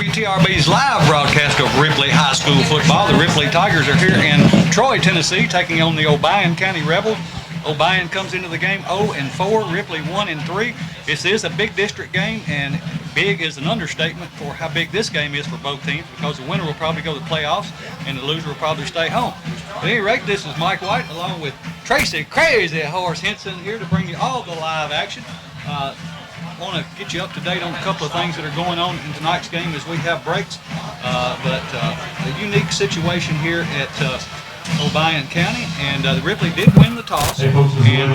WTRB's live broadcast of Ripley High School football. The Ripley Tigers are here in Troy, Tennessee, taking on the Obion County Rebels. Obion comes into the game 0-4, Ripley 1-3. This is a big district game, and big is an understatement for how big this game is for both teams, because the winner will probably go to the playoffs and the loser will probably stay home. At any rate, this is Mike White along with Tracy Crazy Horse Henson here to bring you all the live action. I want to get you up to date on a couple of things that are going on in tonight's game as we have breaks. But a unique situation here at Obion County, and Ripley did win the toss, and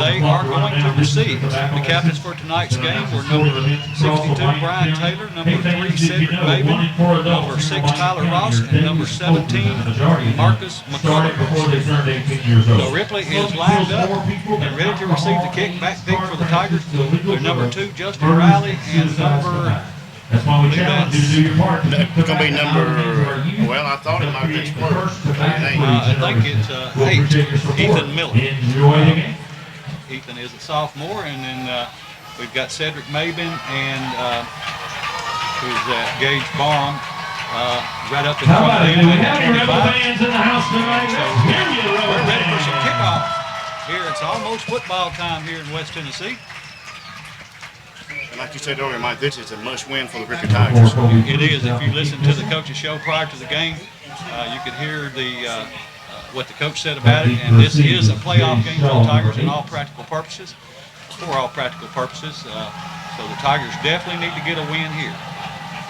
they are going to receive. The captains for tonight's game were number 62 Brian Taylor, number 3 Cedric Maben, number 6 Tyler Ross, and number 17 Marcus McCullough. So Ripley is lined up and ready to receive the kick. Back kick for the Tigers. They're number 2 Justin Riley, and number That's why we challenge you to do your part. It's going to be number, well, I thought it might have been Squirt. I think it's 8, Ethan Miller. Enjoy the game. Ethan is a sophomore, and then we've got Cedric Maben and who's Gage Barham right up in How front of about it? them. Do we have your Rebel fans in the house tonight? So we're ready for some kickoff here. It's almost football time here in West Tennessee. Like you said earlier, Mike, this is a must-win for the Ripley Tigers. It is. If you listen to the coach's show prior to the game, you could hear the what the coach said about it. And this is a playoff game for the Tigers in all practical purposes. For all practical purposes, so the Tigers definitely need to get a win here.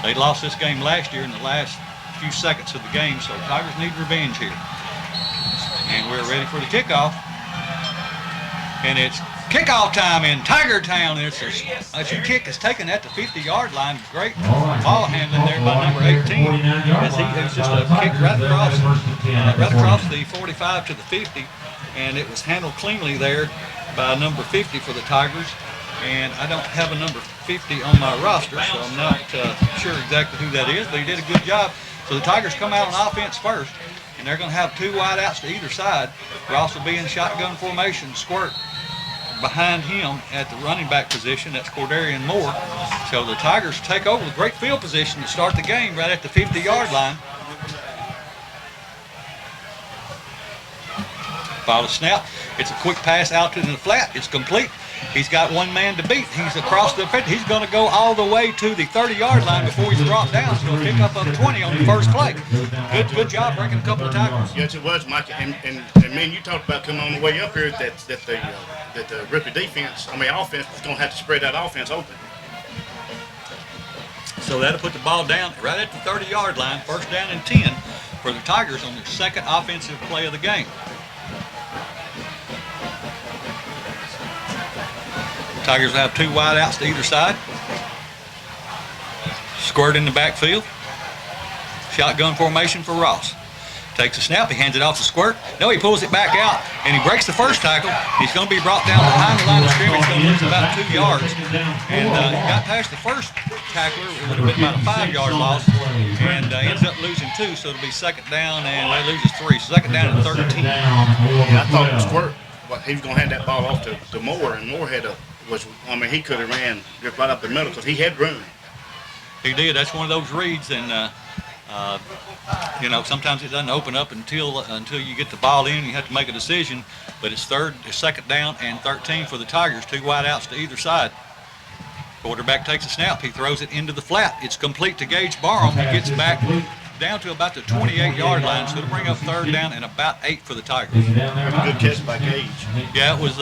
They lost this game last year in the last few seconds of the game, so the Tigers need revenge here. And we're ready for the kickoff. And it's kickoff time in Tiger Town. It's a kick is taken at the 50-yard line. Great ball handling there by number 18. As it's just a kick right across the 45 to the 50, and it was handled cleanly there by number 50 for the Tigers. And I don't have a number 50 on my roster, so I'm not sure exactly who that is, but he did a good job. So the Tigers come out on offense first, and they're going to have 2 wideouts to either side. Ross will be in shotgun formation. Squirt behind him at the running back position. That's Cordarian Moore. So the Tigers take over with great field position to start the game right at the 50-yard line. Follow the snap. It's a quick pass out to the flat. It's complete. He's got one man to beat. He's across the 50. He's going to go all the way to the 30-yard line before he's brought down. So he'll pick up a 20 on the first play. Good job breaking a couple of tackles. Yes, it was, Mike. And man, you talked about coming on the way up here that the Ripley defense, offense was going to have to spread that offense open. So that'll put the ball down right at the 30-yard line. First down and 10 for the Tigers on their second offensive play of the game. Tigers will have 2 wideouts to either side. Squirt in the backfield. Shotgun formation for Ross. Takes a snap, he hands it off to Squirt. No, he pulls it back out, and he breaks the first tackle. He's going to be brought down behind the line of scrimmage. He's going to lose about 2 yards. And he got past the first tackler. It would have been about a 5-yard loss. And ends up losing 2, so it'll be second down, and they loses 3. So second down at 13. Yeah, I thought Squirt, he was going to hand that ball off to Moore, and Moore had he could have ran just right up the middle because he had room. He did. That's one of those reads, and sometimes it doesn't open up until you get the ball in. You have to make a decision. But it's second down and 13 for the Tigers. 2 wideouts to either side. Quarterback takes a snap. He throws it into the flat. It's complete to Gage Barham. He gets back down to about the 28-yard line, so it'll bring up third down and about 8 for the Tigers. Good catch by Gage. Yeah, it was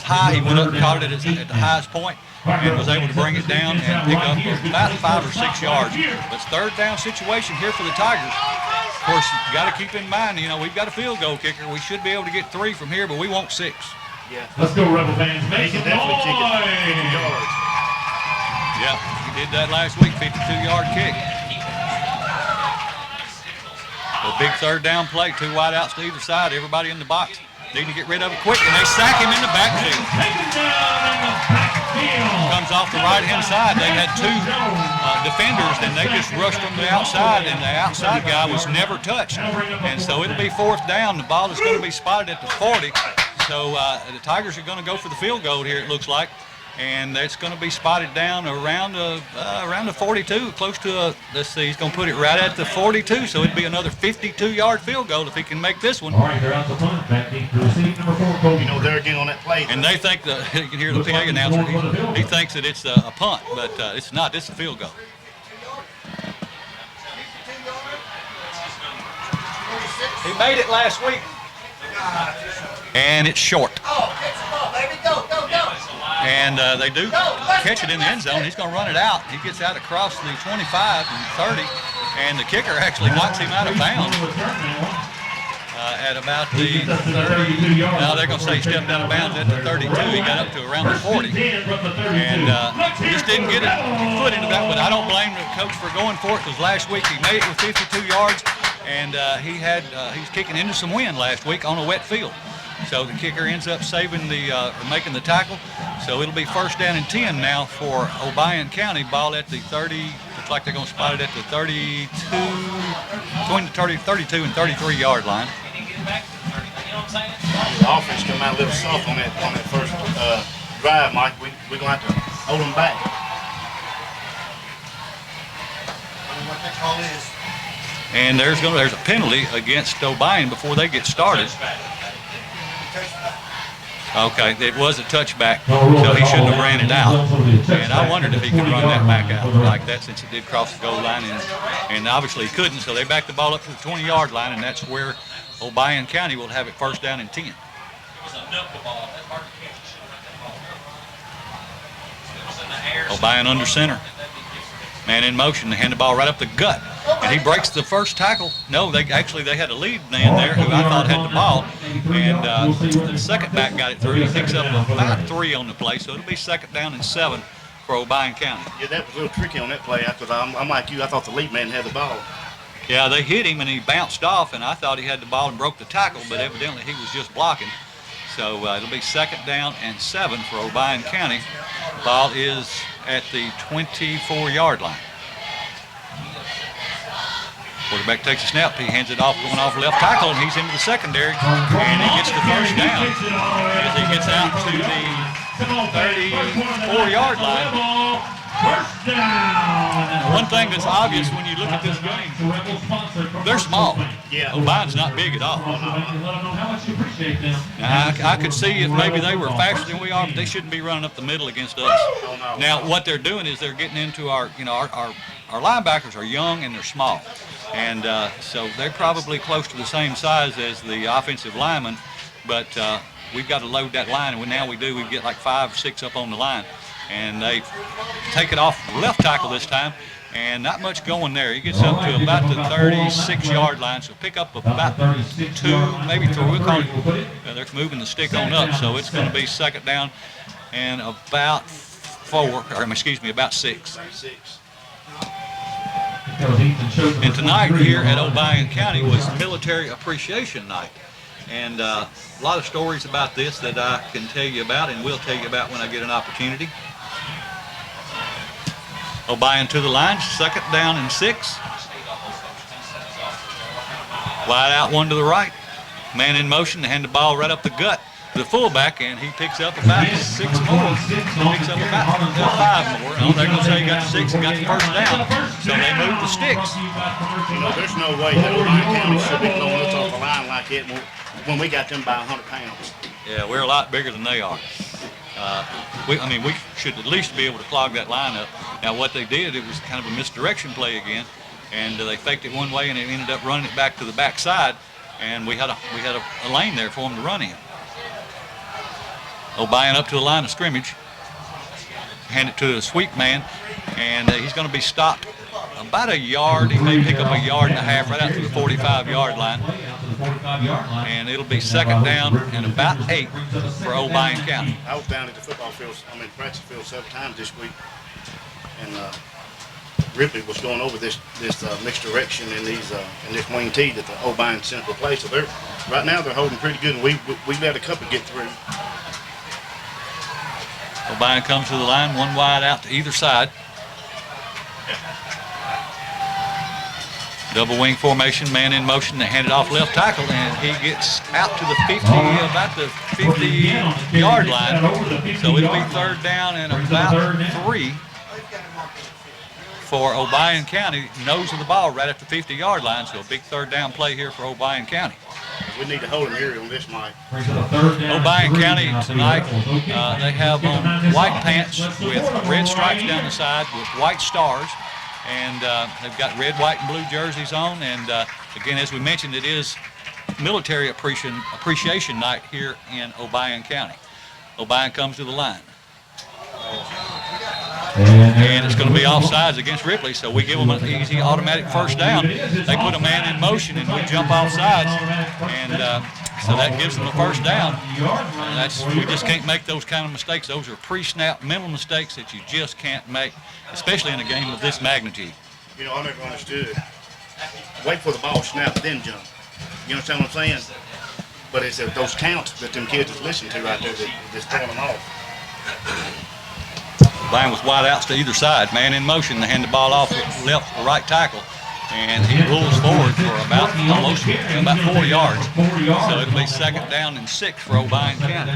high. He went up and caught it at the highest point and was able to bring it down and pick up about 5 or 6 yards. But it's third down situation here for the Tigers. Of course, you got to keep in mind, we've got a field goal kicker. We should be able to get 3 from here, but we want 6. Yeah. Let's go, Rebel fans. He can definitely kick it 50 yards. Yeah, he did that last week, 52-yard kick. A big third down play, 2 wideouts to either side, everybody in the box. Need to get rid of it quick, and they sack him in the backfield. Comes off the right-hand side. They had 2 defenders, and they just rushed from the outside, and the outside guy was never touched. And so it'll be fourth down. The ball is going to be spotted at the 40. So the Tigers are going to go for the field goal here, it looks like. and it's going to be spotted down around the 42, close to let's see, he's going to put it right at the 42, so it'd be another 52-yard field goal if he can make this one. All right, they're out the punt. Back in to receive number 4, Kobe. You know, they're again on that play. And they think you can hear the PA announcer. He thinks that it's a punt, but it's not. It's a field goal. He made it last week, and it's short. And they do catch it in the end zone. He's going to run it out. He gets out across the 25 and 30, and the kicker actually knocks him out of bounds at about the 30. Now they're going to say he stepped out of bounds at the 32. He got up to around the 40, and just didn't get his foot into that. But I don't blame the coach for going for it, because last week he made it with 52 yards, and he's kicking into some wind last week on a wet field. So the kicker ends up saving making the tackle. So it'll be first down and 10 now for Obion County. Ball at the 30. Looks like they're going to spot it at the 32, between the 32 and 33 yard line. The offense come out a little soft on that first drive, Mike. We're going to have to hold them back. And there's a penalty against Obion before they get started. Okay, it was a touchback, so he shouldn't have ran it out. And I wondered if he could run that back out like that, since it did cross the goal line, and obviously he couldn't. So they backed the ball up to the 20-yard line, and that's where Obion County will have it first down and 10. Obion under center. Man in motion, they hand the ball right up the gut. And he breaks the first tackle. No, they had a lead man there who I thought had the ball. And the second back got it through. He picks up about 3 on the play, so it'll be second down and 7 for Obion County. Yeah, that was a little tricky on that play, because I'm like you, I thought the lead man had the ball. Yeah, they hit him and he bounced off, and I thought he had the ball and broke the tackle, but evidently he was just blocking. So it'll be second down and 7 for Obion County. Ball is at the 24-yard line. Quarterback takes a snap. He hands it off, going off left tackle, and he's into the secondary, and he gets the first down as he gets out to the 34-yard line. First down. One thing that's obvious when you look at this game, they're small. Yeah. Obion's not big at all. How much you appreciate them. Now, I could see if maybe they were faster than we are, but they shouldn't be running up the middle against us. Now, what they're doing is they're getting into our linebackers are young and they're small. And so they're probably close to the same size as the offensive linemen, but we've got to load that line, and now we do. We get like 5 or 6 up on the line, and they take it off the left tackle this time, and not much going there. He gets up to about the 36-yard line, so pick up about 2, maybe 3. We'll call it. They're moving the stick on up, so it's going to be second down and about 6. And tonight here at Obion County was Military Appreciation Night. And a lot of stories about this that I can tell you about and will tell you about when I get an opportunity. Obion to the line, second down and 6. Wide out, one to the right. Man in motion to hand the ball right up the gut to the fullback, and he picks up about 6 more. He picks up about 5 more. Oh, they're going to say he got 6 and got the first down. So they move the sticks. You know, there's no way that Obion County should be blowing us off the line like it when we got them by 100 pounds. Yeah, we're a lot bigger than they are. We should at least be able to clog that line up. Now, what they did, it was kind of a misdirection play again, and they faked it one way, and they ended up running it back to the backside, and we had a lane there for them to run in. Obion up to the line of scrimmage, hand it to the sweep man, and he's going to be stopped about a yard. He may pick up 1.5 yards right out to the 45-yard line. And it'll be second down and about 8 for Obion County. I was down at the football field, practice field 7 times this week, and Ripley was going over this misdirection and this wing tee that the Obion Central play. So right now they're holding pretty good, and we let a couple get through. Obion comes to the line, one wide out to either side. Double wing formation, man in motion. They hand it off left tackle, and he gets out to the 50, about the 50-yard line. So it'll be third down and about 3 for Obion County. Nose of the ball right at the 50-yard line. So a big third down play here for Obion County. We need to hold him here on this, Mike. Obion County tonight, they have on white pants with red stripes down the side with white stars. And they've got red, white, and blue jerseys on. And again, as we mentioned, it is Military Appreciation Night here in Obion County. Obion comes to the line. And it's going to be offsides against Ripley, so we give them an easy automatic first down. They put a man in motion and we jump offsides, and so that gives them a first down. We just can't make those kind of mistakes. Those are pre-snap mental mistakes that you just can't make, especially in a game of this magnitude. You know, I never understood. Wait for the ball snap, then jump. You understand what I'm saying? But it's those counts that them kids is listening to right there that's throwing them off. Line with wide outs to either side. Man in motion. They hand the ball off left or right tackle. And he rolls forward for about 4 yards. So it'll be second down and 6 for Obion County.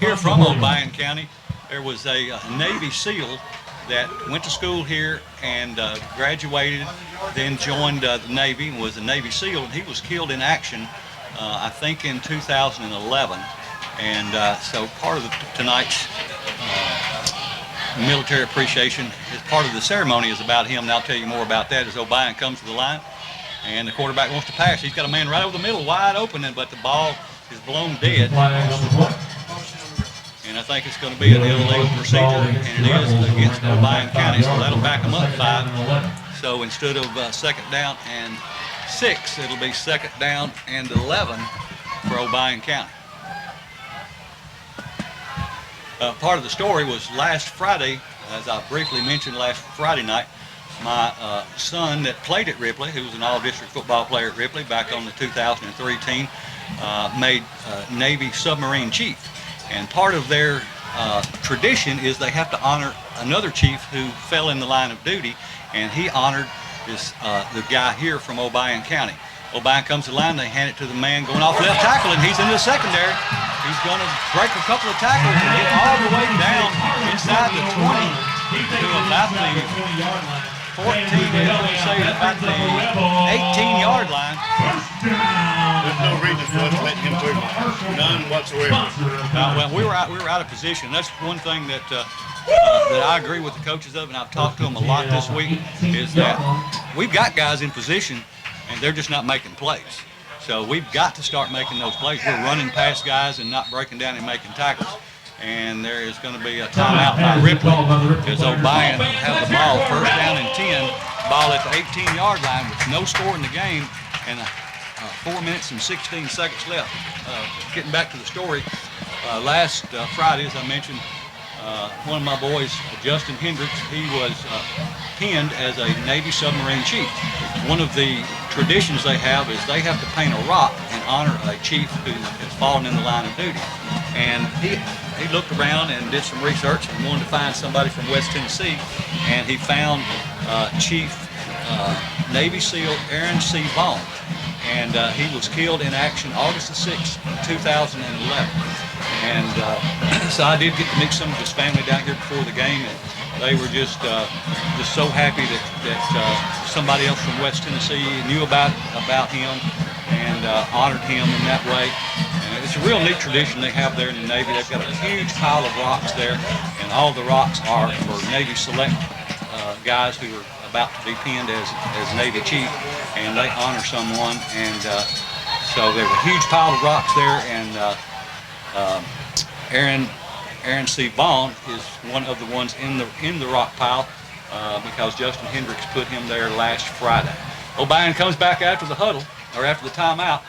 Here from Obion County, there was a Navy SEAL that went to school here and graduated, then joined the Navy and was a Navy SEAL. And he was killed in action, I think in 2011. And so part of tonight's military appreciation is part of the ceremony is about him, and I'll tell you more about that as Obion comes to the line and the quarterback wants to pass. He's got a man right over the middle wide open, but the ball is blown dead, and I think it's going to be an illegal procedure, and it is against Obion County, so that'll back them up 5. So instead of second down and 6, it'll be second down and 11 for Obion County. Part of the story was last Friday, as I briefly mentioned last Friday night, my son that played at Ripley, who was an all-district football player at Ripley back on the 2003 team, made Navy submarine chief. And part of their tradition is they have to honor another chief who fell in the line of duty, and he honored this the guy here from Obion County. Obion comes to the line, they hand it to the man going off left tackle, and he's in the secondary. He's going to break a couple of tackles and get all the way down inside the 20 to about the 14, about the 18-yard line. There's no reason for us to let him through. None whatsoever. Well, we were out of position. That's one thing that I agree with the coaches of, and I've talked to them a lot this week, is that we've got guys in position, and they're just not making plays. So we've got to start making those plays. We're running past guys and not breaking down and making tackles. And there is going to be a timeout by Ripley as Obion have the ball, first down and 10, ball at the 18-yard line with no score in the game and 4 minutes and 16 seconds left. Getting back to the story, last Friday, as I mentioned, one of my boys, Justin Hendricks, he was pinned as a Navy submarine chief. One of the traditions they have is they have to paint a rock and honor a chief who has fallen in the line of duty. And he looked around and did some research and wanted to find somebody from West Tennessee, and he found Chief Navy SEAL Aaron C. Vaughn. And he was killed in action August the 6th, 2011. And so I did get to meet some of his family down here before the game, and they were just so happy that somebody else from West Tennessee knew about him and honored him in that way. And it's a real neat tradition they have there in the Navy. They've got a huge pile of rocks there, and all the rocks are for Navy select guys who are about to be pinned as Navy chief, and they honor someone. And so there's a huge pile of rocks there, and Aaron C. Vaughn is one of the ones in the rock pile because Justin Hendricks put him there last Friday. Obion comes back after the huddle, or after the timeout.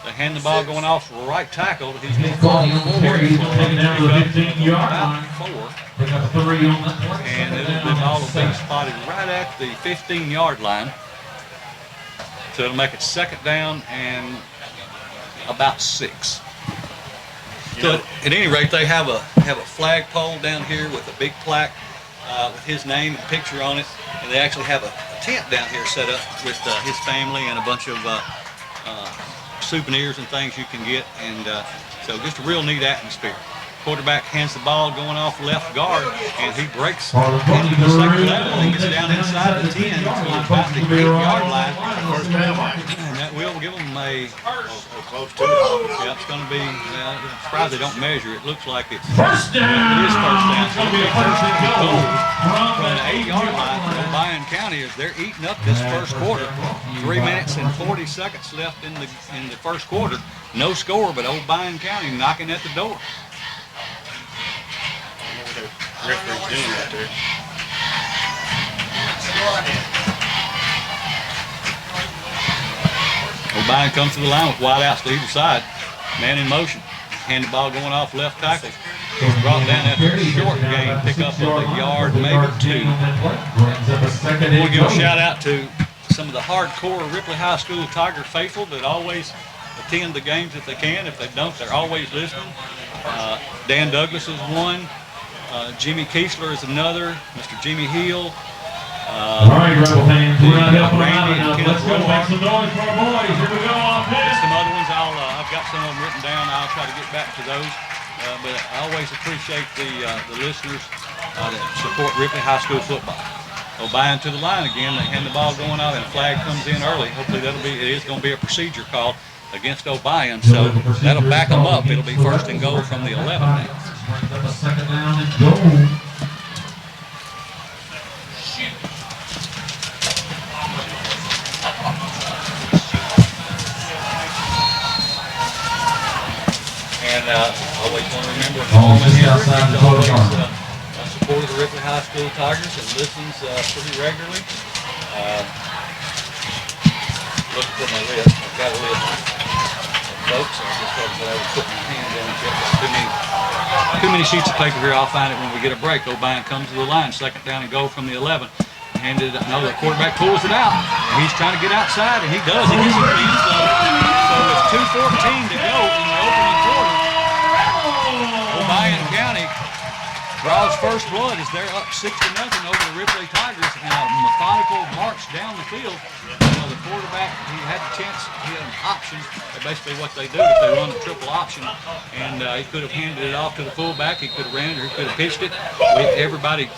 They hand the ball going off for a right tackle. He's going to fall forward about 4. And the ball will be spotted right at the 15-yard line. So it'll make it second down and about 6. So at any rate, they have a flagpole down here with a big plaque with his name and picture on it, and they actually have a tent down here set up with his family and a bunch of souvenirs and things you can get. And So just a real neat atmosphere. Quarterback hands the ball going off left guard, and he breaks For the into the second level and gets 23, down inside the 10 to about the 8-yard line. First down, Mike. And that will give them a, Close to it. yeah, it's going to be, I'm surprised they don't measure. It looks like it's, First down. it is first down. It's going to be a first and goal From the 8-yard line, Obion County, as they're eating up this first quarter. 3 minutes and 40 seconds left in the first quarter. No score, but Obion County knocking at the door. I don't know what the referee's doing right there. Obion comes to the line with wide outs to either side. Man in motion. Hand the ball going off left tackle. He's brought down after a short game, pick up of a yard, maybe 2. We'll give a shout out to some of the hardcore Ripley High School Tiger faithful that always attend the games if they can. If they don't, they're always listening. Dan Douglas is one. Jimmy Kiesler is another. Mr. Jimmy Hill. All right, Rebel fans, we're not helping them out Randy and enough. Kenneth Let's go Roark. make some noise for our boys. Here we go, offense. Some other ones, I've got some of them written down. I'll try to get back to those. But I always appreciate the listeners that support Ripley High School football. Obion to the line again. They hand the ball going out, and a flag comes in early. Hopefully it is going to be a procedure call against Obion. So that'll back them up. It'll be first and goal from the 11 now. Brings up a second down and goal. And always want to remember, Just outside the 12 yard. supporter of the Ripley High School Tigers and listens pretty regularly. Looking for my list. I've got a list of folks. I just haven't been able to put my hand on it yet. Too many sheets of paper here. I'll find it when we get a break. Obion comes to the line, second down and goal from the 11. Handed, no, the quarterback pulls it out. He's trying to get outside, and he does. He gets it in the end zone. So it's 2:14 to go in the opening quarter. Obion County draws first blood as they're up 6-0 over the Ripley Tigers in a methodical march down the field. You know, the quarterback, he had the chance, he had an option. That's basically what they do if they run a triple option. And he could have handed it off to the fullback. He could have ran it or he could have pitched it. Everybody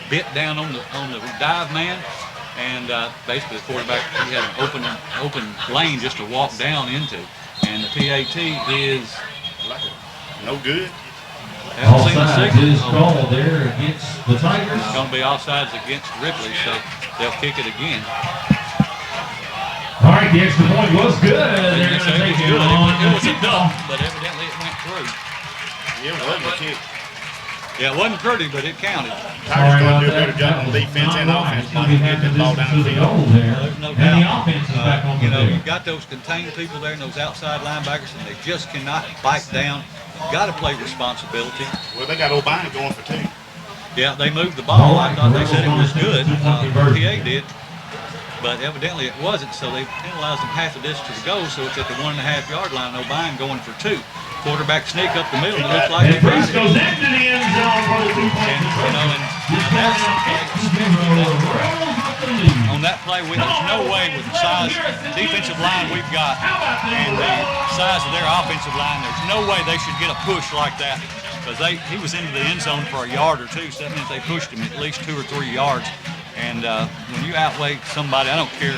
bit down on the dive man. And basically the quarterback, he had an open lane just to walk down into. And the PAT is No good. haven't seen the Offsides signal. is called there against the Tigers. It's going to be offsides against Ripley, so they'll kick it again. All right, the extra point was good. They They're didn't going say to it take was it good. on It was the a kickoff. duck, but evidently it went through. Yeah, it wasn't a kick. Yeah, it wasn't pretty, but it counted. Tigers gonna do a better job on defense and offense. Going to be Get having the ball distance down to the the field. goal there. There's no And the doubt. offense is back on You the know, field. you've got those contained people there and those outside linebackers, and they just cannot bite down. You've got to play responsibility. Well, they got Obion going for 2. Yeah, they moved the ball. I thought they said it was good. PA did. But evidently it wasn't, so they penalized them half of this to the goal, so it's at the 1.5-yard line. Obion going for 2. Quarterback sneak up the middle. It looks like And they got Priest it. goes into the end zone for the 2 And, points. you know, and that's on that play, there's no way with the size defensive line we've got and the size of their offensive line, there's no way they should get a push like that because he was into the end zone for a yard or 2, so that means they pushed him at least 2 or 3 yards. And when you outweigh somebody, I don't care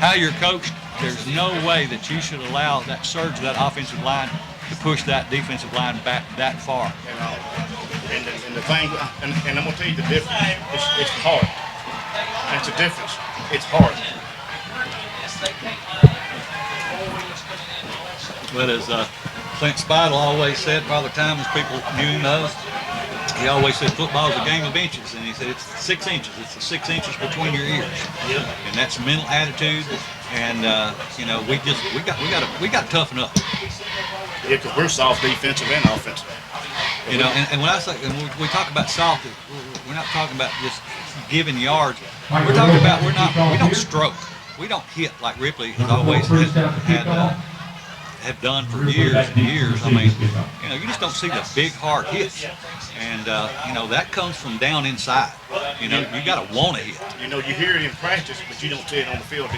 how you're coached, there's no way that you should allow that surge of that offensive line to push that defensive line back that far. And the thing, and I'm gonna tell you the difference. It's hard. That's the difference. It's hard. But as Clint Speidel always said, Father Time, as people knew him as, he always said football is a game of inches, and he said it's 6 inches. It's the 6 inches between your ears, and that's mental attitude. And you know, we got to toughen up. Yeah, because we're soft defensive and offensive. You know, and when I say and we talk about soft, we're not talking about just giving yards. We're talking about we don't stroke, we don't hit like Ripley has always have done for years and years. I mean, you know, you just don't see the big hard hits, and you know, that comes from down inside. You know, you got to want to hit. You know, you hear it in practice, but you don't see it on the field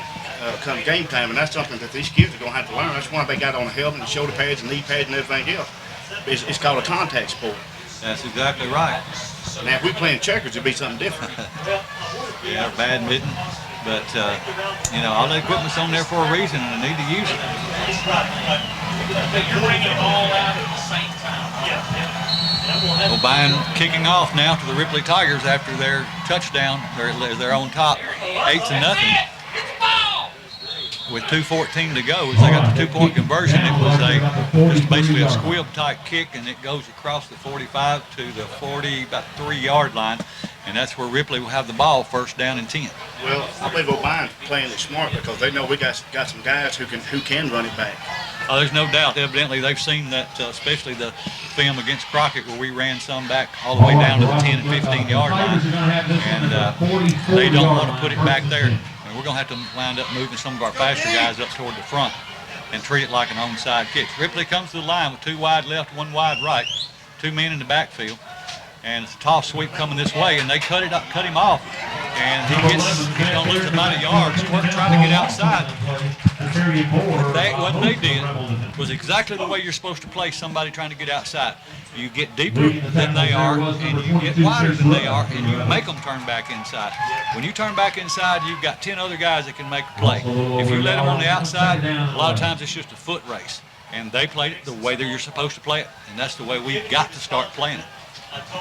come game time, and that's something that these kids are going to have to learn. That's why they got on the helmet and shoulder pads and knee pads and everything else. It's called a contact sport. That's exactly right. Now, if we playing checkers, it'd be something different. Yeah, badminton. But, you know, all the equipment's on there for a reason, and they need to use it. Obion kicking off now to the Ripley Tigers after their touchdown. They're on top, 8-0. With 2:14 to go, as they got the 2-point conversion, it was just basically a squib type kick, and it goes across the 45 to the 40, about 3-yard line, and that's where Ripley will have the ball, first down and 10. Well, I believe Obion's playing it smart because they know we got some guys who can run it back. Oh, there's no doubt. Evidently, they've seen that, especially the film against Crockett, where we ran some back all the way down to the 10 and 15-yard line, and they don't want to put it back there. And we're going to have to wind up moving some of our faster guys up toward the front and treat it like an onside kick. Ripley comes to the line with 2 wide left, 1 wide right, 2 men in the backfield, and it's a toss sweep coming this way, and they cut him off, and he's going to lose about a yard, trying to get outside. What they did was exactly the way you're supposed to play somebody trying to get outside. You get deeper than they are, and you get wider than they are, and you make them turn back inside. When you turn back inside, you've got 10 other guys that can make a play. If you let them on the outside, a lot of times it's just a foot race. And they played it the way that you're supposed to play it, and that's the way we've got to start playing it.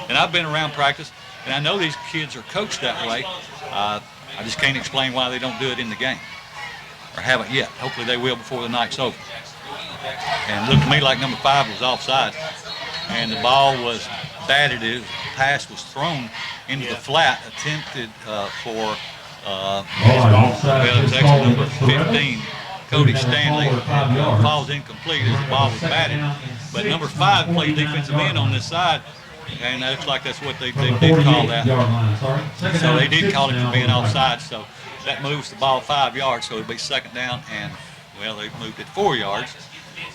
And I've been around practice, and I know these kids are coached that way. I just can't explain why they don't do it in the game, or haven't yet. Hopefully they will before the night's over. And it looked to me like number 5 was offside, and the ball was batted. The pass was thrown into the flat, attempted for it's actually number 15, Cody Stanley. It falls incomplete as the ball was batted. But number 5 played defensive end on this side, and it looks like that's what they did call that. So they did call it for being offside, so that moves the ball 5 yards, so it'll be second down, and, well, they moved it 4 yards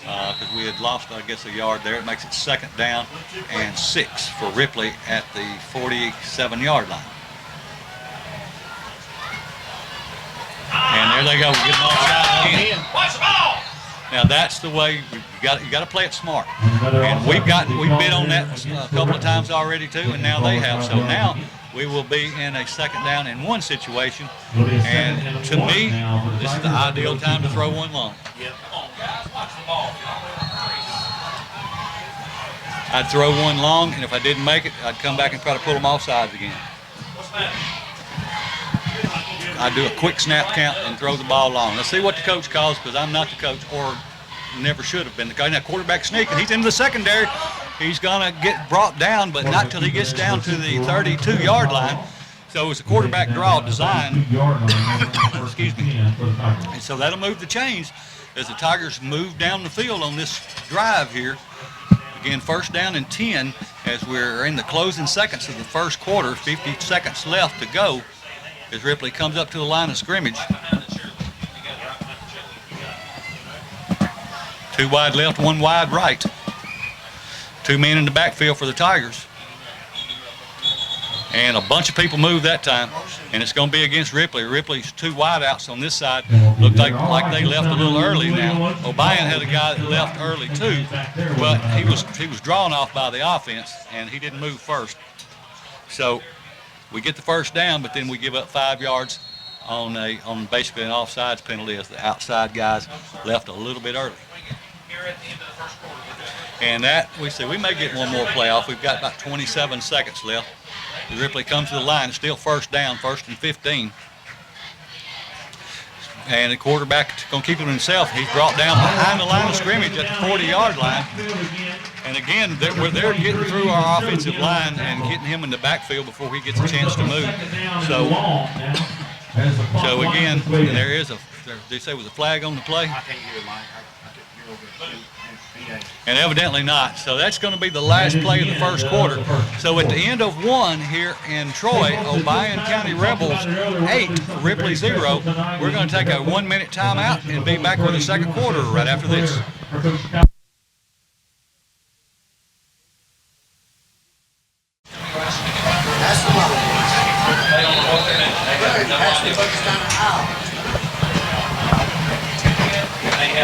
because we had lost, I guess, a yard there. It makes it second down and 6 for Ripley at the 47-yard line. And there they go. We get them offside again. Watch the ball. Now that's the way you got to play it smart. And we've been on that a couple of times already too, and now they have. So now we will be in a second down and 1 situation. And to me, this is the ideal time to throw one long. I'd throw one long, and if I didn't make it, I'd come back and try to pull them off sides again. I do a quick snap count and throw the ball long. Let's see what the coach calls, because I'm not the coach, or never should have been the coach. Now quarterback sneak, and he's in the secondary. He's gonna get brought down, but not till he gets down to the 32-yard line. So it's a quarterback draw design. Excuse me. And so that'll move the chains as the Tigers move down the field on this drive here. Again, first down and 10 as we're in the closing seconds of the first quarter. 50 seconds left to go as Ripley comes up to the line of scrimmage. 2 wide left, 1 wide right. 2 men in the backfield for the Tigers. And a bunch of people moved that time, and it's going to be against Ripley. Ripley's 2 wideouts on this side. Looked like they left a little early now. Obion had a guy that left early too, but he was drawn off by the offense, and he didn't move first. So we get the first down, but then we give up 5 yards on basically an offsides penalty as the outside guys left a little bit early. And that, we say, we may get one more play off. We've got about 27 seconds left. Ripley comes to the line, it's still first down, 1st and 15. And the quarterback is going to keep it himself. He's brought down behind the line of scrimmage at the 40-yard line. And again, they're getting through our offensive line and getting him in the backfield before he gets a chance to move. So again, they say was a flag on the play? I can't hear Mike. And evidently not. So that's going to be the last play of the first quarter. So at the end of 1 here in Troy, Obion County Rebels 8, Ripley 0. We're going to take a 1-minute timeout and be back with the second quarter right after this. for Coach Scott.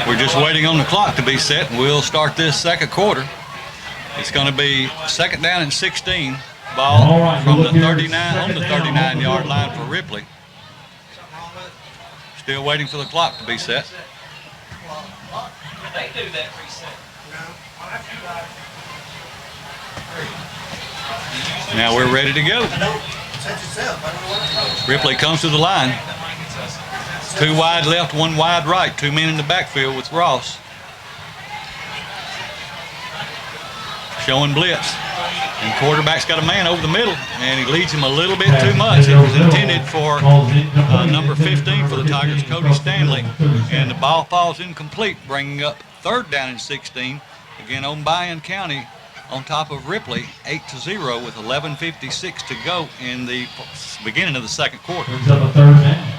We're just waiting on the clock to be set, and we'll start this second quarter. It's going to be second down and 16. Ball from the 39 on the 39-yard line for Ripley. Still waiting for the clock to be set. Now we're ready to go. Ripley comes to the line. 2 wide left, 1 wide right. 2 men in the backfield with Ross. Showing blitz. And quarterback's got a man over the middle, and he leads him a little bit too much. It was intended for number 15 for the Tigers, Cody Stanley. And the ball falls incomplete, bringing up third down and 16. Again, Obion County on top of Ripley, 8-0 with 11:56 to go in the beginning of the second quarter. Brings up a third man.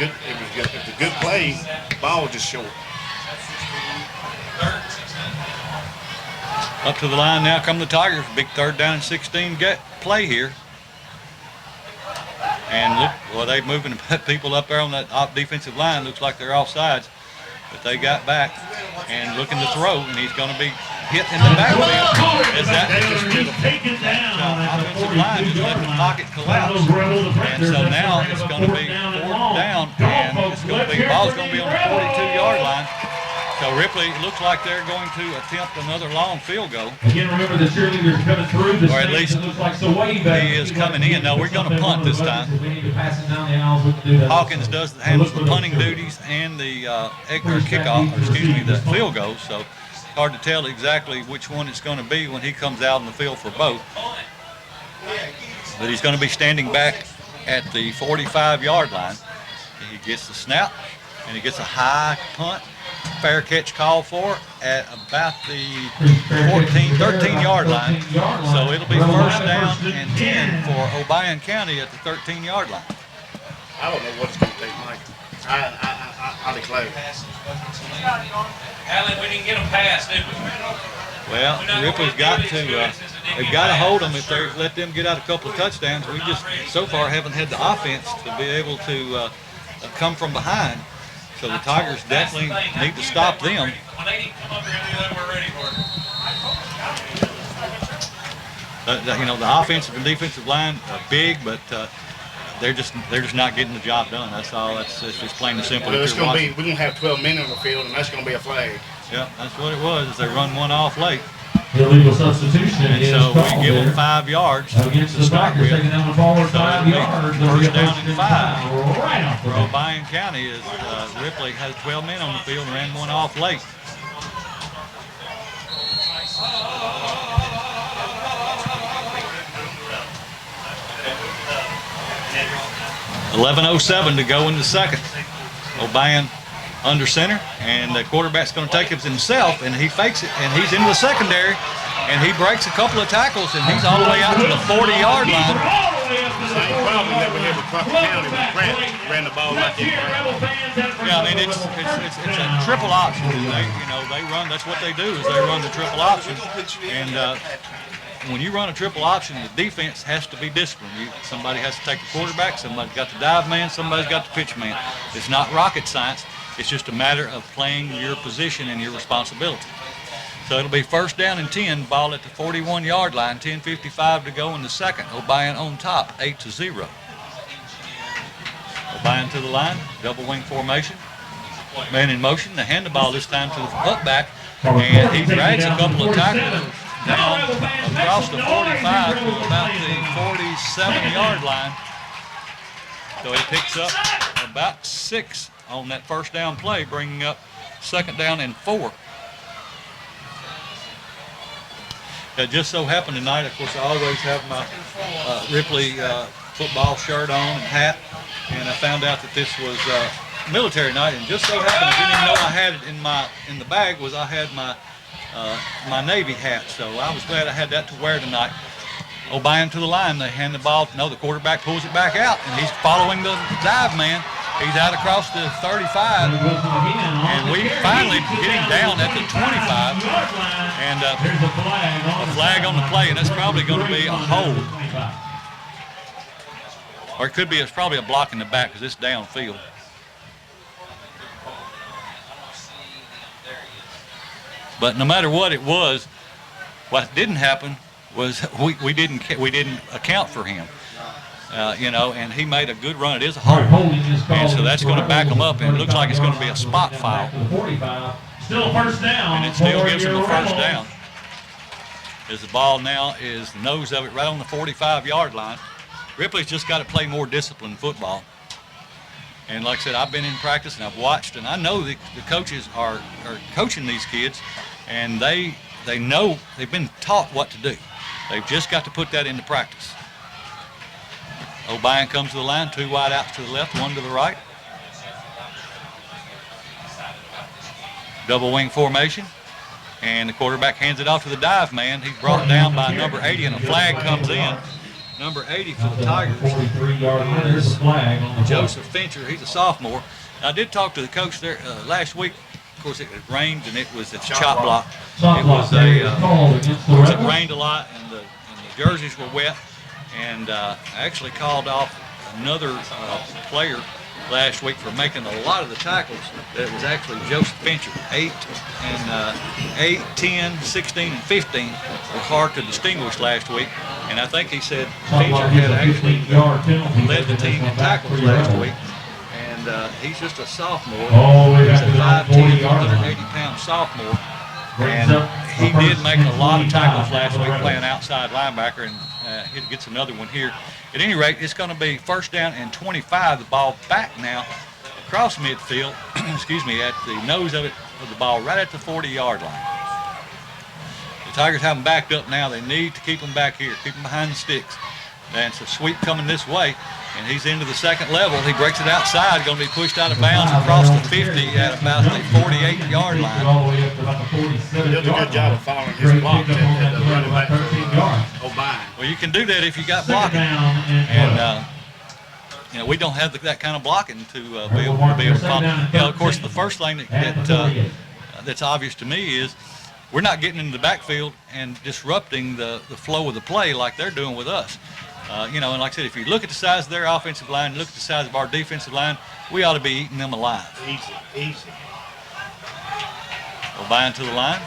It was a good play. The ball was just short. Up to the line now come the Tigers. Big third down and 16 play here. And look, well, they're moving people up there on that defensive line. Looks like they're offsides, but they got back and looking to throw, and he's going to be hit in the backfield as that offensive line just let the pocket collapse. And so now it's going to be fourth down, and it's going to be, ball's going to be on the 42-yard line. So Ripley, it looks like they're going to attempt another long field goal. Again, remember the cheerleaders coming through. Or at least he is coming in. No, we're going to punt this time. Hawkins handles the punting duties and the the field goals. So it's hard to tell exactly which one it's going to be when he comes out in the field for both. But he's going to be standing back at the 45-yard line. He gets the snap, and he gets a high punt. Fair catch call for at about the 13-yard line. So it'll be first down and 10 for Obion County at the 13-yard line. I don't know what it's going to take, Mike. I declare. Alan, we didn't get them past, did we? Well, Ripley's got to, they've got to hold them if they let them get out a couple of touchdowns. We just, so far, haven't had the offense to be able to come from behind. So the Tigers definitely need to stop them. When they come up here and do that, we're ready for it. You know, the offensive and defensive line are big, but they're just not getting the job done. That's all. That's just plain and simple. Well, it's going to be, we're going to have 12 men on the field, and that's going to be a flag. Yeah, that's what it was. They run one off late. Illegal substitution. And so we give them 5 yards against to the start with. Tigers, taking down the ball 5 yards. First down and 5. Right off the For Obion County is Ripley has 12 men on the field and ran one off late. .11:07 to go in the second. Obion under center, and the quarterback's going to take it himself, and he fakes it, and he's into the secondary, and he breaks a couple of tackles, and he's all the way out to the 40-yard line. Same problem that we had with Crockett County when Pratt ran the ball like that. Yeah, I mean it's a triple option. They run. That's what they do is they run the triple option, and when you run a triple option, the defense has to be disciplined. Somebody has to take the quarterback, somebody's got the dive man, somebody's got the pitch man. It's not rocket science. It's just a matter of playing your position and your responsibility. So it'll be first down and 10, ball at the 41-yard line, 10:55 to go in the second. Obion on top, 8-0. Obion to the line, double wing formation. Man in motion, they hand the ball this time to the cutback, and he drags a couple of tackles down across the 45 to about the 47-yard line. So he picks up about 6 on that first down play, bringing up second down and 4. It just so happened tonight, of course, I always have my Ripley football shirt on and hat, and I found out that this was military night, and just so happened, I didn't even know I had it in the bag, was I had my Navy hat, so I was glad I had that to wear tonight. Obion to the line, they hand the ball, the quarterback pulls it back out, and he's following the dive man, He's out across the 35, and we finally get him down at the 25, and a flag on the play, and that's probably going to be a hold. Or it could be, it's probably a block in the back because it's downfield. But no matter what it was, what didn't happen was we didn't account for him. You know, and he made a good run. It is a hold, and so that's going to back him up, and it looks like it's going to be a spot foul. Still first down. And it still gives him a first down. As the ball now is the nose of it right on the 45-yard line. Ripley's just got to play more disciplined football. And like I said, I've been in practice and I've watched, and I know the coaches are coaching these kids, and they know, they've been taught what to do. They've just got to put that into practice. Obion comes to the line, 2 wide outs to the left, 1 to the right. Double wing formation, and the quarterback hands it off to the dive man. He's brought down by number 80, and a flag comes in. Number 80 for the Tigers. 43-yard line. There's a flag on the play. Joseph Fincher, he's a sophomore. I did talk to the coach there last week. Of course, it rained, and it was a chop block. It was of course, it rained a lot, and the jerseys were wet. And I actually called off another player last week for making a lot of the tackles. That was actually Joseph Fincher. 8, 10, 16, and 15 were hard to distinguish last week. And I think he said Fincher had actually led the team in tackles last week. And he's just a sophomore. He's a 5'10", 180-pound sophomore. And he did make a lot of tackles last week playing outside linebacker, and he gets another one here. At any rate, it's going to be first down and 25. The ball back now across midfield, excuse me, at the nose of the ball, right at the 40-yard line. The Tigers have them backed up now. They need to keep them back here, keep them behind the sticks. And it's a sweep coming this way, and he's into the second level. He breaks it outside, going to be pushed out of bounds across the 50 at about the 48-yard line. He does a good job of following his block at the running back for Obion. Well, you can do that if you got blocking, and you know, we don't have that kind of blocking to be able to follow. You know, of course, the first thing that's obvious to me is we're not getting into the backfield and disrupting the flow of the play like they're doing with us. You know, and like I said, if you look at the size of their offensive line, look at the size of our defensive line, we ought to be eating them alive. Easy. Obion to the line,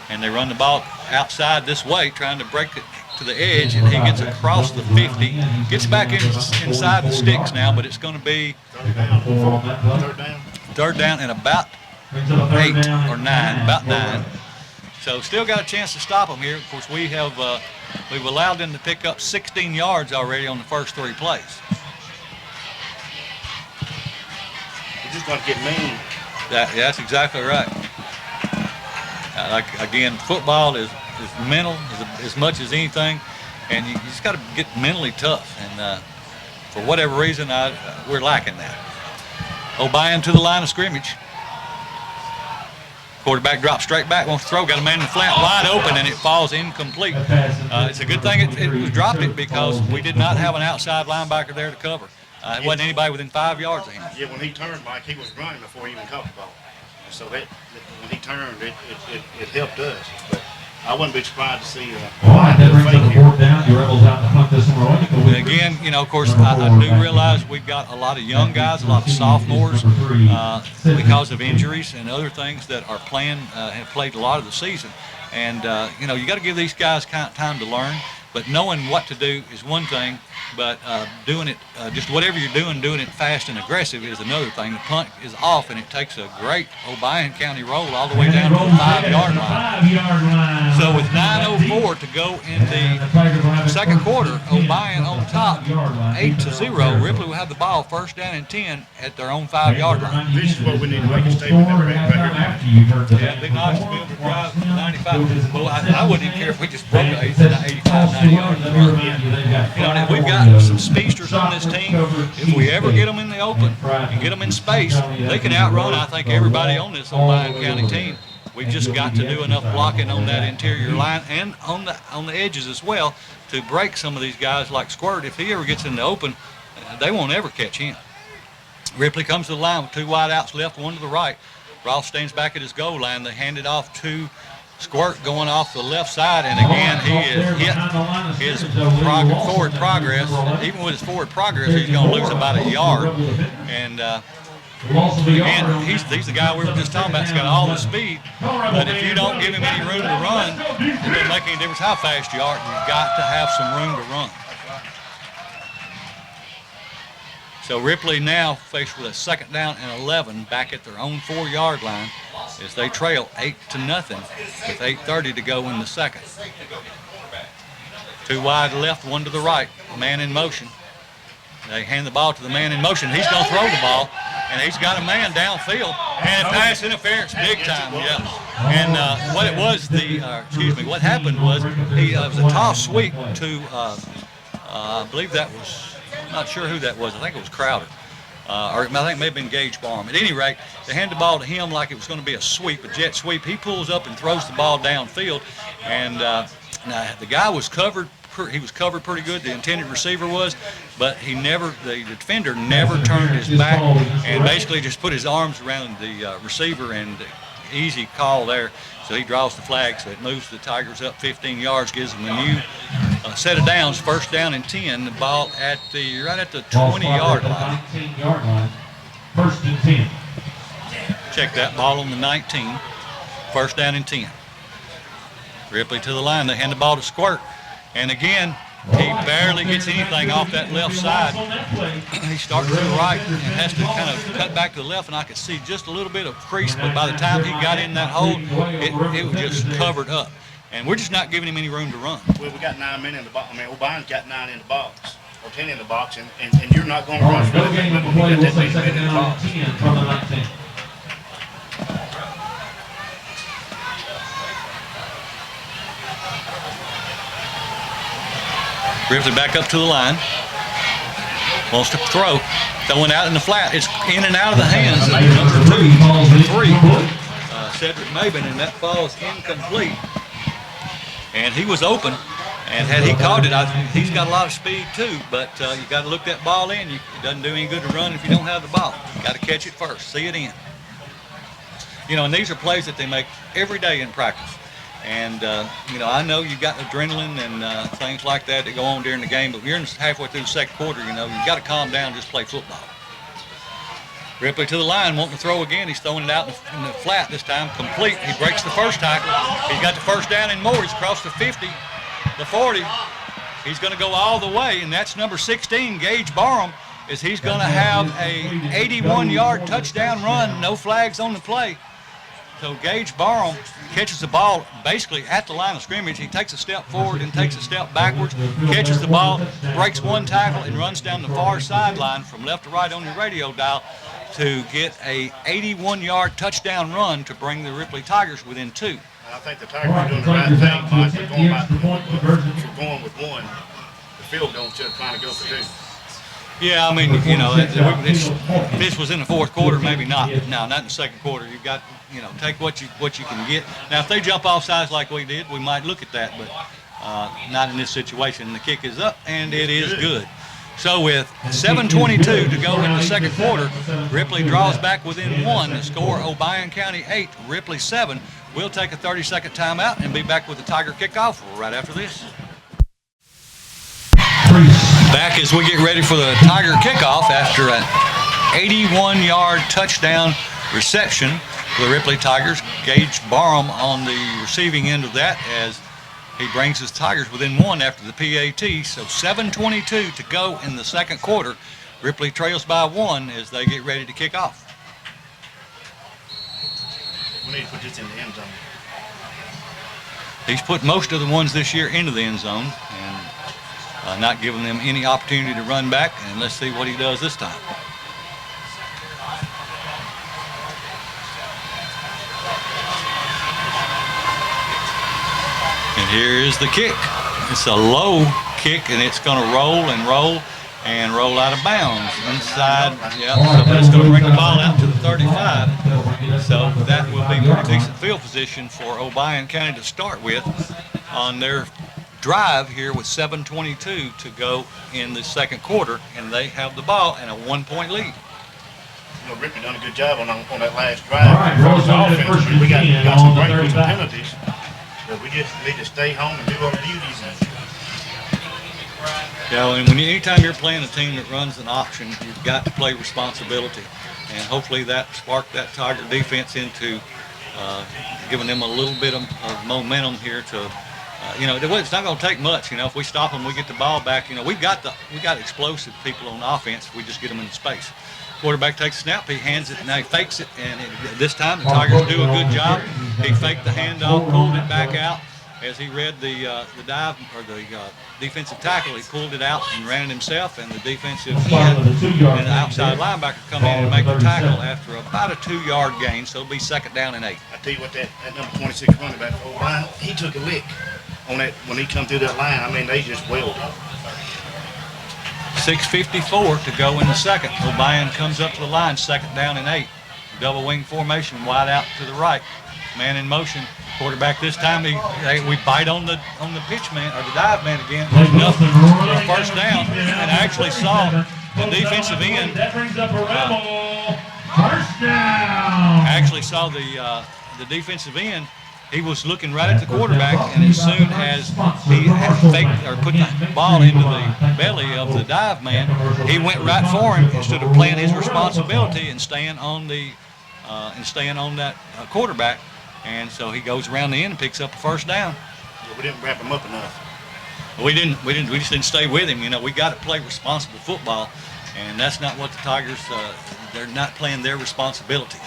and they run the ball outside this way, trying to break it to the edge, and he gets across the 50, gets back inside the sticks now, but it's going to be third down and about 8 or 9, about 9. So still got a chance to stop them here. Of course, we've allowed them to pick up 16 yards already on the first 3 plays. We're just going to get mean. That's exactly right. Again, football is mental as much as anything, and you just got to get mentally tough. And for whatever reason, we're lacking that. Obion to the line of scrimmage. Quarterback drops straight back, wants to throw, got a man in the flat wide open, and it falls incomplete. It's a good thing it was dropped it because we did not have an outside linebacker there to cover. It wasn't anybody within 5 yards of him. Yeah, when he turned, Mike, he was running before he even caught the ball. So that when he turned, it helped us. But I wouldn't be surprised to see that brings the board down. Your Rebels out to punt this one away. Again, you know, of course, I do realize we've got a lot of young guys, a lot of sophomores, because of injuries and other things that are playing, have played a lot of the season. And, you know, you got to give these guys time to learn. But knowing what to do is one thing, but doing it, just whatever you're doing it fast and aggressive is another thing. The punt is off, and it takes a great Obion County roll all the way down to the 5-yard line. So with 9:04 to go in the second quarter, Obion on top, 8-0. Ripley will have the ball first down and 10 at their own 5-yard line. This is what we need to make a statement right here. Yeah, big Knoxville drive 95. Well, I wouldn't even care if we just broke the 85, 90 yards. You know, we've got some speedsters on this team. If we ever get them in the open and get them in space, they can outrun, I think, everybody on this Obion County team. We've just got to do enough blocking on that interior line and on the edges as well to break some of these guys like Squirt. If he ever gets in the open, they won't ever catch him. Ripley comes to the line with 2 wide outs left, 1 to the right. Ross stands back at his goal line. They hand it off to Squirt going off the left side, and again he is hit his forward progress. Even with his forward progress, he's going to lose about a yard. And again, he's the guy we were just talking about. He's got all the speed, but if you don't give him any room to run, it doesn't make any difference how fast you are. You've got to have some room to run. So Ripley now faced with a 2nd down and 11 back at their own 4-yard line as they trail 8-0 with 8:30 to go in the second. 2 wide left, 1 to the right. Man in motion. They hand the ball to the man in motion. He's going to throw the ball, and he's got a man downfield. And pass interference, big time, yeah. And what it was, what happened was it was a toss sweep to, I believe that was, I'm not sure who that was. I think it was Crowder. Or I think it may have been Gage Barham. At any rate, they hand the ball to him like it was going to be a sweep, a jet sweep. He pulls up and throws the ball downfield. And now the guy was covered. He was covered pretty good, the intended receiver was, but the defender never turned his back and basically just put his arms around the receiver, and easy call there. So he draws the flag, so it moves the Tigers up 15 yards, gives them a new set of downs, 1st down and 10. The ball right at the 20-yard line. 19-yard line. 1st and 10. Check that, ball on the 19. 1st down and 10. Ripley to the line. They hand the ball to Squirt. And again, he barely gets anything off that left side. He starts to the right and has to kind of cut back to the left, and I could see just a little bit of crease, but by the time he got in that hole, it was just covered up. And we're just not giving him any room to run. Well, we got 9 men in the box. I mean, Obion's got 9 in the box, or 10 in the box, and you're not going to run. No game of the play. We'll say 2nd down and 10 from the 19. Ripley back up to the line. Wants to throw. Throwing out in the flat. It's in and out of the hands of number 3, Cedric Maben, and that falls incomplete. And he was open, and had he caught it, he's got a lot of speed too, but you got to look that ball in. It doesn't do any good to run if you don't have the ball. You got to catch it first, see it in. You know, and these are plays that they make every day in practice. And, you know, I know you've got adrenaline and things like that go on during the game, but you're halfway through the 2nd quarter, you know, you've got to calm down and just play football. Ripley to the line, wanting to throw again. He's throwing it out in the flat this time, complete. He breaks the 1st tackle. He's got the 1st down and more. He's across the 50, the 40. He's going to go all the way, and that's number 16, Gage Barham, is he's going to have a 81-yard touchdown run, no flags on the play. So Gage Barham catches the ball basically at the line of scrimmage. He takes a step forward and takes a step backwards, catches the ball, breaks 1 tackle, and runs down the far sideline from left to right on your radio dial to get a 81-yard touchdown run to bring the Ripley Tigers within 2. I think the Tigers are doing the right thing, Mike. They're going with 1. The field goal instead of trying to go for 2. Yeah, I mean, you know, if this was in the 4th quarter, maybe not. No, not in the 2nd quarter. You've got, you know, take what you can get. Now, if they jump off sides like we did, we might look at that, but not in this situation. The kick is up, and it is good. So with 7:22 to go in the 2nd quarter, Ripley draws back within 1. The score, Obion County 8, Ripley 7. We'll take a 30-second timeout and be back with the Tiger kickoff right after this. Back as we get ready for the Tiger kickoff after an 81-yard touchdown reception for the Ripley Tigers. Gage Barham on the receiving end of that as he brings his Tigers within 1 after the PAT. So 7:22 to go in the 2nd quarter. Ripley trails by 1 as they get ready to kick off. We need to put this in the end zone. He's put most of the ones this year into the end zone and not giving them any opportunity to run back. And let's see what he does this time. And here is the kick. It's a low kick, and it's going to roll and roll and roll out of bounds inside. Yeah, so that's going to bring the ball out to the 35. So that will be pretty decent field position for Obion County to start with on their drive here with 7:22 to go in the 2nd quarter, and they have the ball and a 1-point lead. you know, Ripley done a good job on that last drive. All right, roll First on to offense, first and we got 10 some on the breakthroughs third and down. penalties, but we just need to stay home and do our duties. Yeah, and anytime you're playing a team that runs an option, you've got to play responsibility. And hopefully that sparked that Tiger defense into giving them a little bit of momentum here to, you know, it's not going to take much. You know, if we stop them, we get the ball back. You know, we got explosive people on offense. We just get them in space. Quarterback takes a snap, he hands it, now he fakes it, and this time the Tigers do a good job. He faked the handoff, pulled it back out. As he read the dive or the defensive tackle, he pulled it out and ran it himself, and the defensive end and the outside linebacker come in and make the tackle after about a 2-yard gain, so it'll be 2nd down and 8. I tell you what, that number 26 running back for Obion, he took a lick on that when he come through that line. I mean, they just wailed him. 6:54 to go in the second. Obion comes up to the line, 2nd down and 8. Double wing formation, wide out to the right. Man in motion. Quarterback this time, we bite on the pitch man or the dive man again. Enough for a 1st down, and I actually saw the defensive end. That brings up a rebel. 1st down. I actually saw the defensive end. He was looking right at the quarterback, and as soon as he had faked or put the ball into the belly of the dive man, he went right for him instead of playing his responsibility and staying on that quarterback. And so he goes around the end and picks up a 1st down. Yeah, we didn't wrap him up enough. We just didn't stay with him. You know, we got to play responsible football, and that's not what the Tigers. They're not playing their responsibility.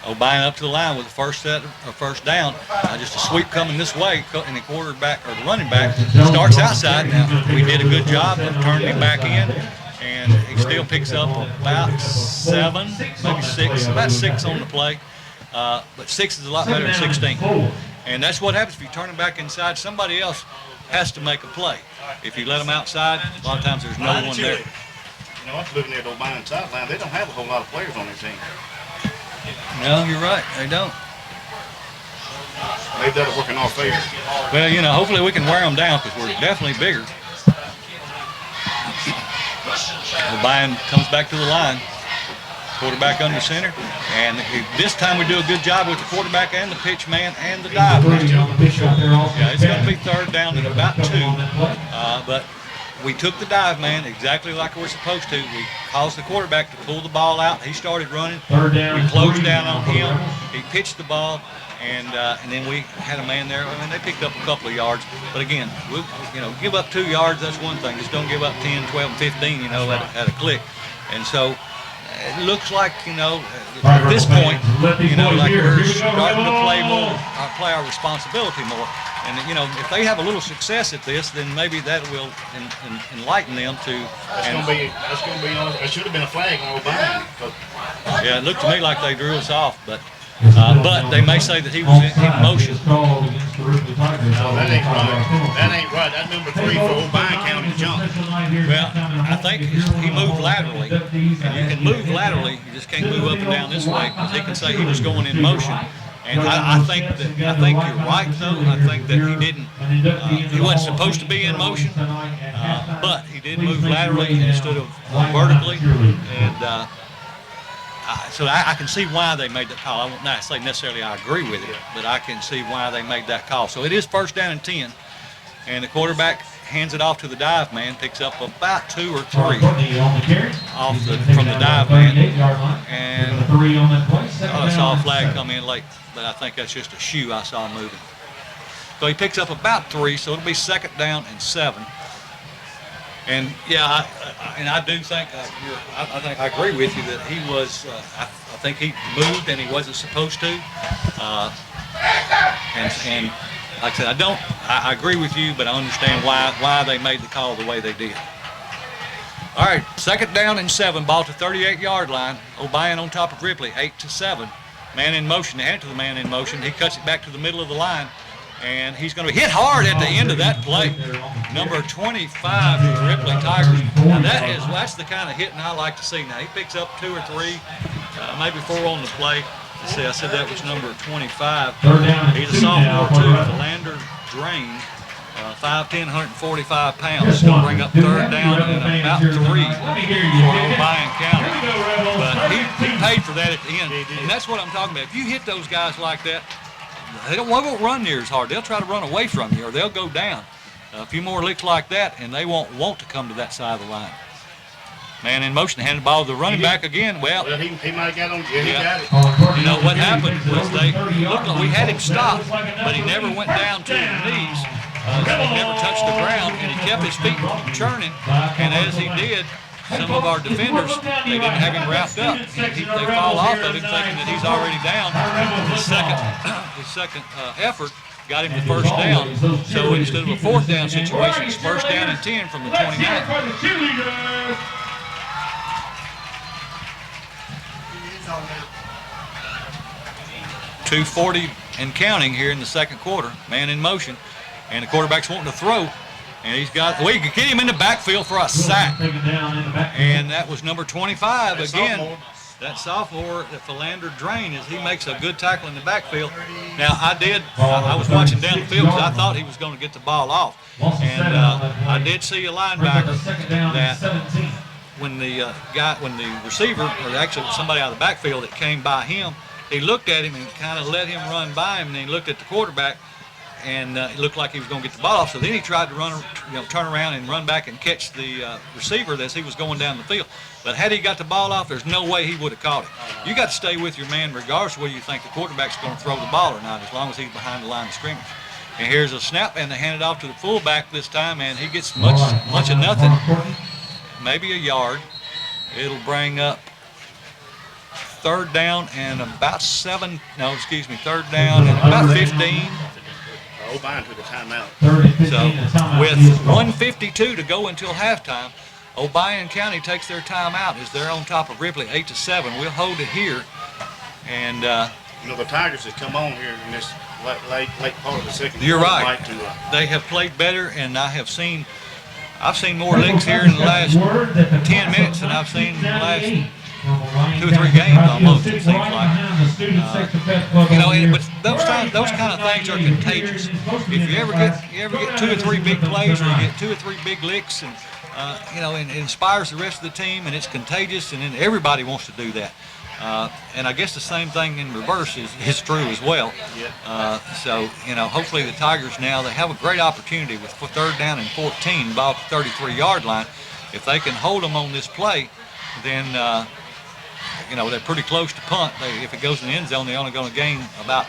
Obion up to the line with the 1st down. Just a sweep coming this way, and the quarterback or the running back starts outside. Now we did a good job of turning him back in, and he still picks up about 7, maybe 6, about 6 on the play. But 6 is a lot better than 16. And that's what happens if you turn them back inside. Somebody else has to make a play. If you let them outside, a lot of times there's no one there. You know, I'm looking at Obion sideline. They don't have a whole lot of players on their team. No, you're right. They don't. Maybe that'll work in our favor. Well, you know, hopefully we can wear them down because we're definitely bigger. Obion comes back to the line. Quarterback under center, and this time we do a good job with the quarterback and the pitch man and the dive man. Yeah, it's going to be 3rd down and about 2, but we took the dive man exactly like we're supposed to. We caused the quarterback to pull the ball out. He started running. We closed down on him. He pitched the ball, and then we had a man there. I mean, they picked up a couple of yards, but again, give up 2 yards. That's one thing. Just don't give up 10, 12, and 15. You know, at a click, and so. It looks like, you know, at this point, you know, like we're starting to play our responsibility more. And, you know, if they have a little success at this, then maybe that will enlighten them to. That's going to be. It should have been a flag on Obion. Yeah, it looked to me like they drew us off, but they may say that he was in motion. No, that ain't right. That ain't right. That number 3 for Obion County jumped. Well, I think he moved laterally, and you can move laterally. You just can't move up and down this way because he can say he was going in motion. And I think you're right, though. I think that he didn't. He wasn't supposed to be in motion, but he did move laterally instead of vertically, and. So I can see why they made that call. I won't not say necessarily I agree with it, but I can see why they made that call. So it is 1st down and 10, and the quarterback hands it off to the dive man, picks up about 2 or 3 from the dive man, and I saw a flag come in late, but I think that's just a shoe I saw moving. So he picks up about 3, so it'll be 2nd down and 7. And yeah, I do think I agree with you that he was. I think he moved and he wasn't supposed to. And like I said, I agree with you, but I understand why they made the call the way they did. All right, 2nd down and 7. Ball to 38-yard line. Obion on top of Ripley, 8-7. Man in motion. They hand it to the man in motion. He cuts it back to the middle of the line. And he's going to hit hard at the end of that play. Number 25 for the Ripley Tigers. Now that's the kind of hitting I like to see. Now he picks up 2 or 3, maybe 4 on the play. Let's see, I said that was number 25. He's a sophomore too, Philander Drain. 5'10", 145 pounds. He'll bring up third down and about 3 for Obion County. But he paid for that at the end. And that's what I'm talking about. If you hit those guys like that, they won't run near as hard. They'll try to run away from you, or they'll go down. A few more licks like that, and they won't want to come to that side of the line. Man in motion, handed the ball to the running back again. Well, he might have got on. Yeah, he got it. You know what happened was they looked like we had him stopped, but he never went down to his knees. He never touched the ground, and he kept his feet churning. And as he did, some of our defenders, they didn't have him wrapped up. They fall off of him thinking that he's already down. His second effort got him the first down. So instead of a fourth down situation, it's first down and 10 from the 29. 2:40 and counting here in the second quarter. Man in motion, and the quarterback's wanting to throw, and he's got. We could get him in the backfield for a sack, and that was number 25 again. That sophomore, that Philander Drain, he makes a good tackle in the backfield. Now I was watching down the field because I thought he was going to get the ball off, and I did see a linebacker that when the receiver, or actually somebody out of the backfield that came by him, he looked at him and kind of let him run by him, and then he looked at the quarterback, and it looked like he was going to get the ball off. So then he tried to turn around and run back and catch the receiver as he was going down the field. But had he got the ball off, there's no way he would have caught it. You got to stay with your man regardless of whether you think the quarterback's going to throw the ball or not, as long as he's behind the line of scrimmage. And here's a snap, and they hand it off to the fullback this time, and he gets much of nothing, maybe a yard. It'll bring up third down and about third down and about 15. Obion took a timeout. So with 1:52 to go until halftime, Obion County takes their timeout as they're on top of Ripley 8-7. We'll hold it here, and the Tigers have come on here in this late part of the second. You're right. They have played better, and I've seen more licks here in the last 10 minutes than I've seen in the last 2 or 3 games almost, it seems like. But those kind of things are contagious. If you ever get 2 or 3 big plays, or you get 2 or 3 big licks, and it inspires the rest of the team, and it's contagious, and then everybody wants to do that. And I guess the same thing in reverse is true as well. So hopefully the Tigers now, they have a great opportunity with third down and 14, ball at the 33-yard line. If they can hold them on this play, then they're pretty close to punt. If it goes in the end zone, they're only going to gain about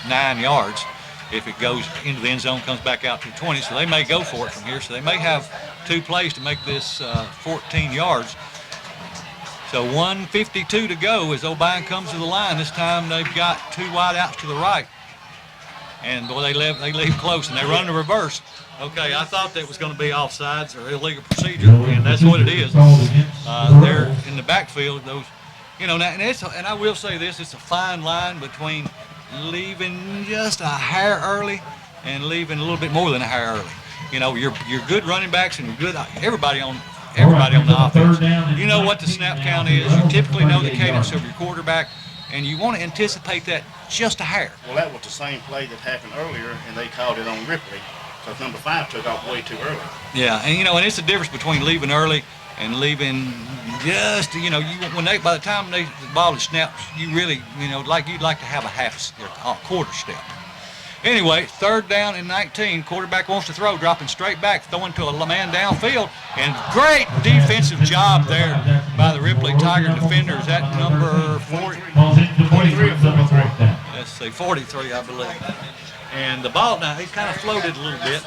9 yards. If it goes into the end zone, comes back out to 20, so they may go for it from here. So they may have 2 plays to make this 14 yards. So 1:52 to go as Obion comes to the line. This time they've got 2 wideouts to the right. And boy, they leave close, and they run the reverse. Okay, I thought that was going to be offsides or illegal procedure, and that's what it is. They're in the backfield. Those, and I will say this: it's a fine line between leaving just a hair early and leaving a little bit more than a hair early. Your good running backs and good everybody on the offense. You know what the snap count is. You typically know the cadence of your quarterback, and you want to anticipate that just a hair. Well, that was the same play that happened earlier, and they called it on Ripley. Because number 5 took off way too early. Yeah, and it's the difference between leaving early and leaving just, by the time the ball is snapped, you really, you'd like to have a quarter step. Anyway, third down and 19. Quarterback wants to throw, dropping straight back, throwing to a man downfield, and great defensive job there by the Ripley Tiger defenders. That number 43 or 43. Let's see, 43, I believe. And the ball now, he kind of floated a little bit.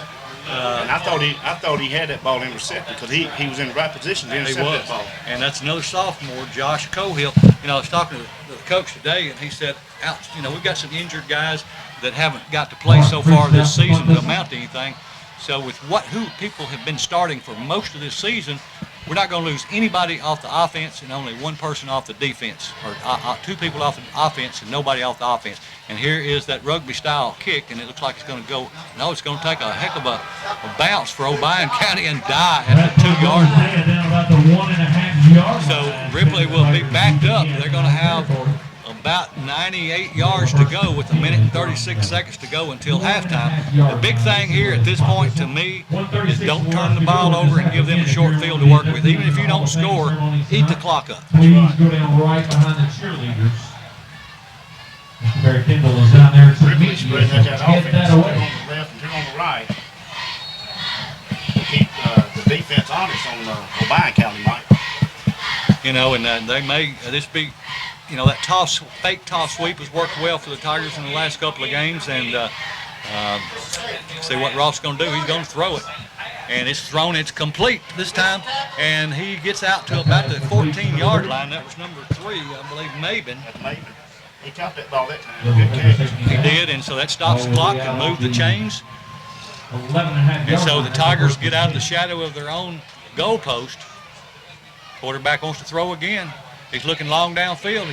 And I thought he had that ball intercepted because he was in the right position to intercept that ball. And that's another sophomore, Josh Cohill. I was talking to the coach today, and he said, we've got some injured guys that haven't got to play so far this season to amount to anything. So with who people have been starting for most of this season, we're not going to lose anybody off the offense and only 1 person off the defense, or 2 people off the offense and nobody off the offense. And here is that rugby-style kick, and it looks like it's going to go. No, it's going to take a heck of a bounce for Obion County and die at the 2-yard line. So Ripley will be backed up. They're going to have about 98 yards to go with 1:36 seconds to go until halftime. The big thing here at this point to me is don't turn the ball over and give them a short field to work with. Even if you don't score, eat the clock up. Please go down right behind the cheerleaders. Mr. Barry Kendall is down there to Ripley meet you. spreading out that Get offense, that two on away. the left and two on the right. Keep the defense honest on Obion County, Mike. You know, and they may this be, you know, that fake toss sweep has worked well for the Tigers in the last couple of games, and see what Ross is going to do. He's going to throw it, and it's thrown. It's complete this time, and he gets out to about the 14-yard line. That was number 3, I believe, Maben. That's Maven. He caught that ball that time. Good catch. He did, and so that stops the clock and moves the chains. 11.5 And so the Tigers get out of the shadow of their own goalpost. Quarterback wants to throw again. He's looking long downfield.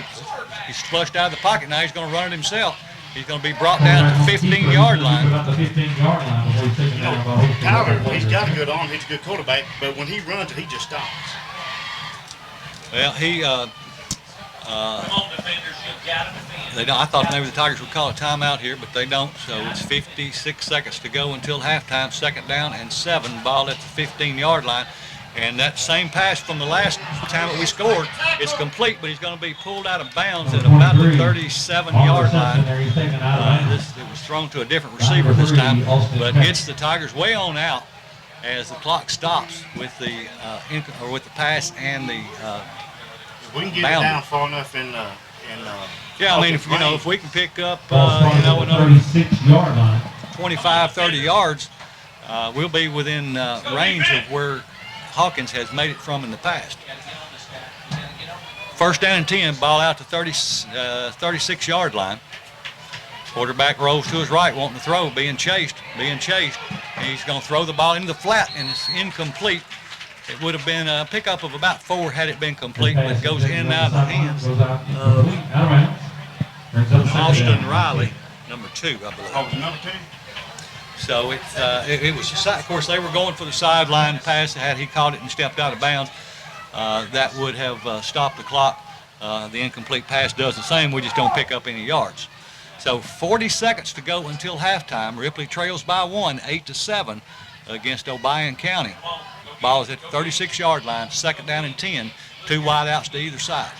He's flushed out of the pocket. Now he's going to run it himself. He's going to be brought down at the 15-yard line. About the 15-yard line before he's taken You know, down by Tyler, he's got a good arm. He's a good quarterback, but when he runs, he just stops. Well, he Come on, defenders, you've got to defend. they don't. I thought maybe the Tigers would call a timeout here, but they don't. So it's 56 seconds to go until halftime. 2nd down and 7. Ball at the 15-yard line. And that same pass from the last time that we scored, it's complete, but he's going to be pulled out of bounds at about the 37-yard line. It was thrown to a different receiver this time, but gets the Tigers way on out as the clock stops with the with the pass and the If we can get boundary. it down far enough in yeah. I mean, if we can pick up another another 36-yard line. 25, 30 yards, we'll be within range of where Hawkins has made it from in the past. 1st down and 10, ball out to 36-yard line. Quarterback rolls to his right, wanting to throw, being chased. And he's going to throw the ball into the flat, and it's incomplete. It would have been a pickup of about 4 had it been complete, but it goes in and out of the hands of Austin Riley, number 2, I believe. Oh, number 2? So it was, of course, they were going for the sideline pass. Had he caught it and stepped out of bounds, that would have stopped the clock. The incomplete pass does the same. We just don't pick up any yards. So 40 seconds to go until halftime. Ripley trails by 1, 8-7 against Obion County. Ball is at the 36-yard line, 2nd down and 10. 2 wideouts to either side.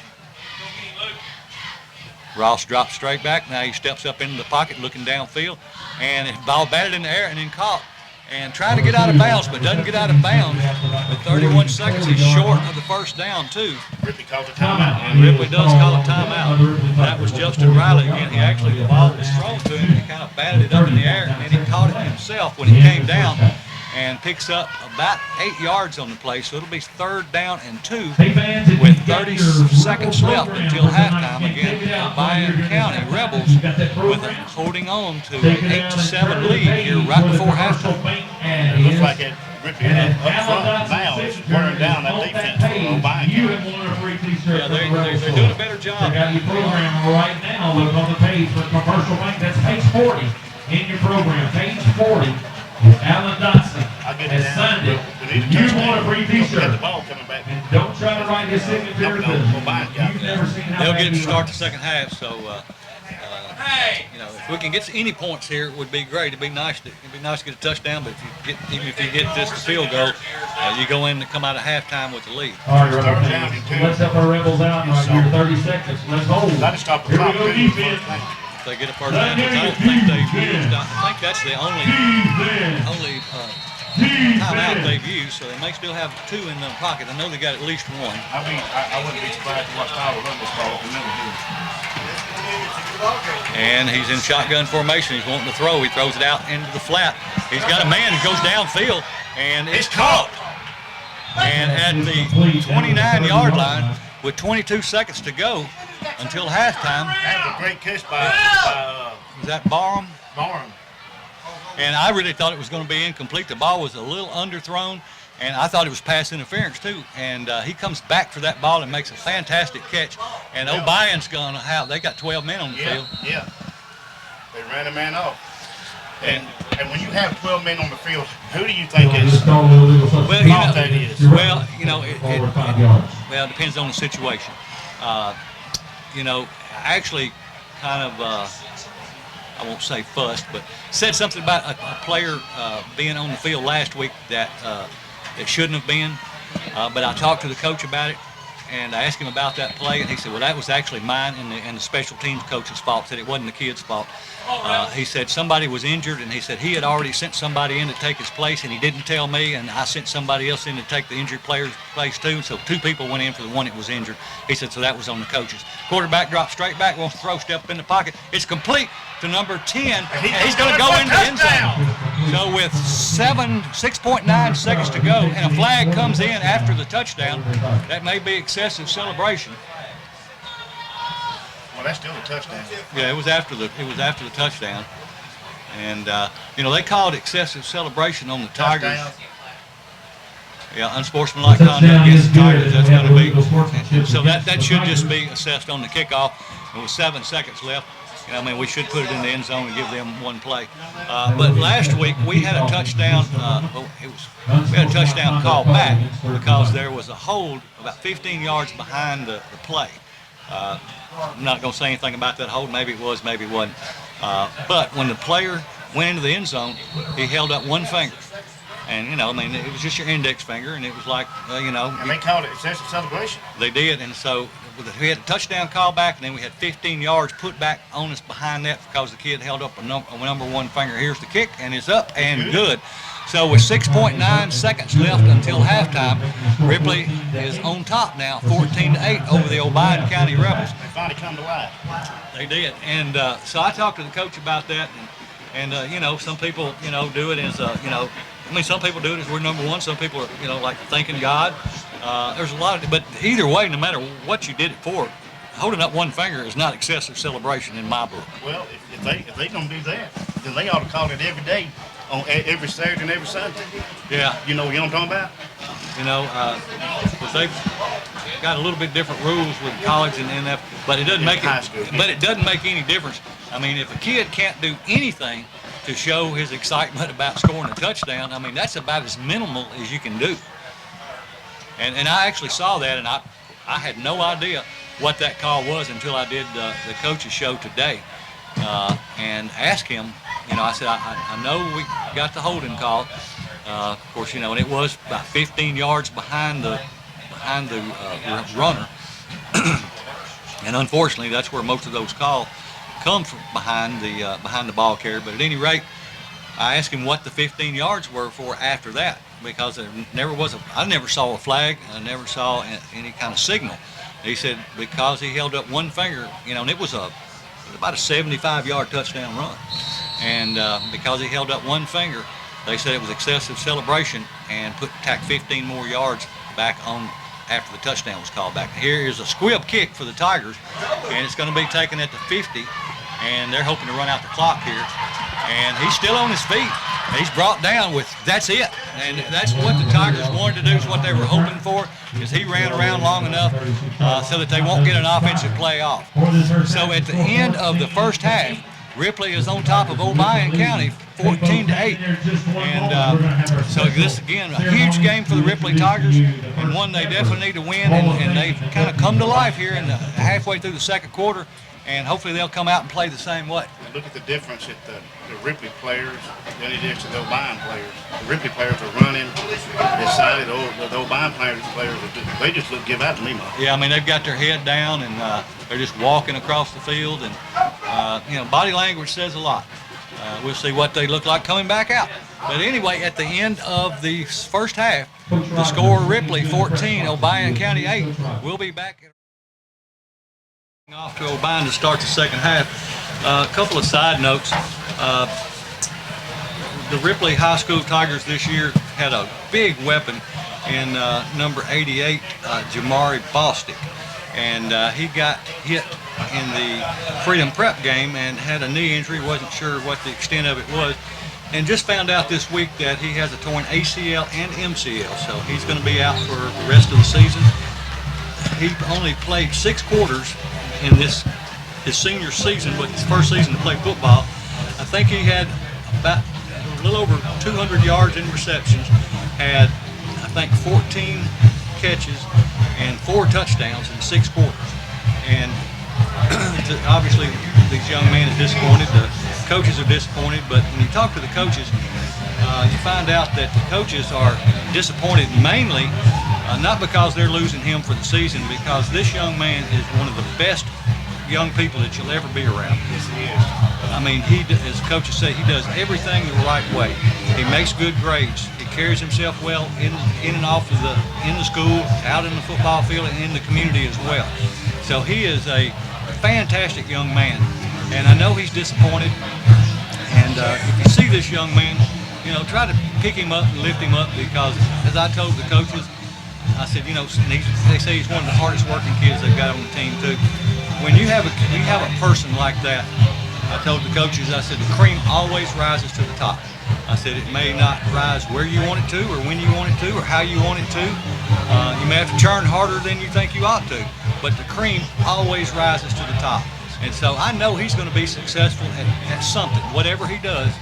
Ross drops straight back. Now he steps up into the pocket looking downfield. And the ball batted in the air and then caught. And trying to get out of bounds, but doesn't get out of bounds. With 31 seconds, he's short of the 1st down, too. Ripley calls a timeout. And Ripley does call a timeout. That was Justin Riley again. He actually, the ball was thrown to him. He kind of batted it up in the air, and then he caught it himself when he came down and picks up about 8 yards on the play. So it'll be 3rd down and 2 with 30 seconds left until halftime. Again, Obion County Rebels with holding on to an 8-7 lead here right before halftime. It looks like it Ripley up front now is wearing down that defense for Obion County. Yeah, they're doing a better job. I got your program right now. Look on the page for Commercial Bank. That's page 40 in your program. Page 40. Alan Dotson has signed it. You want a free T-shirt. The ball coming back. And don't try to write his signature because you've never seen how They'll bad get to he start the writes. 2nd half, so you know, if we can get any points here, it would be great. It'd be nice to get a touchdown, but even if you get just a field goal, you go in and come out of halftime with the lead. All right, Rebels. Let's help our Rebels out right here. 30 seconds. Let's hold. That'll stop the Here we clock. go, defense. If they get a first down, I don't think they've used. I think that's the only timeout they've used, so they may still have 2 in the pocket. I know they got at least 1. I wouldn't be surprised to watch Tyler run this ball up the middle here. And he's in shotgun formation. He's wanting to throw. He throws it out into the flat. He's got a man who goes downfield, and it's caught. And at the 29-yard line, with 22 seconds to go until halftime. That was a great catch by Was that Barham? Barham. And I really thought it was going to be incomplete. The ball was a little underthrown, and I thought it was pass interference too. And he comes back for that ball and makes a fantastic catch. And Obion's going to have, they got 12 men on the field. Yeah. They ran a man off. And when you have 12 men on the field, who do you think is that is? Well, you know, it depends on the situation. You know, actually, kind of, I won't say fussed, but said something about a player being on the field last week that shouldn't have been. But I talked to the coach about it, and I asked him about that play, and he said, well, that was actually mine and the special teams coach's fault. Said it wasn't the kid's fault. He said somebody was injured, and he said he had already sent somebody in to take his place, and he didn't tell me, and I sent somebody else in to take the injured player's place too. So 2 people went in for the one that was injured. He said, so that was on the coaches. Quarterback drops straight back, wants to throw, step up in the pocket. It's complete to number 10, and he's going to go into the end zone. So with 6.9 seconds to go, and a flag comes in after the touchdown, that may be excessive celebration. Well, that's still a touchdown. Yeah, it was after the touchdown, and you know, they called excessive celebration on the Tigers. Touchdown. Yeah, unsportsmanlike conduct against the Tigers. That's going to be so that should just be assessed on the kickoff. There was 7 seconds left. I mean, we should put it in the end zone and give them one play. But last week we had a touchdown. We had a touchdown call back because there was a hold about 15 yards behind the play. I'm not going to say anything about that hold. Maybe it was, maybe it wasn't. But when the player went into the end zone, he held up one finger. And, you know, I mean, it was just your index finger, and it was like, you know. And they called it excessive celebration. They did, and so we had a touchdown call back, and then we had 15 yards put back on us behind that because the kid held up a number 1 finger. Here's the kick, and it's up and good. So with 6.9 seconds left until halftime, Ripley is on top now, 14-8 over the Obion County Rebels. They finally come to life. They did, and so I talked to the coach about that, and you know, some people, you know, do it as you know, I mean, some people do it as we're number 1. Some people are, you know, like thanking God. There's a lot of, but either way, no matter what you did it for, holding up 1 finger is not excessive celebration in my book. Well, if they gonna do that, then they ought to call it every day, on every Saturday and every Sunday. Yeah. You know what I'm talking about? You know, but they've got a little bit different rules with college and NF, but it doesn't make high school. But it doesn't make any difference. I mean, if a kid can't do anything to show his excitement about scoring a touchdown, I mean, that's about as minimal as you can do. And I actually saw that, and I had no idea what that call was until I did the coach's show today, and asked him. You know, I said, I know we got the holding call. Of course, you know, and it was about 15 yards behind the runner, and unfortunately, that's where most of those calls come from, behind the ball carrier. But at any rate, I asked him what the 15 yards were for after that, because there never was I never saw a flag. I never saw any kind of signal. He said because he held up 1 finger, you know, and it was about a 75-yard touchdown run, and because he held up 1 finger, they said it was excessive celebration and tacked 15 more yards back on after the touchdown was called back. Here is a squib kick for the Tigers, and it's going to be taken at the 50, and they're hoping to run out the clock here. And he's still on his feet. He's brought down with, that's it. And that's what the Tigers wanted to do, is what they were hoping for, is he ran around long enough so that they won't get an offensive play off. So at the end of the first half, Ripley is on top of Obion County, 14-8. And so this, again, a huge game for the Ripley Tigers, and one they definitely need to win. And they've kind of come to life here in halfway through the second quarter, and hopefully they'll come out and play the same way. Look at the difference that the Ripley players than it is to the Obion players. The Ripley players are running, excited. The Obion players they just look give out to me, Mom. Yeah, I mean, they've got their head down, and they're just walking across the field, and you know, body language says a lot. We'll see what they look like coming back out. But anyway, at the end of the first half, the score Ripley 14, Obion County 8. We'll be back off to Obion to start the second half. A couple of side notes. The Ripley High School Tigers this year had a big weapon in number 88, Jamari Bostic. And he got hit in the Freedom Prep game and had a knee injury. Wasn't sure what the extent of it was, and just found out this week that he has a torn ACL and MCL, so he's going to be out for the rest of the season. He only played 6 quarters in his senior season, but his first season to play football. I think he had about a little over 200 yards in receptions, had I think 14 catches and 4 touchdowns in 6 quarters. And Obviously, these young men are disappointed. The coaches are disappointed. But when you talk to the coaches, you find out that the coaches are disappointed mainly not because they're losing him for the season, because this young man is one of the best young people that you'll ever be around. Yes, he is. I mean, as coaches say, he does everything the right way. He makes good grades. He carries himself well in and off of in the school, out in the football field, and in the community as well. So he is a fantastic young man, and I know he's disappointed. And if you see this young man, try to pick him up and lift him up, because as I told the coaches, I said, they say he's one of the hardest working kids they've got on the team too. When you have a person like that, I told the coaches, I said, the cream always rises to the top. I said, it may not rise where you want it to, or when you want it to, or how you want it to. You may have to churn harder than you think you ought to, but the cream always rises to the top. And so I know he's going to be successful at something. Whatever he does,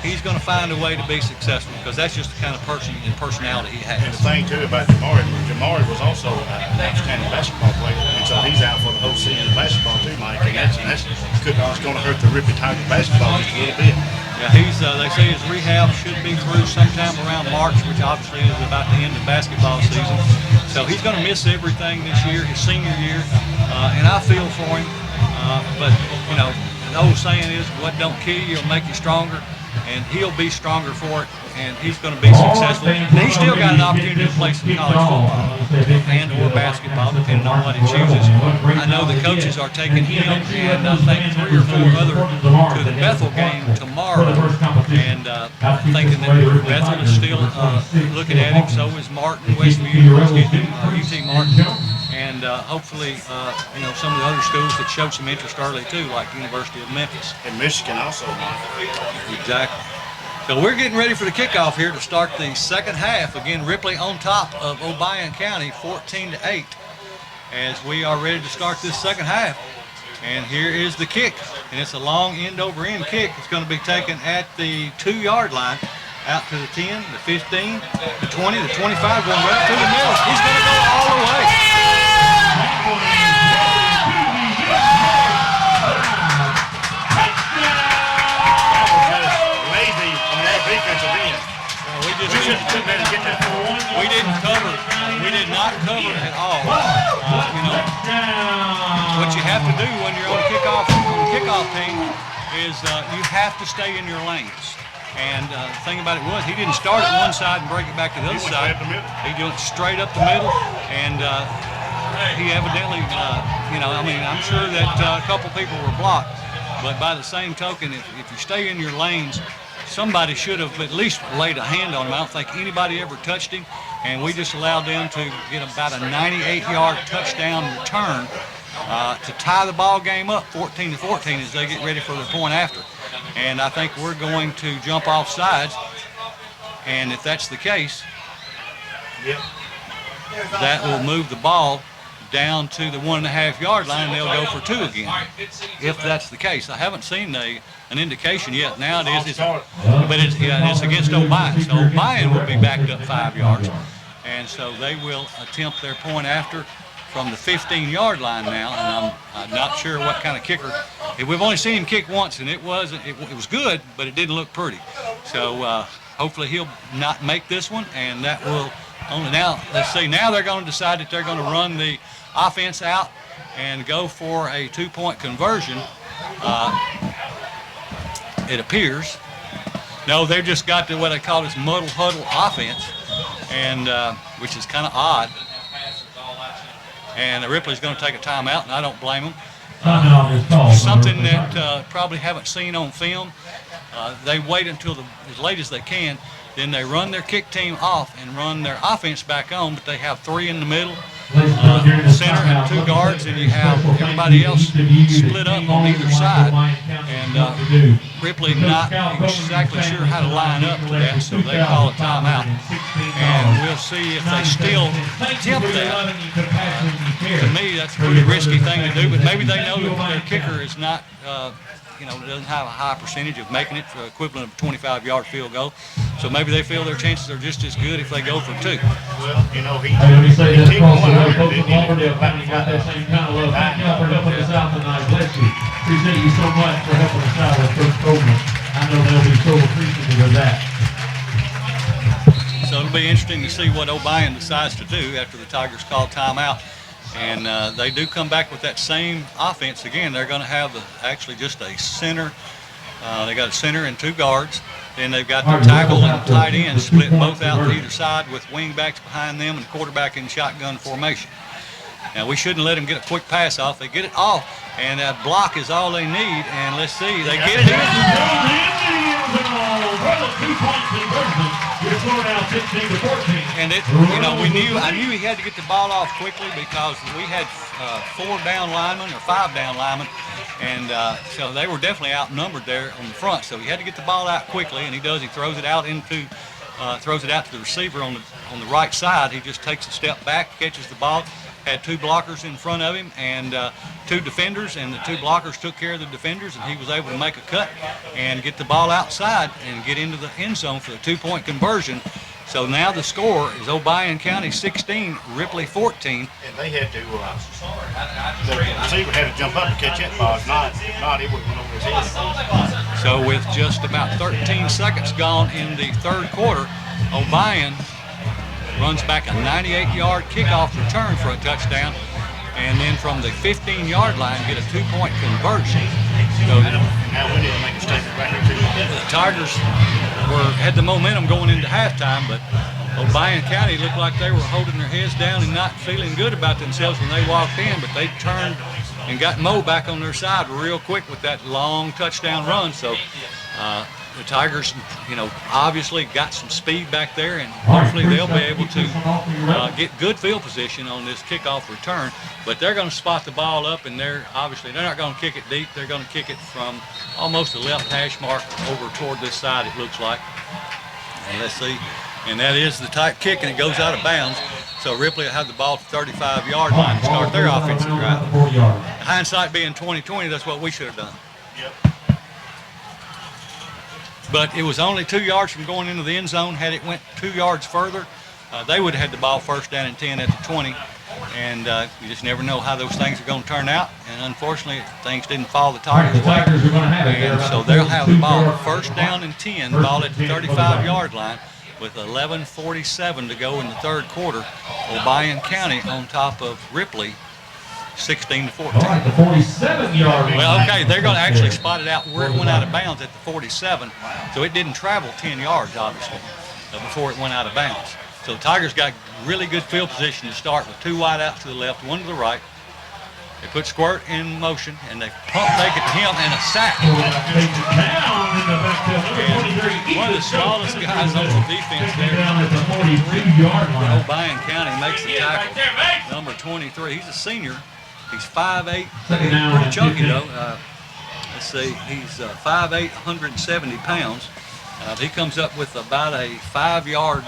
he's going to find a way to be successful, because that's just the kind of person and personality he has. And the thing too about Jamari was also an outstanding basketball player, and so he's out for the whole season of basketball too, Mike. And that's going to hurt the Ripley Tiger basketball just a little bit. Yeah, they say his rehab should be through sometime around March, which obviously is about the end of basketball season. So he's going to miss everything this year, his senior year, and I feel for him. But the old saying is, what don't kill you will make you stronger. And he'll be stronger for it, and he's going to be successful. And he's still got an opportunity to play some college football and or basketball, depending on what he chooses. I know the coaches are taking him and I think 3 or 4 other to the Bethel game tomorrow, and thinking that Bethel is still looking at him. So is Martin, Westview University, UT Martin. And hopefully, some of the other schools that showed some interest early too, like University of Memphis. And Michigan also, Mike. Exactly. So we're getting ready for the kickoff here to start the second half. Again, Ripley on top of Obion County, 14-8, as we are ready to start this second half. And here is the kick, and it's a long end-over-end kick. It's going to be taken at the 2-yard line, out to the 10, the 15, the 20, the 25, going right to the middle. He's going to go all the way. We didn't cover. We did not cover at all. What you have to do when you're on the kickoff team is you have to stay in your lanes. And the thing about it was, he didn't start at one side and break it back to the other side. He went straight up the middle, and he evidently, I'm sure that a couple people were blocked. But by the same token, if you stay in your lanes, somebody should have at least laid a hand on him. I don't think anybody ever touched him, and we just allowed them to get about a 98-yard touchdown return to tie the ball game up 14-14 as they get ready for the point after. And I think we're going to jump off sides, and if that's the case, that will move the ball down to the 1.5-yard line, and they'll go for 2 again, if that's the case. I haven't seen an indication yet. Now it is, but it's against Obion, so Obion will be backed up 5 yards, and so they will attempt their point after from the 15-yard line now, and I'm not sure what kind of kicker. We've only seen him kick once, and it was good, but it didn't look pretty. So hopefully he'll not make this one, and that will only now. Let's see. Now they're going to decide that they're going to run the offense out and go for a 2-point conversion. It appears. No, they've just got to what they call this muddle huddle offense, and which is kind of odd. And Ripley's going to take a timeout, and I don't blame them. Something that probably haven't seen on film. They wait until as late as they can, then they run their kick team off and run their offense back on, but they have 3 in the middle, center and 2 guards, and you have everybody else split up on either side. And Ripley not exactly sure how to line up to that, so they call a timeout. And we'll see if they still attempt that. To me, that's a pretty risky thing to do, but maybe they know that their kicker is not doesn't have a high percentage of making it for the equivalent of a 25-yard field goal. So maybe they feel their chances are just as good if they go for 2. Well, he Hey, let me say this kicked across the one way, out, folks, didn't in he? Lauderdale County got that same kind of love. Thank y'all for helping us out tonight. Bless you. Appreciate you so much for helping us out with Coach Coleman. I know they'll be so appreciative of that. So it'll be interesting to see what Obion decides to do after the Tigers call timeout. And they do come back with that same offense again. They're going to have actually just a center. They got a center and 2 guards. Then they've got their tackle and tight end split both out to either side with wing backs behind them and quarterback in shotgun formation. Now we shouldn't let them get a quick pass off. They get it off, and that block is all they need. And let's see, they get it in. And I knew he had to get the ball off quickly because we had 4 down linemen or 5 down linemen, and so they were definitely outnumbered there on the front. So he had to get the ball out quickly, and he does. He throws it out to the receiver on the right side. He just takes a step back, catches the ball. Had 2 blockers in front of him and 2 defenders, and the 2 blockers took care of the defenders, and he was able to make a cut and get the ball outside and get into the end zone for the 2-point conversion. So now the score is Obion County 16, Ripley 14. And they had to, the receiver had to jump up to catch that ball. If not, it would have went over his head. So with just about 13 seconds gone in the 3rd quarter, Obion runs back a 98-yard kickoff return for a touchdown, and then from the 15-yard line get a 2-point conversion. So now we need to make a statement right here too. the Tigers had the momentum going into halftime, but Obion County looked like they were holding their heads down and not feeling good about themselves when they walked in, but they turned and got Mo back on their side real quick with that long touchdown run. So the Tigers, obviously got some speed back there, and hopefully they'll be able to get good field position on this kickoff return. But they're going to spot the ball up, and they're not going to kick it deep. They're going to kick it from almost the left hash mark over toward this side, it looks like. And let's see. And that is the tight kick, and it goes out of bounds. So Ripley will have the ball to the 35-yard line to start their offensive drive. Hindsight being 20/20, that's what we should have done. Yep. But it was only 2 yards from going into the end zone. Had it went 2 yards further, they would have had the ball 1st down and 10 at the 20. And you just never know how those things are going to turn out. And unfortunately, things didn't fall the Tigers' way. And so they'll have the ball 1st down and 10, ball at the 35-yard line with 11:47 to go in the 3rd quarter. Obion County on top of Ripley, 16-14. All right, the 47-yard line. Well, okay, they're going to actually spot it out where it went out of bounds at the 47. So it didn't travel 10 yards, obviously, before it went out of bounds. So the Tigers got really good field position to start with 2 wideouts to the left, 1 to the right. They put Squirt in motion, and they pump fake it to him and a sack. And one of the smallest guys on the defense there, Obion County makes the tackle. Number 23, he's a senior. He's 5'8", pretty chunky though. Let's see, he's 5'8", 170 pounds. He comes up with about a 5-yard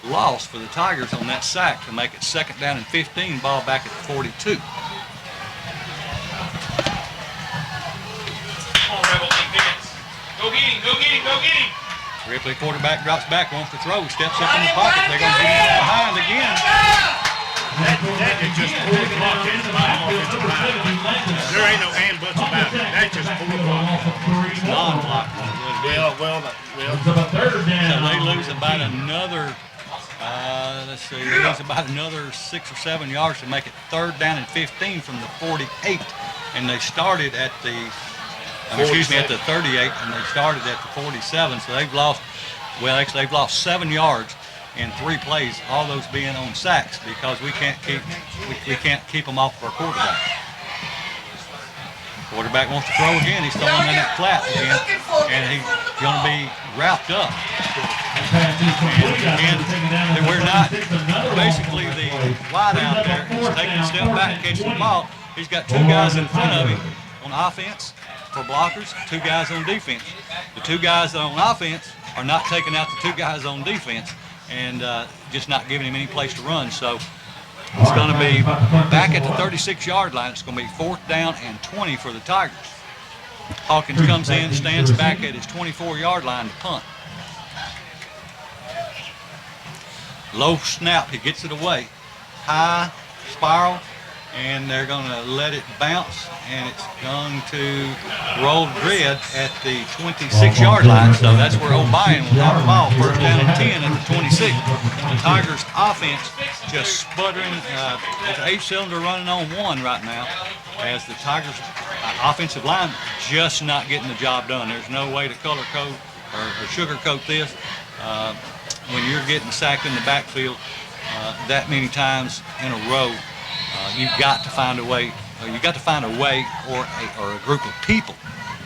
loss for the Tigers on that sack to make it 2nd down and 15, ball back at the 42. Come on, Rebel defense. Go get him, go get him, go get him. Ripley quarterback drops back, wants to throw, steps up in the pocket. They're going to get him behind again. That is just poor blocking. There ain't no and buts about it. That's just poor blocking. Non-blocking. Well. So the 3rd down. So they lose about another, they lose about another 6 or 7 yards to make it 3rd down and 15 from the 48. And they started at the, at the 38, and they started at the 47. So they've lost, they've lost 7 yards in 3 plays, all those being on sacks, because we can't keep them off of our quarterback. Quarterback wants to throw again. He's throwing in that flat again, and he's going to be wrapped up. And we're not, basically the wide out there is taking a step back, catching the ball. He's got 2 guys in front of him on offense for blockers, 2 guys on defense. The 2 guys on offense are not taking out the 2 guys on defense and just not giving him any place to run. So it's going to be back at the 36-yard line. It's going to be 4th down and 20 for the Tigers. Hawkins comes in, stands back at his 24-yard line to punt. Low snap, he gets it away. High spiral, and they're going to let it bounce, and it's going to roll grid at the 26-yard line. So that's where Obion will have the ball. First down and 10 at the 26. The Tigers offense just sputtering. There's 8 cylinder running on 1 right now, as the Tigers offensive line just not getting the job done. There's no way to color code or sugar coat this. When you're getting sacked in the backfield that many times in a row, you've got to find a way. You've got to find a way or a group of people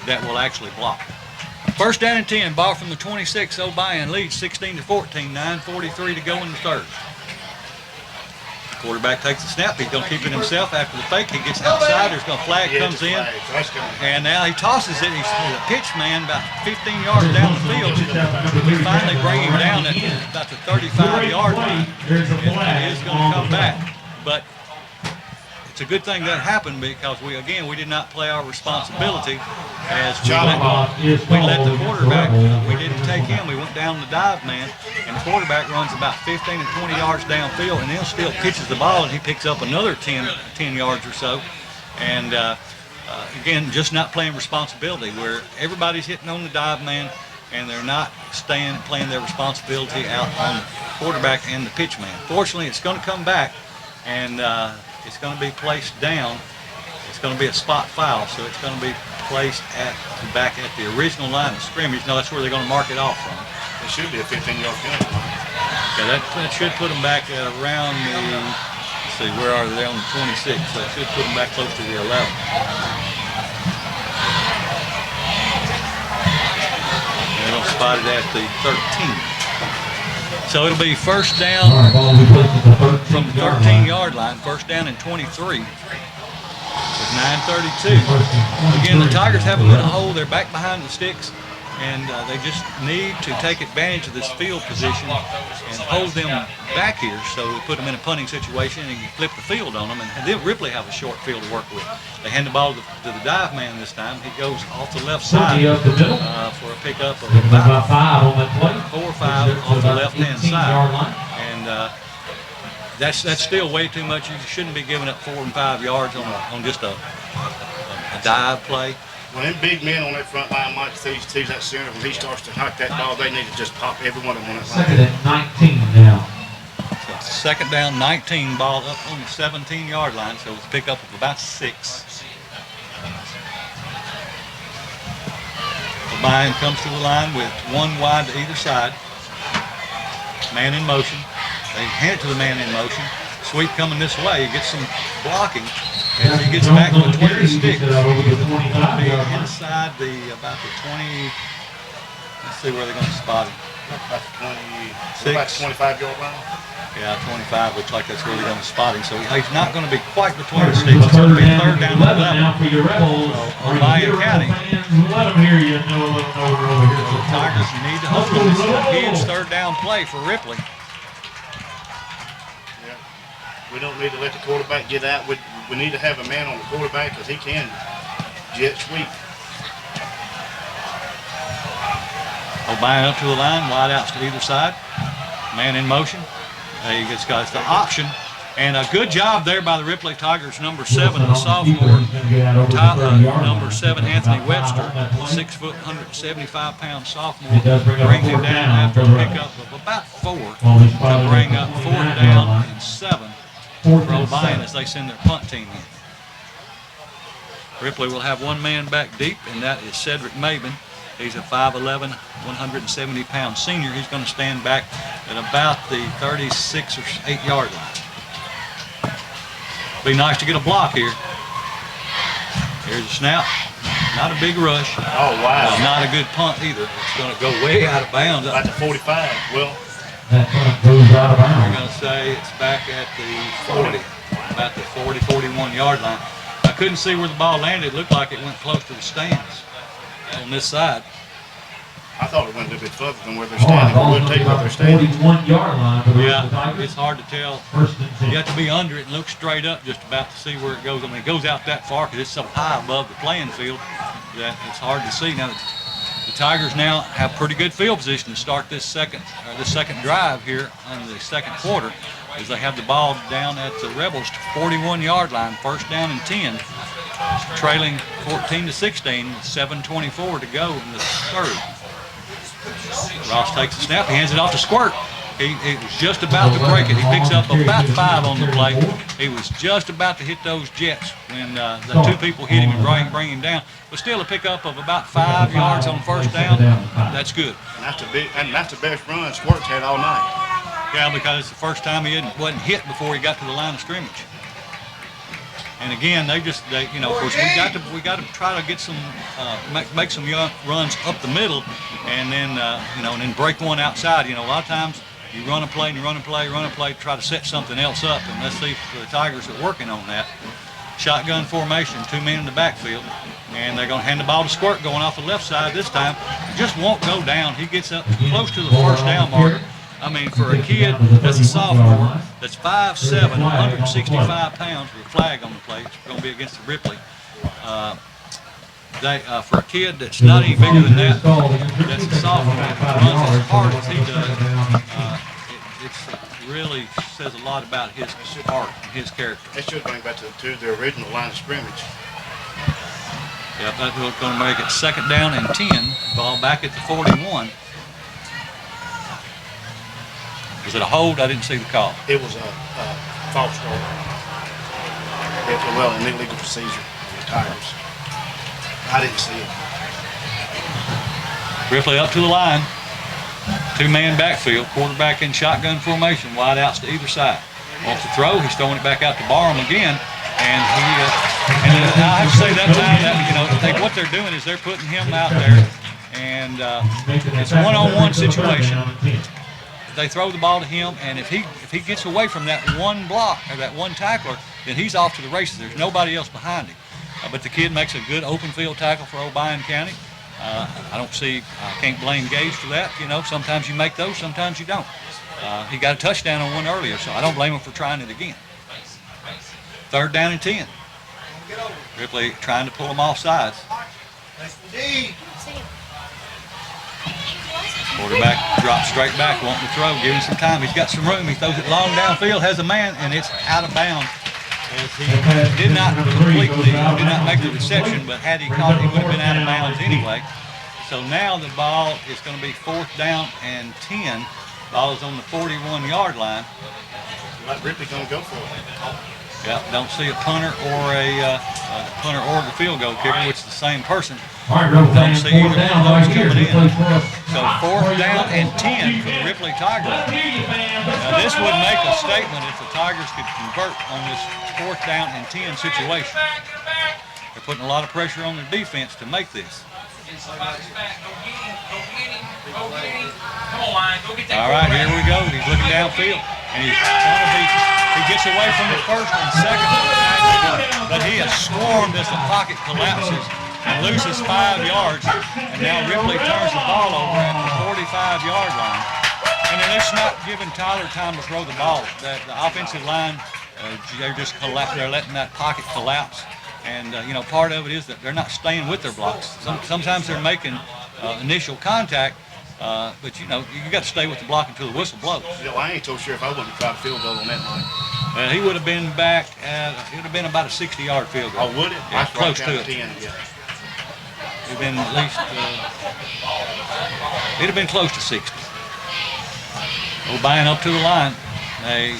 that will actually block. First down and 10, ball from the 26. Obion leads 16-14. 9:43 to go in the third. Quarterback takes the snap. He's going to keep it himself after the fake. He gets outside. There's going to flag comes in. And now he tosses it. He's a pitch man about 15 yards down the field. We finally bring him down at about the 35-yard line. And he is going to come back. But it's a good thing that happened, because we did not play our responsibility as we let the quarterback, we didn't take him, we went down the dive man, and the quarterback runs about 15 to 20 yards downfield, and then still pitches the ball, and he picks up another 10 yards or so. And again, just not playing responsibility, where everybody's hitting on the dive man, and they're not playing their responsibility out on the quarterback and the pitch man. Fortunately, it's going to come back, and it's going to be placed down. It's going to be a spot foul, so it's going to be placed back at the original line of scrimmage. Now that's where they're going to mark it off from. It should be a 15-yard penalty. Okay, that should put them back at around the, let's see, where are they on the 26? So it should put them back close to the 11. They're going to spot it at the 13. So it'll be first down from the 13-yard line, first down and 23. With 9:32. Again, the Tigers have them in a hole. They're back behind the sticks, and they just need to take advantage of this field position and hold them back here, so we put them in a punting situation and you flip the field on them, and then Ripley have a short field to work with. They hand the ball to the dive man this time. He goes off the left side for a pickup of about 4 or 5 off the left-hand side. And that's still way too much. You shouldn't be giving up 4 and 5 yards on just a dive play. When them big men on that front line, Mike sees that center, when he starts to knock that ball, they need to just pop every one of them on that line. Second and 19 now. So second down, 19, ball up on the 17-yard line, so it's a pickup of about 6. Obion comes to the line with 1 wide to either side. Man in motion. They hand it to the man in motion. Sweep coming this way. He gets some blocking as he gets back between the sticks. Inside about the 20. Let's see where they're going to spot him. About the 25-yard line. Yeah, 25 looks like that's where they're going to spot him. So he's not going to be quite between the sticks. It's going to be third down and 11. Now for your Rebels. Obion County. Let them hear you. No, over here. The Tigers need to hold them. This is a huge third down play for Ripley. We don't need to let the quarterback get out. We need to have a man on the quarterback, because he can jet sweep. Obion up to the line, wide outs to either side. Man in motion. He gets guys the option. And a good job there by the Ripley Tigers, number 7, the sophomore, number 7, Anthony Webster, 6 foot, 175-pound sophomore, brings him down after a pickup of about 4 to bring up 4th down and 7 for Obion as they send their punt team in. Ripley will have 1 man back deep, and that is Cedric Maben. He's a 5'11", 170-pound senior. He's going to stand back at about the 36 or 8-yard line. Be nice to get a block here. Here's a snap. Not a big rush. Oh, wow. Not a good punt either. It's going to go way out of bounds. About the 45. Well, that punt goes out of bounds. We're going to say it's back at the 40, about the 40, 41-yard line. I couldn't see where the ball landed. It looked like it went close to the stands on this side. I thought it went a little bit further than where they're standing. It would take where they're standing. 41-yard line for the Yeah, it's hard to tell. You have to be under it and look straight up just about to see where it goes. I mean, it goes out that far because it's so high above the playing field. that it's hard to see. Now, the Tigers now have pretty good field position to start this second drive here on the second quarter, as they have the ball down at the Rebels' 41-yard line, first down and 10, trailing 14-16, 7:24 to go in the third. Ross takes the snap, he hands it off to Squirt. He was just about to break it. He picks up about 5 on the play. He was just about to hit those jets when the 2 people hit him and bring him down. But still a pickup of about 5 yards on first down. That's good. And that's the best run Squirt's had all night. Yeah, because it's the first time he wasn't hit before he got to the line of scrimmage. And again, they you know, of course, we got to try to get some, make some runs up the middle, and then, you know, and then break one outside. You know, a lot of times you run a play and you run a play, to try to set something else up. And let's see if the Tigers are working on that. Shotgun formation, 2 men in the backfield, and they're going to hand the ball to Squirt going off the left side this time. He just won't go down. He gets up close to the first down marker. I mean, for a kid that's a sophomore, that's 5'7", 165 pounds with a flag on the play, it's going to be against the Ripley. For a kid that's not any bigger than that, that's a sophomore, runs as hard as he does, it really says a lot about his heart and his character. That should bring back to the original line of scrimmage. Yep, that's going to make it second down and 10, ball back at the 41. Was it a hold? I didn't see the call. It was a false start. Well, an illegal procedure for the Tigers. I didn't see it. Ripley up to the line. 2-man backfield. Quarterback in shotgun formation. Wide outs to either side. Wants to throw. He's throwing it back out to Barham again. And I have to say that time that, you know, what they're doing is they're putting him out there, and it's a one-on-one situation. They throw the ball to him, and if he gets away from that one block or that one tackler, then he's off to the races. There's nobody else behind him. But the kid makes a good open field tackle for Obion County. I can't blame Gage for that. You know, sometimes you make those, sometimes you don't. He got a touchdown on one earlier, so I don't blame him for trying it again. Third down and 10. Ripley trying to pull them off sides. Quarterback drops straight back, wanting to throw, give him some time. He's got some room. He throws it long downfield, has a man, and it's out of bounds. As he did not make the reception, but had he caught it, he would have been out of bounds anyway. So now the ball is going to be 4th down and 10. Ball is on the 41-yard line. Like Ripley's going to go for it. Yeah, don't see a punter or the field goal kicker, which is the same person. Don't see either one of those coming in. So 4th down and 10 for the Ripley Tigers. Now this would make a statement if the Tigers could convert on this 4th down and 10 situation. They're putting a lot of pressure on the defense to make this. All right, here we go. He's looking downfield, and he gets away from the first and second, but he is swarmed as the pocket collapses and loses 5 yards. And now Ripley turns the ball over at the 45-yard line. And then it's not giving Tyler time to throw the ball. The offensive line, they're letting that pocket collapse. And, you know, part of it is that they're not staying with their blocks. Sometimes they're making initial contact, but, you know, you got to stay with the block until the whistle blows. You know, I ain't so sure if I would have tried a field goal on that night. He would have been back at, it would have been about a 60-yard field goal. Oh, would it? Yeah, close to it. 10, yeah. It would have been at least, it'd have been close to 60. Obion up to the line. They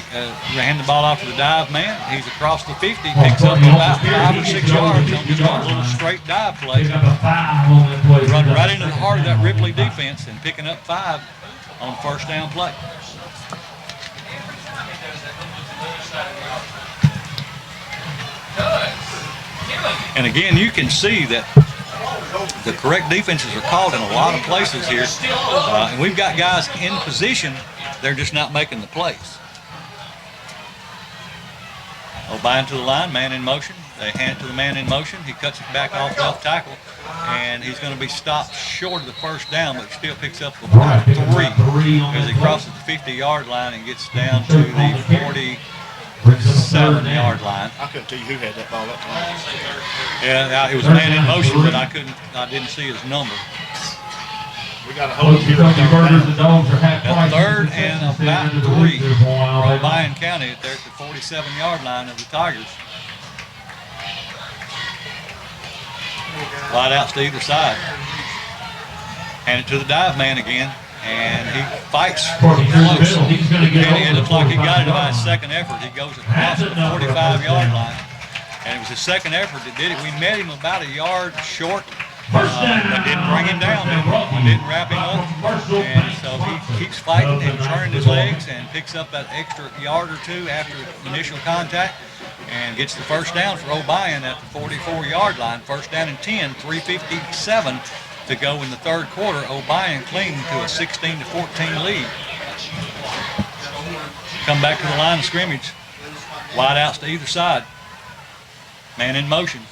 ran the ball off to the dive man. He's across the 50, picks up about 5 or 6 yards on just a little straight dive play. Running right into the heart of that Ripley defense and picking up 5 on first down play. And again, you can see that the correct defenses are called in a lot of places here. And we've got guys in position, they're just not making the plays. Obion to the line, man in motion. They hand it to the man in motion. He cuts it back off left tackle, and he's going to be stopped short of the first down, but still picks up about 3 as he crosses the 50-yard line and gets down to the 46 47-yard line. I couldn't tell you who had that ball that time. Yeah, it was a man in motion, but I didn't see his number. We got a hold Folks, here. Kentucky Burgers and Dogs are half Got price. third and about 3 for for Obion County there at the 47-yard line of the Tigers. Wide outs to either side. Hand it to the dive man again, and he fights close. And it looks like he got it by his second effort. He goes across the 45-yard line, and it was his second effort that did it. We met him about a yard short. But didn't bring him down, didn't wrap him up, and so he keeps fighting and turning his legs and picks up that extra yard or two after initial contact and gets the first down for Obion at the 44-yard line. First down and 10, 3:57 to go in the third quarter. Obion clinging to a 16-14 lead. Come back to the line of scrimmage. Wide outs to either side. Man in motion.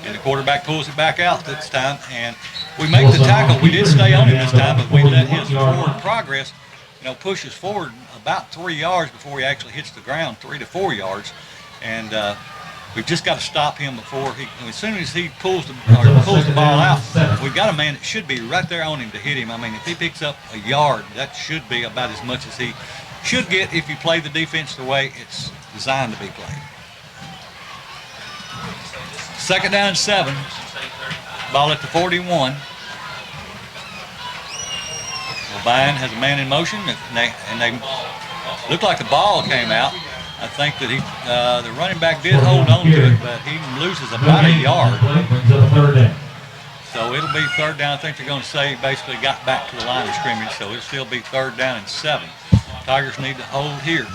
And the quarterback pulls it back out this time, and we make the tackle. We did stay on him this time, but we let his forward progress, push us forward about 3 yards before he actually hits the ground, 3 to 4 yards. And we've just got to stop him before as soon as he pulls the ball out, we've got a man that should be right there on him to hit him. I mean, if he picks up a yard, that should be about as much as he should get if you play the defense the way it's designed to be played. Second down and 7. Ball at the 41. Obion has a man in motion, and they look like the ball came out. I think that the running back did hold on to it, but he loses about a yard. So it'll be third down. I think they're going to say he basically got back to the line of scrimmage, so it'll still be third down and 7. Tigers need to hold here.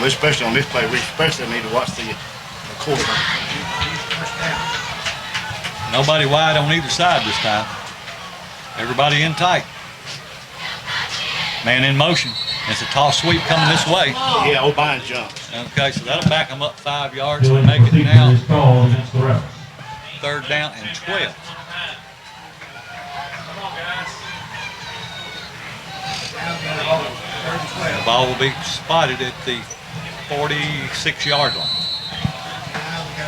Especially on this play, we especially need to watch the quarterback. Nobody wide on either side this time. Everybody in tight. Man in motion. It's a toss sweep coming this way. Yeah, Obion jumps. Okay, so that'll back them up 5 yards and make it now third down and 12. The ball will be spotted at the 46-yard line.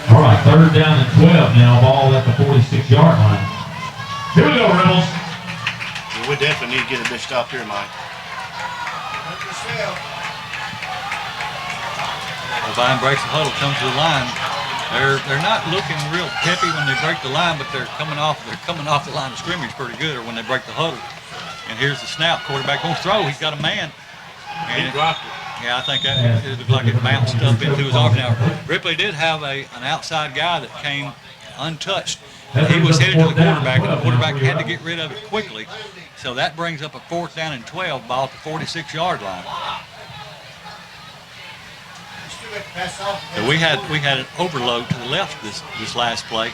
All right, third down and 12 now, ball at the 46-yard line. Here we go, Rebels. Yeah, we definitely need to get a big stop here, Mike. Obion breaks the huddle, comes to the line. They're not looking real peppy when they break the line, but they're coming off the line of scrimmage pretty good, or when they break the huddle. And here's the snap. Quarterback won't throw. He's got a man. And he dropped it. Yeah, I think it looked like it bounced up into his arm. Now, Ripley did have an outside guy that came untouched. And he was headed to the quarterback, and the quarterback had to get rid of it quickly. So that brings up a fourth down and 12, ball at the 46-yard line. So we had an overload to the left this last play,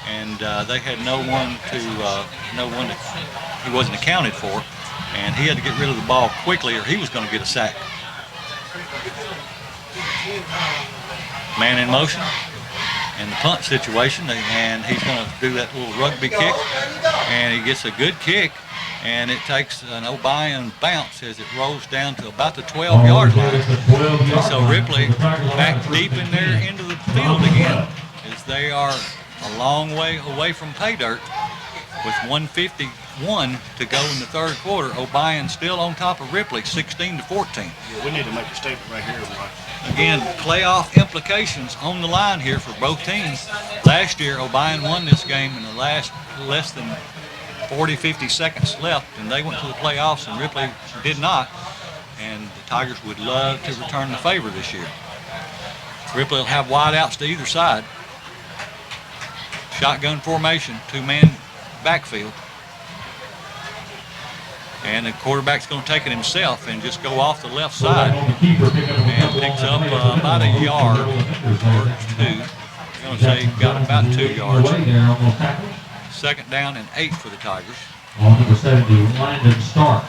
and they had no one that he wasn't accounted for, and he had to get rid of the ball quickly or he was going to get a sack. Man in motion in the punt situation, and he's going to do that little rugby kick, and he gets a good kick, and it takes an Obion bounce as it rolls down to about the 12-yard line. And so Ripley back deep in there into the field again, as they are a long way away from pay dirt with 1:51 to go in the third quarter. Obion still on top of Ripley, 16-14. Yeah, we need to make a statement right here, Mike. Again, playoff implications on the line here for both teams. Last year, Obion won this game in the last less than 40, 50 seconds left, and they went to the playoffs, and Ripley did not. And the Tigers would love to return the favor this year. Ripley will have wideouts to either side. Shotgun formation, two-man backfield. And the quarterback's going to take it himself and just go off the left side and picks up about a yard or two. I'm going to say got about 2 yards. Second down and 8 for the Tigers. On number 70, Landon Starks.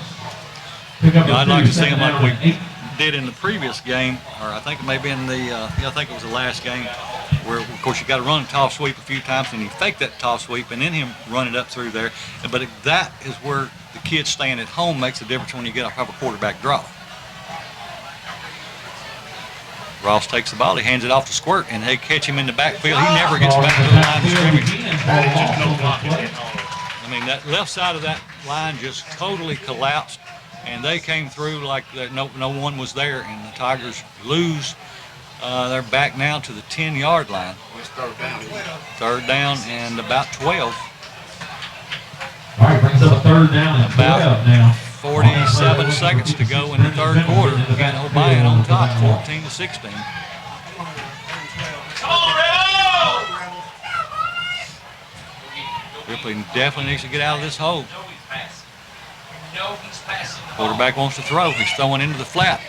I'd like to see him like we did in the previous game, or I think it may be in the, yeah, I think it was the last game, where of course you got to run a toss sweep a few times, and he faked that toss sweep, and then him run it up through there. But that is where the kids staying at home makes a difference when you get have a quarterback draw. Ross takes the ball, he hands it off to Squirt, and they catch him in the backfield. He never gets back to the line of scrimmage. I mean, that left side of that line just totally collapsed, and they came through like no one was there, and the Tigers lose. They're back now to the 10-yard line. Third down and about 12. All right, brings up a third down and 12 now. 47 seconds to go in the third quarter. Again, Obion on top, 14-16. Ripley definitely needs to get out of this hole. Quarterback wants to throw. He's throwing into the flat.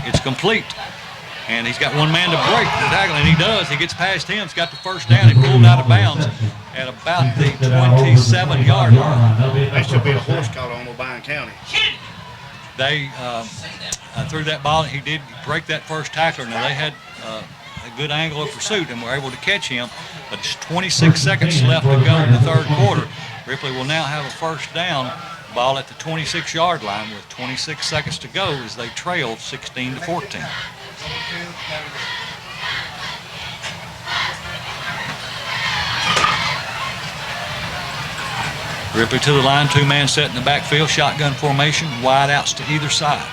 It's complete. And he's got one man to break the tackle, and he does. He gets past him. He's got the first down. He pulled out of bounds at about the 27-yard line. That should be a horse caught on Obion County. They threw that ball, and he did break that first tackler. Now, they had a good angle of pursuit and were able to catch him, but it's 26 seconds left to go in the third quarter. Ripley will now have a first down, ball at the 26-yard line with 26 seconds to go as they trail 16-14. Ripley to the line, two-man set in the backfield, shotgun formation, wide outs to either side.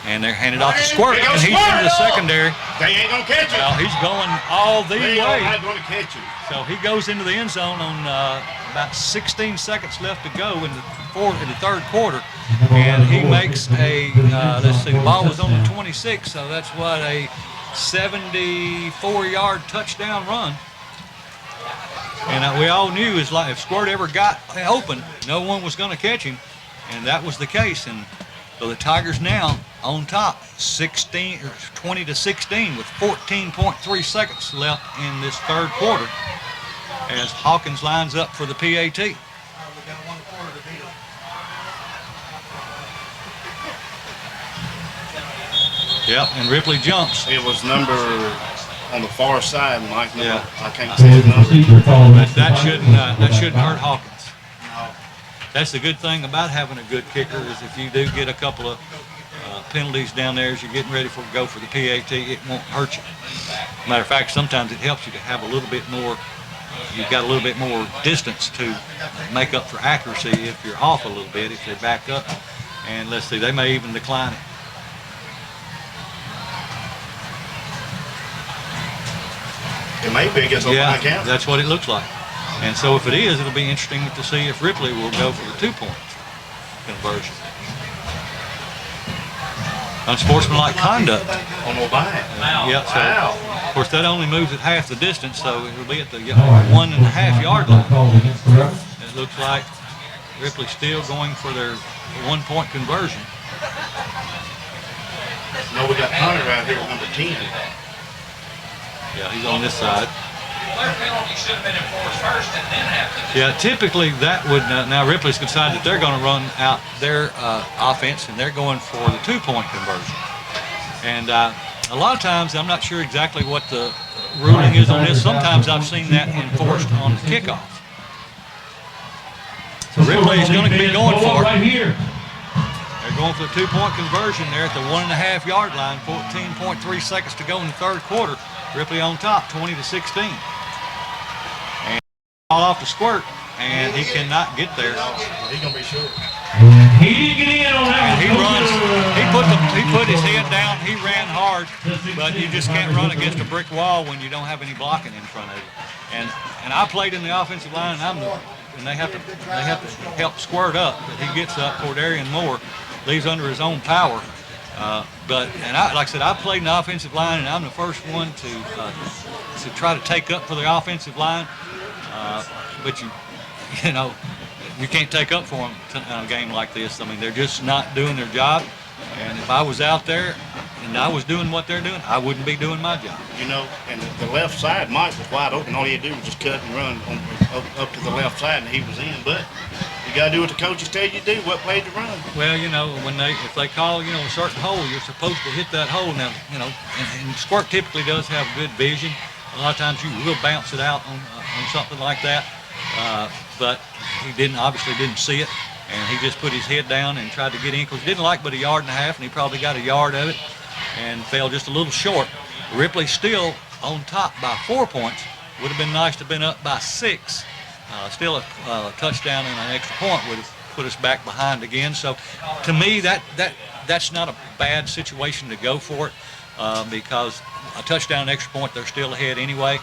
And they're handed off to Squirt, and he's into the secondary. They ain't gonna catch him. Well, he's going all the They way. ain't gonna catch him. So he goes into the end zone on about 16 seconds left to go in the third quarter, and he makes a let's see, the ball was on the 26, so that's what, a 74-yard touchdown run. And we all knew is like if Squirt ever got open, no one was going to catch him, and that was the case. And so the Tigers now on top, 20-16 with 14.3 seconds left in this third quarter as Hawkins lines up for the PAT. Yep, and Ripley jumps. It was number on the far side, Mike. No, Yeah. I can't see the number. But that shouldn't hurt Hawkins. That's the good thing about having a good kicker is if you do get a couple of penalties down there as you're getting ready to go for the PAT, it won't hurt you. Matter of fact, sometimes it helps you to have a little bit more. You've got a little bit more distance to make up for accuracy if you're off a little bit, if they back up. And let's see, they may even decline it. It may be against Obion County. That's what it looks like. And so if it is, it'll be interesting to see if Ripley will go for the 2-point conversion. Unsportsmanlike conduct. On Obion. Yep, so Wow. of course that only moves at half the distance, so it'll be at the 1.5-yard line. It looks like Ripley's still going for their 1-point conversion. No, we got Hunter out here with number 10. Yeah, he's on this side. Their penalty should have been enforced first and then have to. Yeah, typically that would, now Ripley's decided that they're going to run out their offense and they're going for the 2-point conversion. And a lot of times, I'm not sure exactly what the ruling is on this. Sometimes I've seen that enforced on the kickoff. So Ripley's going to be going for it. Right here. They're going for the 2-point conversion there at the 1.5-yard line. 14.3 seconds to go in the third quarter. Ripley on top, 20-16. And ball off the Squirt, and he cannot get there. He's gonna be short. He didn't get in on that. And he runs. He put his head down. He ran hard, but you just can't run against a brick wall when you don't have any blocking in front of you. And I played in the offensive line, and they have to help Squirt up, but he gets up. Cordarian Moore leaves under his own power. Like I said, I played in the offensive line, and I'm the first one to try to take up for the offensive line. But you can't take up for them in a game like this. I mean, they're just not doing their job. And if I was out there and I was doing what they're doing, I wouldn't be doing my job. And the left side, Mike was wide open. All he had to do was just cut and run up to the left side, and he was in. But You gotta do what the coaches tell you to do, what play to run. Well, you know, if they call, you know, a certain hole, you're supposed to hit that hole. Now, you know, and Squirt typically does have good vision. A lot of times you will bounce it out on something like that. But he obviously didn't see it, and he just put his head down and tried to get in, because he didn't like but a yard and a half, and he probably got a yard of it and fell just a little short. Ripley still on top by 4 points. Would have been nice to have been up by 6. Still a touchdown and an extra point would have put us back behind again. So to me, that's not a bad situation to go for it, because a touchdown and extra point, they're still ahead anyway.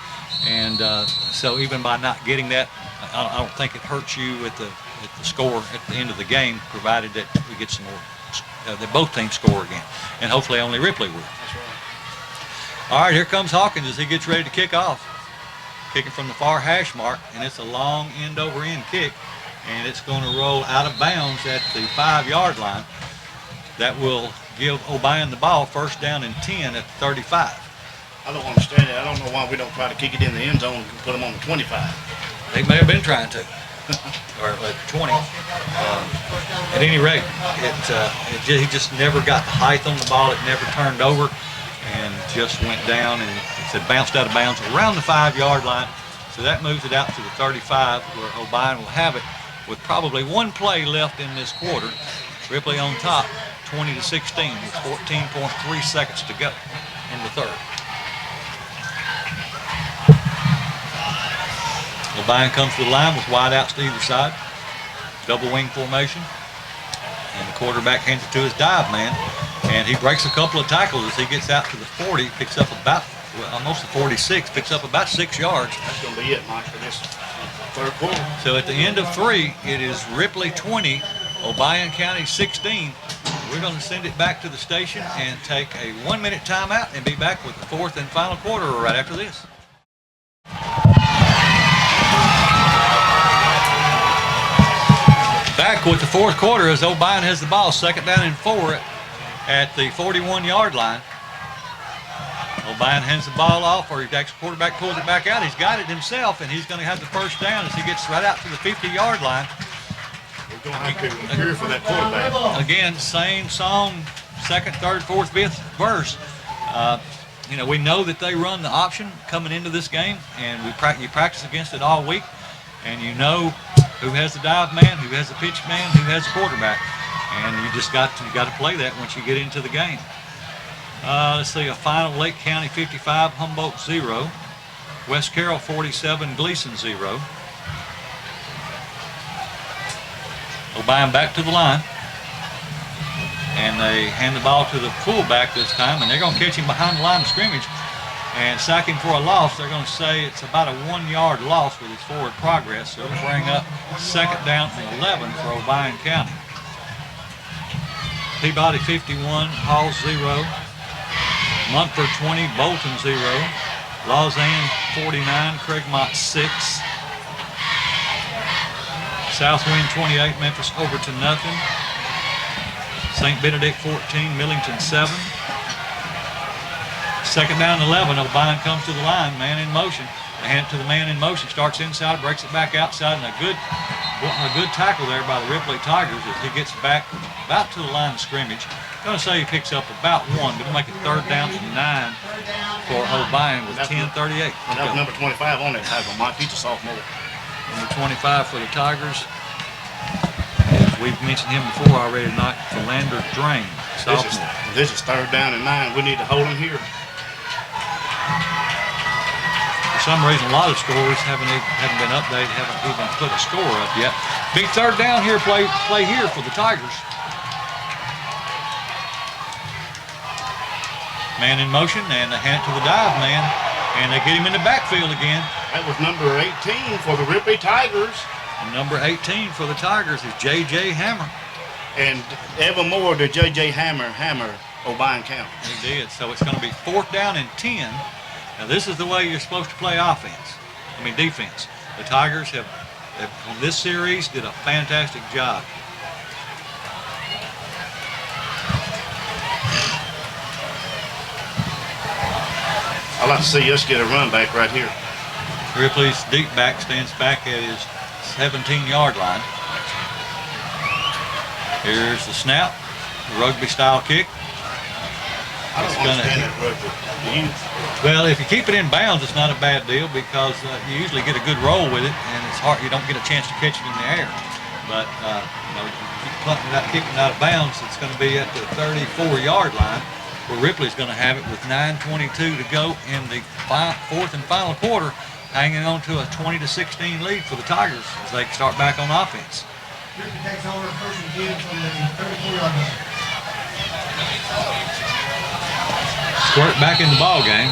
And so even by not getting that, I don't think it hurts you at the score at the end of the game, provided that we get some more, that both teams score again. And hopefully only Ripley will. That's right. All right, here comes Hawkins as he gets ready to kick off. Kicking from the far hash mark, and it's a long end-over-end kick, and it's going to roll out of bounds at the 5-yard line. That will give Obion the ball, first down and 10 at the 35. I don't understand it. I don't know why we don't try to kick it in the end zone and put them on the 25. They may have been trying to, or at 20. At any rate, he just never got the height on the ball. It never turned over, and just went down, and it bounced out of bounds around the 5-yard line. So that moves it out to the 35, where Obion will have it with probably one play left in this quarter. Ripley on top, 20-16, with 14.3 seconds to go in the third. Obion comes to the line with wide outs to either side, double wing formation, and the quarterback hands it to his dive man, and he breaks a couple of tackles as he gets out to the 40, picks up about, well, almost the 46, picks up about 6 yards. That's going to be it, Mike, for this third quarter. So at the end of 3, it is Ripley 20, Obion County 16. We're going to send it back to the station and take a 1-minute timeout and be back with the fourth and final quarter right after this. Back with the fourth quarter as Obion has the ball, second down and 4 at the 41-yard line. Obion hands the ball off, or the quarterback pulls it back out. He's got it himself, and he's going to have the first down as he gets right out to the 50-yard line. We're going to have to cheer for that quarterback. Again, same song, second, third, fourth, fifth verse. You know, we know that they run the option coming into this game, and you practice against it all week, and you know who has the dive man, who has the pitch man, who has the quarterback, and you just got to play that once you get into the game. Let's see, a final: Lake County 55, Humboldt 0, West Carroll 47, Gleason 0. Obion back to the line, and they hand the ball to the fullback this time, and they're going to catch him behind the line of scrimmage and sack him for a loss. They're going to say it's about a 1-yard loss with his forward progress, so it'll bring up second down and 11 for Obion County. Peabody 51, Hall 0, Montford 20, Bolton 0, Lausanne 49, Craigmont 6, Southwind 28, Memphis Overton nothing, St. Benedict 14, Millington 7. Second down and 11, Obion comes to the line, man in motion. They hand it to the man in motion, starts inside, breaks it back outside, and a good tackle there by the Ripley Tigers as he gets back about to the line of scrimmage. I'm going to say he picks up about 1, but it'll make it third down and 9 for Obion with 10:38. That was number 25 on that tackle, Mike. He's a sophomore. Number 25 for the Tigers. As we've mentioned him before already tonight, Philander Drain, sophomore. This is third down and 9. We need to hold him here. For some reason, a lot of scores haven't been updated, haven't even put a score up yet. Big third down here, play here for the Tigers. Man in motion, and they hand it to the dive man, and they get him in the backfield again. That was number 18 for the Ripley Tigers. And number 18 for the Tigers is J.J. Hammer. And evermore to J.J. Hammer, Obion County. He did. So it's going to be fourth down and 10. Now this is the way you're supposed to play defense. The Tigers have on this series did a fantastic job. I'd like to see us get a run back right here. Ripley's deep back stands back at his 17-yard line. Here's the snap, rugby style kick. I don't understand that rugby. Do you? Well, if you keep it in bounds, it's not a bad deal because you usually get a good roll with it, and it's hard. You don't get a chance to catch it in the air. But you know, if you keep punting it out, keeping it out of bounds, it's going to be at the 34-yard line, where Ripley's going to have it with 9:22 to go in the fourth and final quarter, hanging on to a 20-16 lead for the Tigers as they start back on offense. Ripley takes over first and 10 from the 34-yard line. Squirt back in the ball game.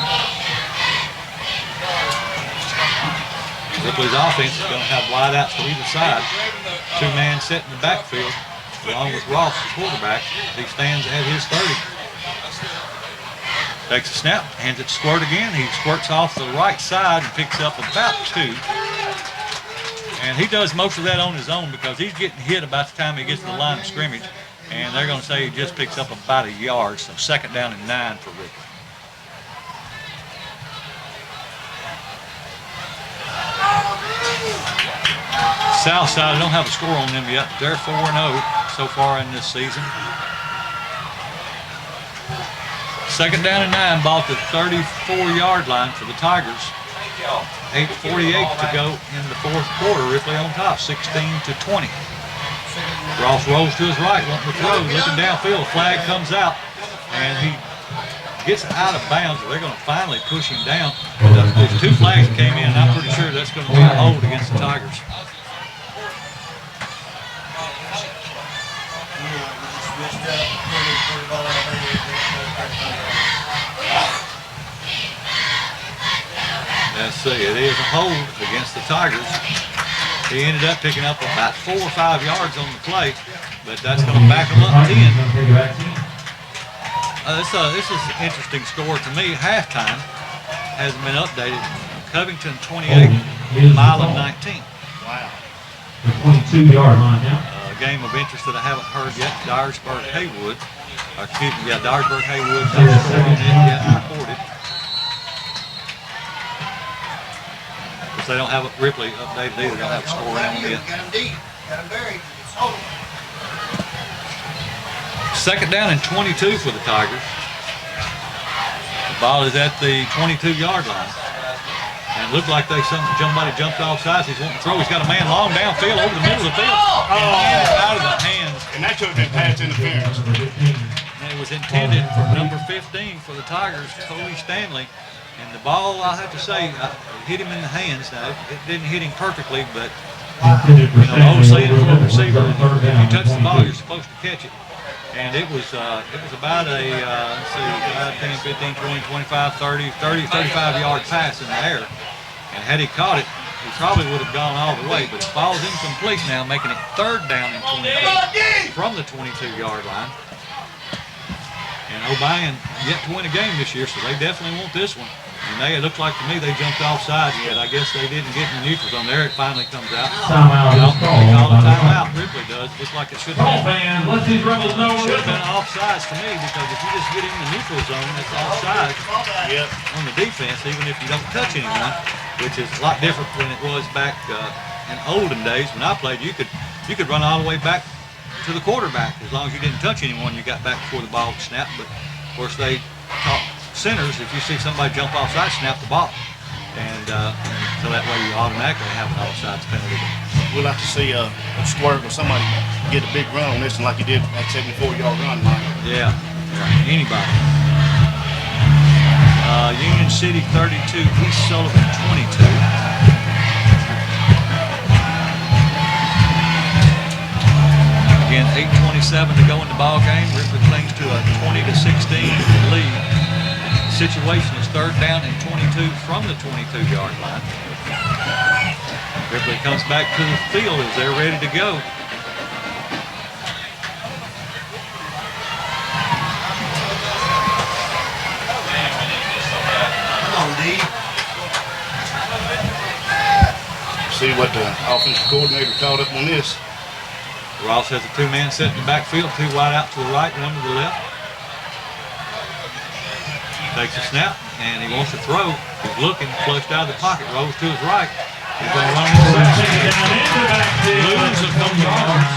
Ripley's offense is going to have wideouts to either side. Two-man set in the backfield, along with Ross, the quarterback. He stands at his 30. Takes a snap, hands it to Squirt again. He squirts off the right side and picks up about 2. And he does most of that on his own because he's getting hit about the time he gets to the line of scrimmage. And they're going to say he just picks up about a yard. So 2nd down and 9 for Ripley. South side, I don't have a score on them yet. They're 4-0 so far in this season. 2nd down and 9, ball at the 34-yard line for the Tigers. 8:48 to go in the fourth quarter. Ripley on top, 16-20. Ross rolls to his right, wanting to throw, looking downfield. Flag comes out, and he gets out of bounds. They're going to finally push him down. There's 2 flags that came in, and I'm pretty sure that's going to be a hold against the Tigers. Let's see, it is a hold against the Tigers. He ended up picking up about 4 or 5 yards on the play, but that's going to back him up 10. This is an interesting score to me. Halftime hasn't been updated. Covington 28, Milan 19. Wow. The 22-yard line now. A game of interest that I haven't heard yet. Dyersburg-Haywood. Excuse me, yeah, Dyersburg-Haywood. Reported. Because they don't have Ripley updated either. They don't have a score on it yet. Got him deep. Got him buried. It's over. 2nd down and 22 for the Tigers. The ball is at the 22-yard line. And it looked like somebody jumped off sides. He's wanting to throw. He's got a man long downfield over the middle of the field. And out of the hands. And that could have been pass interference. And it was intended for number 15 for the Tigers, Coley Stanley. And the ball, I have to say, hit him in the hands. Now, it didn't hit him perfectly, but you know, old saying for a receiver, if you touch the ball, you're supposed to catch it. And it was about a, let's see, 10, 15, 20, 25, 30, 35 yard pass in the air. And had he caught it, he probably would have gone all the way, but it falls incomplete now, making it 3rd down and 22 from the 22-yard line. And Obion yet to win a game this year, so they definitely want this one. And it looked like to me they jumped off sides, but I guess they didn't get the neutrals on there. It finally comes out. Timeout is They call called. a timeout. Ripley does, just like it should have Ball been. fans, let these rebels know Should we're have been offsides to me, because if you just get in the neutral zone, that's offside Yep. on the defense, even if you don't touch anyone, which is a lot different than it was back in olden days when I played. You could run all the way back to the quarterback as long as you didn't touch anyone. You got back before the ball snapped. But of course they taught centers, if you see somebody jump offside, snap the ball, and so that way you automatically have an offsides penalty. We'll have to see a Squirt or somebody get a big run on this one like he did that 74-yard run, Mike. Yeah, anybody. Union City 32, East Sullivan 22. Again, 8:27 to go in the ball game. Ripley clings to a 20-16 lead. The situation is 3rd down and 22 from the 22-yard line. Ripley comes back to the field as they're ready to go. See what the offensive coordinator called up on this. Ross has a 2-man set in the backfield, 2 wide out to the right, 1 to the left. Takes a snap, and he wants to throw. He's looking, flushed out of the pocket, rolls to his right. He's going to run inside. Lose a couple yards.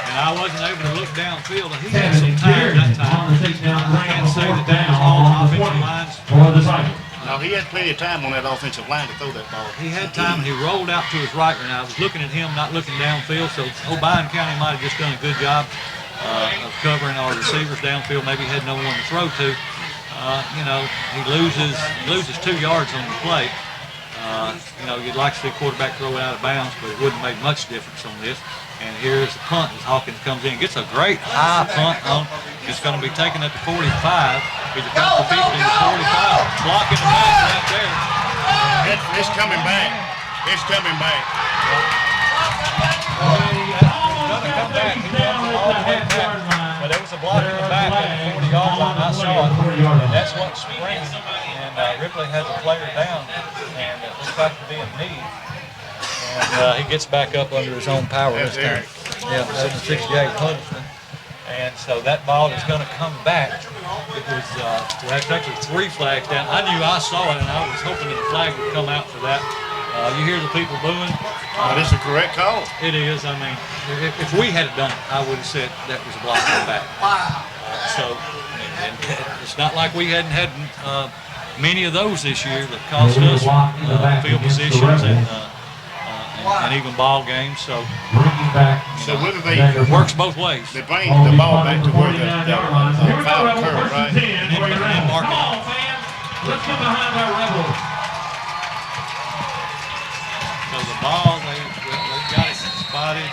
And I I wasn't able to look downfield, and he had Kevin some time that Garrett time. on the takedown I can't ground, say fourth that down all on the offensive 20 lines. for the Tigers. No, he had plenty of time on that offensive line to throw that ball. He had time, and he rolled out to his right, and I was looking at him, not looking downfield, so Obion County might have just done a good job of covering our receivers downfield. Maybe he had no one to throw to. You know, he loses 2 yards on the play. You know, you'd like to see a quarterback throw it out of bounds, but it wouldn't make much difference on this. And here's the punt as Hawkins comes in. Gets a great high punt on. It's going to be taken at the 45. He's across the 50 to 45. Blocking the back right there. It's coming back. It's coming back. Gonna come back. He runs it all the way back. But there was a block in the back at the 40-yard line. I saw it. And that's what springs. And Ripley has a player down. And it looks like to be in need. And he gets back up under his own power this time. Yeah, 768 Huddleston. And so that ball is going to come back. It was, that's actually 3 flags down. I knew I saw it, and I was hoping that the flag would come out for that. You hear the people booing. But it's a correct call. It is. I mean, if we had done it, I would have said that was a block in the back. So, and it's not like we hadn't had many of those this year that cost us field positions and even ball games. So, So whether they it works both ways. they bring the ball back to where the foul occurred, right? Come on, fans. Let's get behind our Rebels. So the ball, they've got it spotted.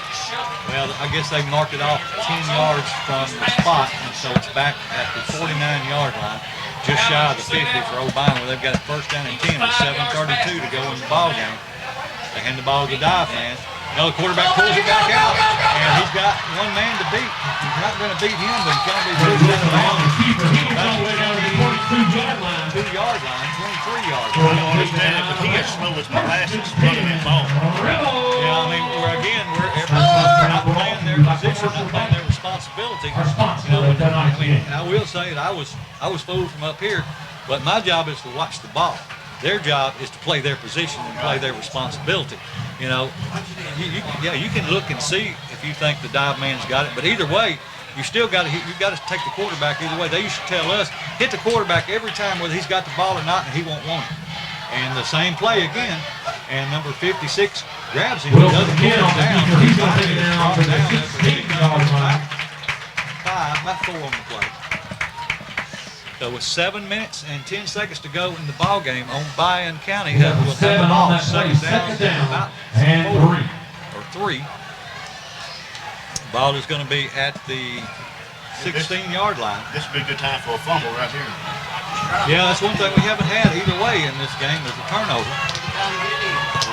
Well, I guess they marked it off 10 yards from the spot, and so it's back at the 49-yard line, just shy of the 50 for Obion, where they've got it first down and 10 with 7:32 to go in the ball game. They hand the ball to the dive man. The quarterback pulls it back out, and he's got one man to beat. He's not going to beat him, but he's going to be pushed out of bounds. All the way down to the 22-yard line. 2-yard line, 23 yards. I don't understand it, but he is slow as molasses running that ball. Yeah, I mean, we're not playing their position, not playing their responsibility. You know, I mean, I will say that I was fooled from up here, but my job is to watch the ball. Their job is to play their position and play their responsibility. You know, you can look and see if you think the dive man's got it, but either way, you still got to take the quarterback either way. They used to tell us, hit the quarterback every time whether he's got the ball or not, and he won't want it. And the same play again, and number 56 grabs him. Well, Doesn't again, pull him down. he's going to take it down off the 16-yard line. 5, not 4 on the play. So with 7 minutes and 10 seconds to go in the ball game, Obion County will have 7 the ball on that play, second down, about and 4 3. or 3. Ball is going to be at the 16-yard line. This would be a good time for a fumble right here. Yeah, that's one thing we haven't had either way in this game is a turnover.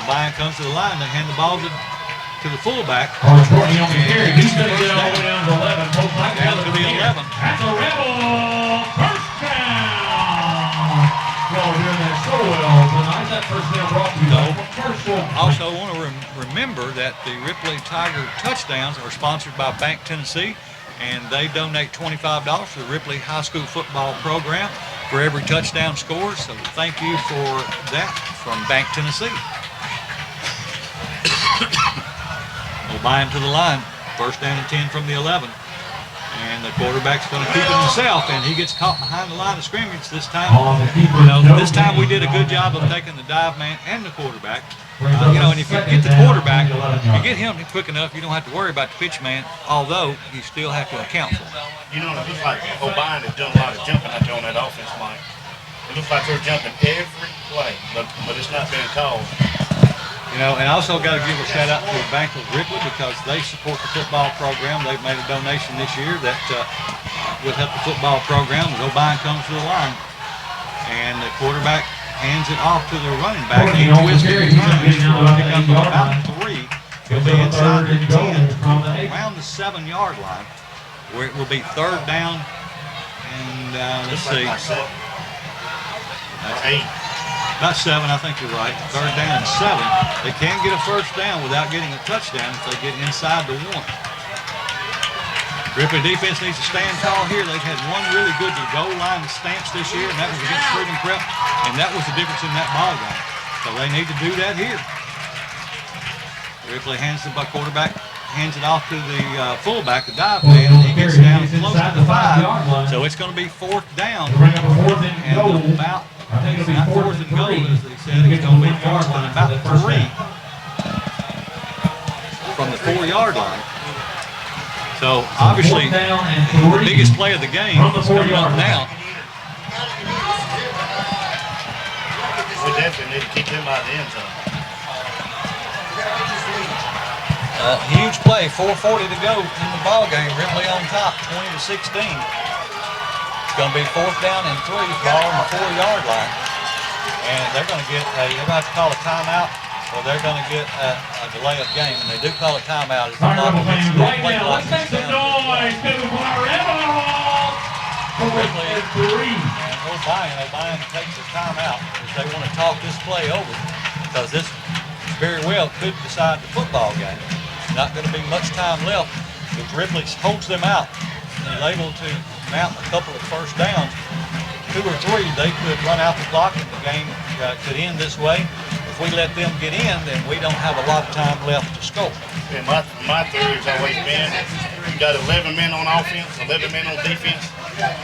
Obion comes to the line, they hand the ball to the fullback. Courtney on the carry. He's going to get all the way down to 11. Down to the 11. That's a Rebel first down. Well, we're doing that so well tonight. That first down brought to you by Commercial. Also want to remember that the Ripley Tiger touchdowns are sponsored by Bank Tennessee, and they donate $25 to the Ripley High School football program for every touchdown scored. So thank you for that from Bank Tennessee. Obion to the line, first down and 10 from the 11. And the quarterback's going to keep it himself, and he gets caught behind the line of scrimmage this time. This time we did a good job of taking the dive man and the quarterback. And if you get the quarterback, you get him quick enough, you don't have to worry about the pitch man, although you still have to account for him. You know, it looks like Obion has done a lot of jumping out there on that offense, Mike. It looks like they're jumping every play, but it's not being called. And I also got to give a shout out to Bank of Ripley because they support the football program. They've made a donation this year that will help the football program as Obion comes to the line. And the quarterback hands it off to the running back. He twists it and turns for a pickup of about 3. He'll be inside the 10, around the 7-yard line, where it will be third down. And let's see. About 7, I think you're right. Third down and 7. They can get a first down without getting a touchdown if they get inside the 1. Ripley defense needs to stand tall here. They've had one really good goal line stance this year, and that was against Freedom Prep, and that was the difference in that ball game. So they need to do that here. Ripley hands the quarterback, hands it off to the fullback, the dive man, and he gets down close to the 5. So it's going to be 4th down. Bring up a 4th and And goal. about, I think it'll be not 4th and goal, 3. as they said, it's going to be 4th and about 3 from the 4-yard line. So obviously, the biggest play of the game is coming up now. We definitely need to keep him out of the end zone. Huge play, 4:40 to go in the ball game. Ripley on top, 20-16. It's going to be 4th down and 3, ball on the 4-yard line, and they're going to get they're going to have to call a timeout, or they're going to get a delay of game, and they do call a timeout. It's All right, Rebel fans, right now, let's make some noise. Give them our Rebels. Ripley 3. and Obion takes a timeout because they want to talk this play over, because this very well could decide the football game. Not going to be much time left. If Ripley holds them out and is able to mount a couple of first downs, 2 or 3, they could run out the clock and the game could end this way. If we let them get in, then we don't have a lot of time left to score. And my theory has always been, you got 11 men on offense, 11 men on defense.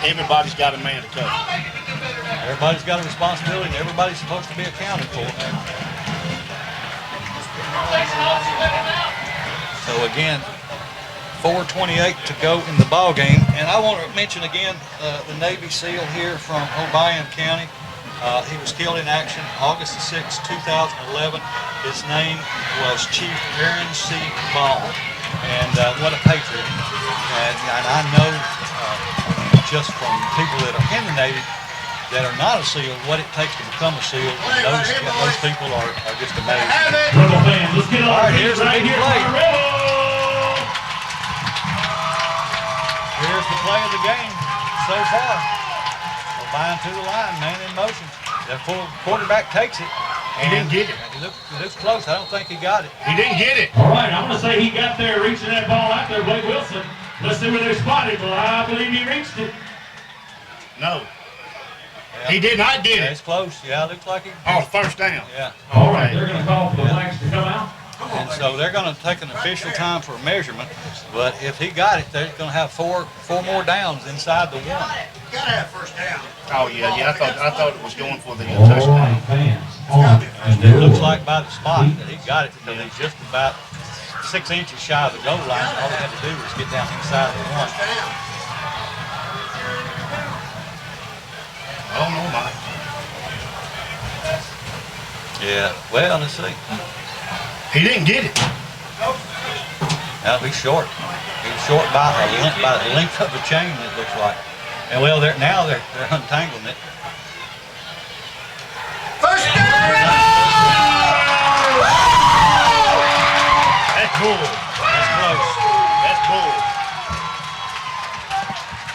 Everybody's got a man to cover. Everybody's got a responsibility, and everybody's supposed to be accounted for. So again, 4:28 to go in the ball game, and I want to mention again the Navy SEAL here from Obion County. He was killed in action August 6, 2011. His name was Chief Aaron C. Ball, and what a patriot! And I know just from people that are in the Navy that are not a SEAL, what it takes to become a SEAL. And those people are just amazing. Rebel fans, let's get on our Here's feet the right big here. play. For Rebels. Here's the play of the game so far. Obion to the line, man in motion. The full quarterback takes it. He didn't get it. He looks close. I don't think he got it. He didn't get it. All right, I'm going to say he got there reaching that ball out there, Blake Wilson. Let's see where they spotted. Well, I believe he reached it. No. He did not get Yeah, it. it's close. Yeah, it looks like he. Oh, first down. Yeah. All right, they're going to call for the flags to come out. And so they're going to take an official time for a measurement. But if he got it, they're going to have four more downs inside the 1. Oh yeah. I thought it was going for the All touchdown. right, fans. On And it looks like by the spot that he got it, because he's just about 6 inches shy of the goal line. All he had to do was get down inside the 1. Oh no, Mike. Yeah. Well, let's see. He didn't get it. Now he's short. He's short by the length of the chain, it looks like. And well, they're untangling it. That's bull. That's close. That's bull.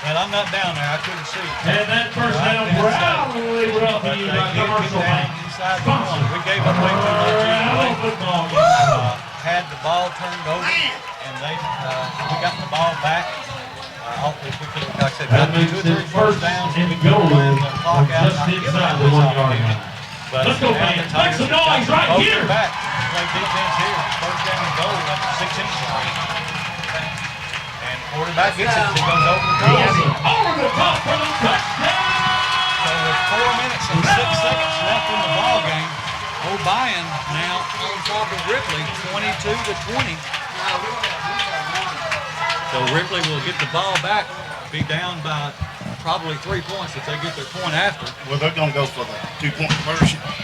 Well, I'm not down there. I couldn't see. And that first down proudly brought to But you they by did get Commercial down Bank. inside the 1. We gave up way too much either way. Football. Had the ball turned over, and we got the ball back. Hopefully, we could, like I said, got That makes 2 or 3 it first first downs. and We goal. could run the clock out. Just not give inside up the this 1-yard opportunity. line. But Let's go, now fans. the Make Tigers some have got noise right both here. their back. Play defense here. First down and goal at the 6-inch line. And the quarterback gets it. He goes over the top. Over the top for the touchdown. So with 4 minutes and 6 seconds left in the ball game, Obion now on top of Ripley, 22-20. So Ripley will get the ball back, be down by probably 3 points if they get their point after. Well, they're gonna go for the 2-point conversion. Yes,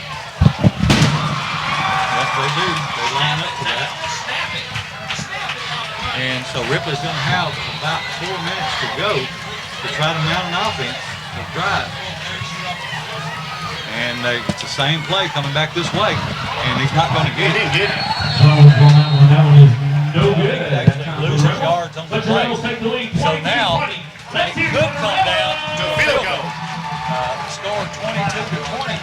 they do. They line up for that. And so Ripley's going to have about 4 minutes to go to try to mount an offense to drive. And it's the same play coming back this way, and he's not going to He get it. didn't get it. So that one is no good. Actually loses yards on the But the play. Rebels take the lead. So now 22-20. it Let's hear could it for come the down Rebels. to a field goal. Score 22-20.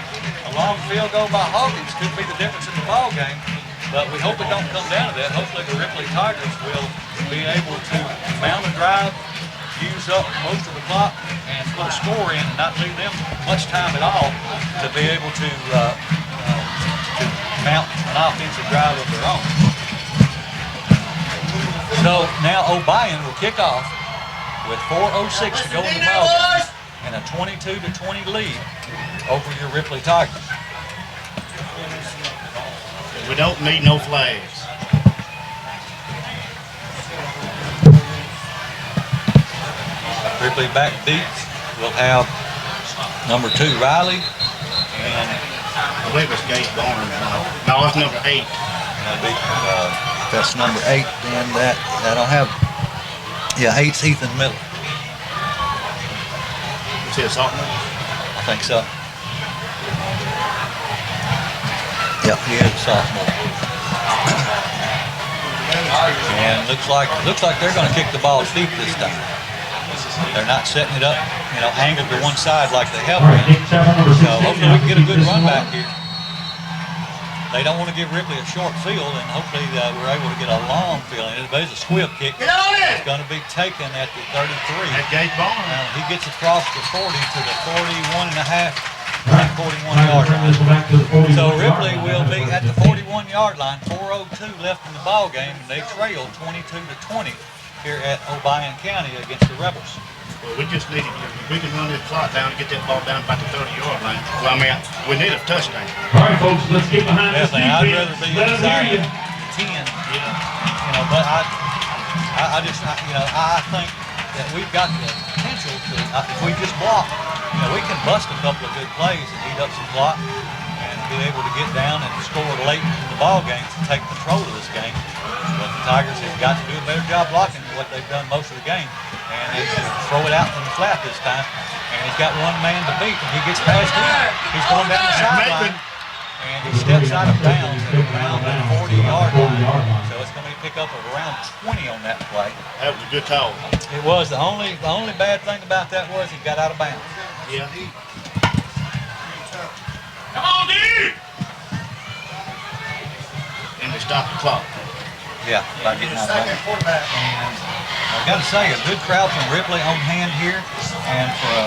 A long field goal by Hawkins could be the difference in the ball game. But we hope it don't come down to that. Hopefully the Ripley Tigers will be able to mount a drive, use up most of the clock, and put a score in and not leave them much time at all to be able to mount an offensive drive of their own. So now Obion will kick off with 4:06 to go in the ball game and a 22-20 lead over your Ripley Tigers. We don't need no flags. Ripley back deep will have number 2 Riley and I believe it's Gage Barnes. No, that's number 8. that'll be, that's number 8. Then that'll have 8's Ethan Miller. Is he a sophomore? I think so. Yep, he is a sophomore. And looks like they're going to kick the ball deep this time. They're not setting it up, angled to one side like they have been. So hopefully we can get a good run back here. They don't want to give Ripley a short field, and hopefully we're able to get a long field. And it's a squib kick. It's going to be taken at the 33. That's Gage Barnes. He gets across the 40 to the 41.5, 41-yard line. So Ripley will be at the 41-yard line. 4:02 left in the ball game, and they trail 22-20 here at Obion County against the Rebels. Well, we just need to, if we can run this clock down and get that ball down about the 30-yard line. Well, I mean, we need a touchdown. All right, folks, let's get behind this Definitely, I'd rather defense. be Let them hear inside you. 10. Yeah. But I think that we've got the potential to, if we just block, we can bust a couple of good plays and eat up some clock and be able to get down and score late in the ball game to take control of this game. But the Tigers have got to do a better job blocking than what they've done most of the game. And they throw it out from the flat this time. And he's got one man to beat. And he gets past him. He's going down the sideline. And he steps out of bounds at around the 40-yard line. So it's going to be a pickup of around 20 on that play. That was a good call. It was. The only bad thing about that was he got out of bounds. Yeah. Come on, dude! And they stopped the clock. Yeah, by getting out of Second bounds. quarterback. And I've got to say, a good crowd from Ripley on hand here. And for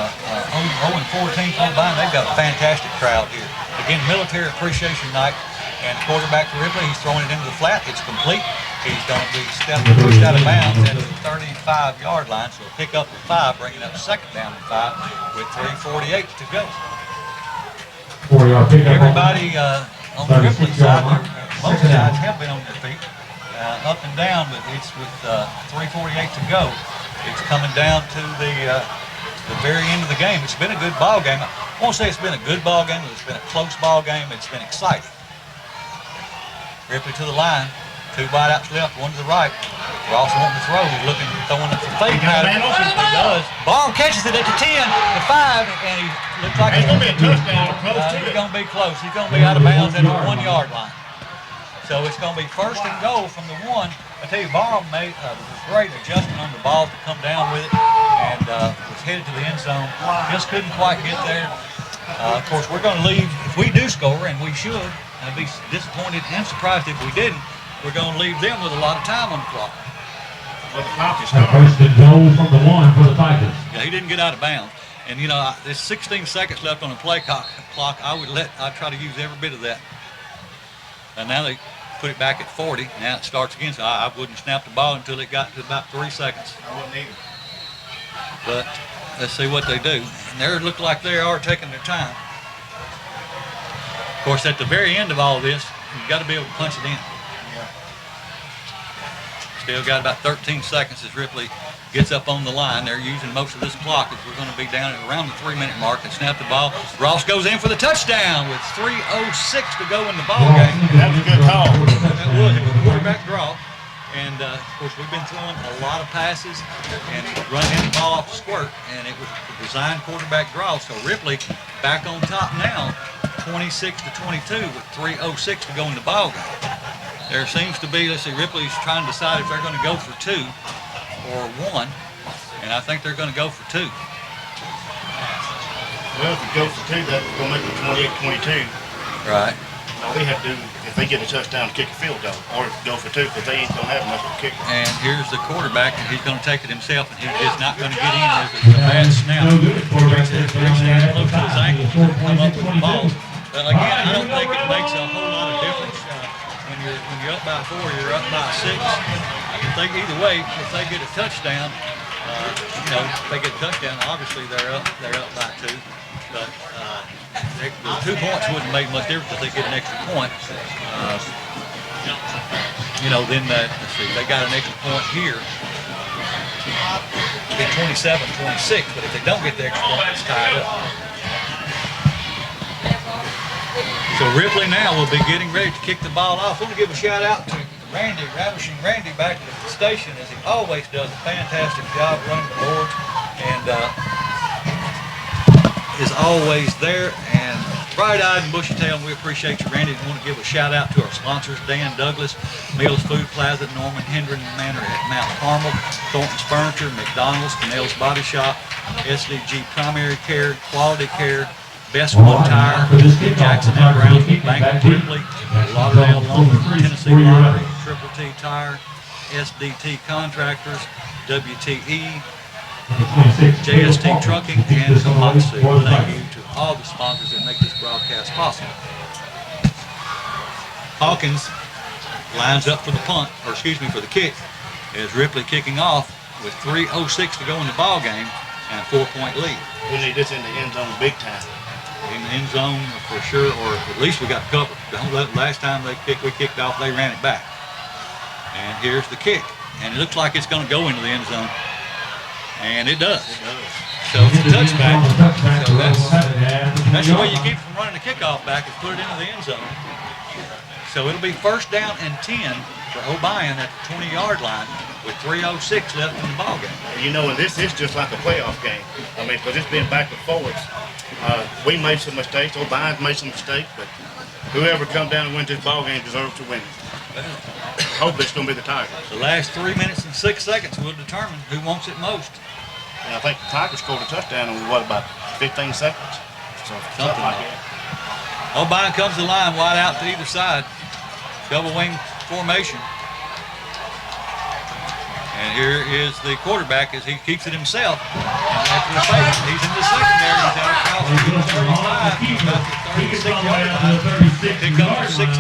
0-14 from Obion, they've got a fantastic crowd here. Again, military appreciation night. And the quarterback for Ripley, he's throwing it into the flat. It's complete. He's going to be pushed out of bounds at the 35-yard line. So he'll pick up the 5, bringing up second down and 5 with 3:48 to go. 4-yard pickup. Everybody on the Ripley side, most sides have been on their feet, up and down, but it's with 3:48 to go. It's coming down to the very end of the game. It's been a good ball game. I won't say it's been a good ball game, but it's been a close ball game. It's been exciting. Ripley to the line. 2 wideouts left, 1 to the right. Ross wanting to throw. He's looking, throwing it for fake pattern. He does. Ball catches it at the 10, the 5, and he looks like It's going to be a touchdown or close to he's it. going to be close. He's going to be out of bounds at the 1-yard line. So it's going to be first and goal from the 1. I tell you, Barham made a great adjustment on the ball to come down with it and was headed to the end zone. Just couldn't quite get there. Of course, we're going to leave, if we do score, and we should, and I'd be disappointed and surprised if we didn't, we're going to leave them with a lot of time on the clock. Well, the clock is A started. first and goal from the 1 for the Tigers. Yeah, he didn't get out of bounds. And there's 16 seconds left on the play clock. I'd try to use every bit of that. And now they put it back at 40. Now it starts again. So I wouldn't snap the ball until it got to about 3 seconds. I wouldn't either. But let's see what they do. And they look like they are taking their time. Of course, at the very end of all this, you've got to be able to punch it in. Still got about 13 seconds as Ripley gets up on the line. They're using most of this clock as we're going to be down at around the 3-minute mark. They snap the ball. Ross goes in for the touchdown with 3:06 to go in the ball game. That was a good call. That was a quarterback draw. And, of course, we've been throwing a lot of passes and running the ball off the squirt. And it was a designed quarterback draw. So Ripley back on top now, 26-22 with 3:06 to go in the ball game. There seems to be, Ripley's trying to decide if they're going to go for 2 or 1, and I think they're going to go for 2. Well, if we go for 2, that's going to make it 28-22. Right. All they have to do, if they get a touchdown, kick a field goal, or go for 2, because they ain't going to have enough to kick. And here's the quarterback, and he's going to take it himself, and he is not going to get in as a bad snap. No good. Quarterback Reaches close to his ankle to come up with the ball. But again, I don't think it makes a whole lot of difference when you're up by 4, you're up by 6. If they either way, if they get a touchdown, if they get a touchdown, obviously they're up by 2. But the 2 points wouldn't make much difference if they get an extra point. Then let's see, they got an extra point here. Get 27-26, but if they don't get the extra point, it's tied up. So Ripley now will be getting ready to kick the ball off. I want to give a shout out to Randy, Ravishing Randy back at the station, as he always does a fantastic job running the boards and is always there and bright-eyed and bushy-tailed. We appreciate you, Randy. We want to give a shout out to our sponsors, Dan Douglas, Mills Food Plaza, Norman Hendren Manor at Mount Carmel, Thornton's Furniture, McDonald's, Cannell's Body Shop, SDG Primary Care, Quality Care, Best Wood Tire, Jackson and Brown, Bank of Ripley, Lauderdale Lumber, Tennessee Lottery, Triple T Tire, SDT Contractors, WTE, JST Trucking, and Komatsu. Thank you to all the sponsors that make this broadcast possible. Hawkins lines up for the for the kick, as Ripley kicking off with 3:06 to go in the ball game and a 4-point lead. We need this in the end zone big time. In the end zone for sure, or at least we got covered. Last time we kicked off, they ran it back. And here's the kick, and it looks like it's going to go into the end zone, and it does. So it's a touchback. So that's the way you keep from running the kickoff back, is put it into the end zone. So it'll be 1st down and 10 for Obion at the 20-yard line with 3:06 left in the ball game. And this is just like a playoff game. I mean, because it's been back and forwards. We made some mistakes. Obion's made some mistakes, but whoever comes down and wins this ball game deserves to win it. Hope it's going to be the Tigers. The last 3 minutes and 6 seconds will determine who wants it most. And I think the Tigers scored a touchdown in about 15 seconds. So something like that. Obion comes to the line, wide out to either side. Double wing formation. And here is the quarterback as he keeps it himself. After the fake, he's in the secondary. He's out across the 35, about the 36-yard line. Pick up for 16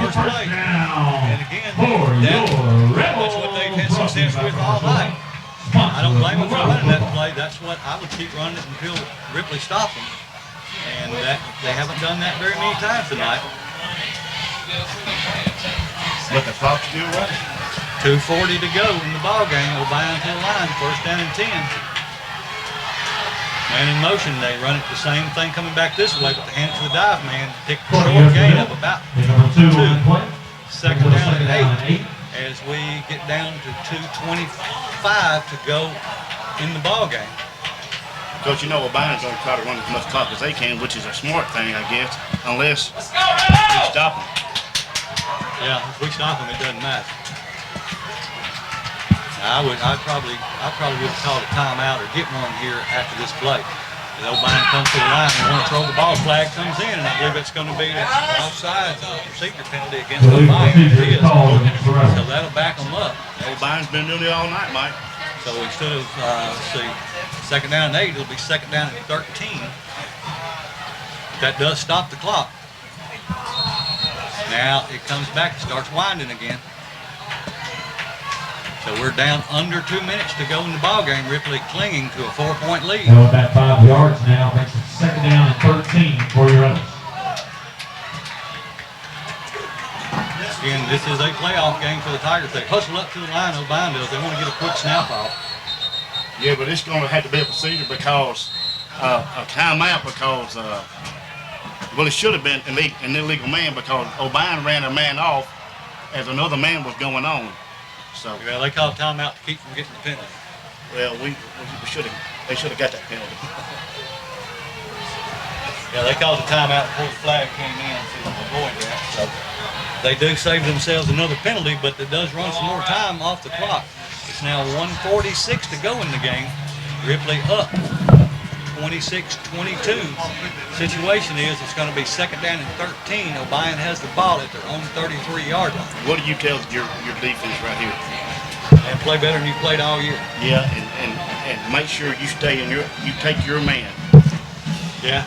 first play. And again, that's what they've had success with all night. I don't blame them for running that play. That's what I would keep running it until Ripley stopped them. And they haven't done that very many times tonight. But the clock's still running. 2:40 to go in the ball game. Obion to the line, 1st down and 10. Man in motion, they run it the same thing coming back this way, but the hand to the dive man, pick the short gain of about 2. 2nd down and 8 as we get down to 2:25 to go in the ball game. Coach, Obion's going to try to run as much clock as they can, which is a smart thing, I guess, unless we stop them. Yeah, if we stop them, it doesn't matter. I'd probably would have called a timeout or get one here after this play. The Obion comes to the line and want to throw the ball. Flag comes in, and I believe it's going to be offside procedure penalty against Obion. It is. So that'll back them up. Obion's been doing it all night, Mike. So instead of, let's see, 2nd down and 8, it'll be 2nd down and 13. That does stop the clock. Now it comes back, it starts winding again. So we're down under 2 minutes to go in the ball game. Ripley clinging to a 4-point lead. About 5 yards now, makes it 2nd down and 13 for your others. Again, this is a playoff game for the Tigers. They hustle up to the line, Obion does. They want to get a quick snap off. Yeah, but it's going to have to be a procedure because a timeout because, well, it should have been an illegal man because Obion ran a man off as another man was going on. So yeah, they call timeout to keep from getting the penalty. Well, they should have got that penalty. Yeah, they called the timeout before the flag came in to avoid that. So they do save themselves another penalty, but it does run some more time off the clock. It's now 1:46 to go in the game. Ripley up 26-22. Situation is it's going to be 2nd down and 13. Obion has the ball at their own 33-yard line. What do you tell your defense right here? And play better than you played all year. Yeah, and make sure you stay in you take your man. Yeah,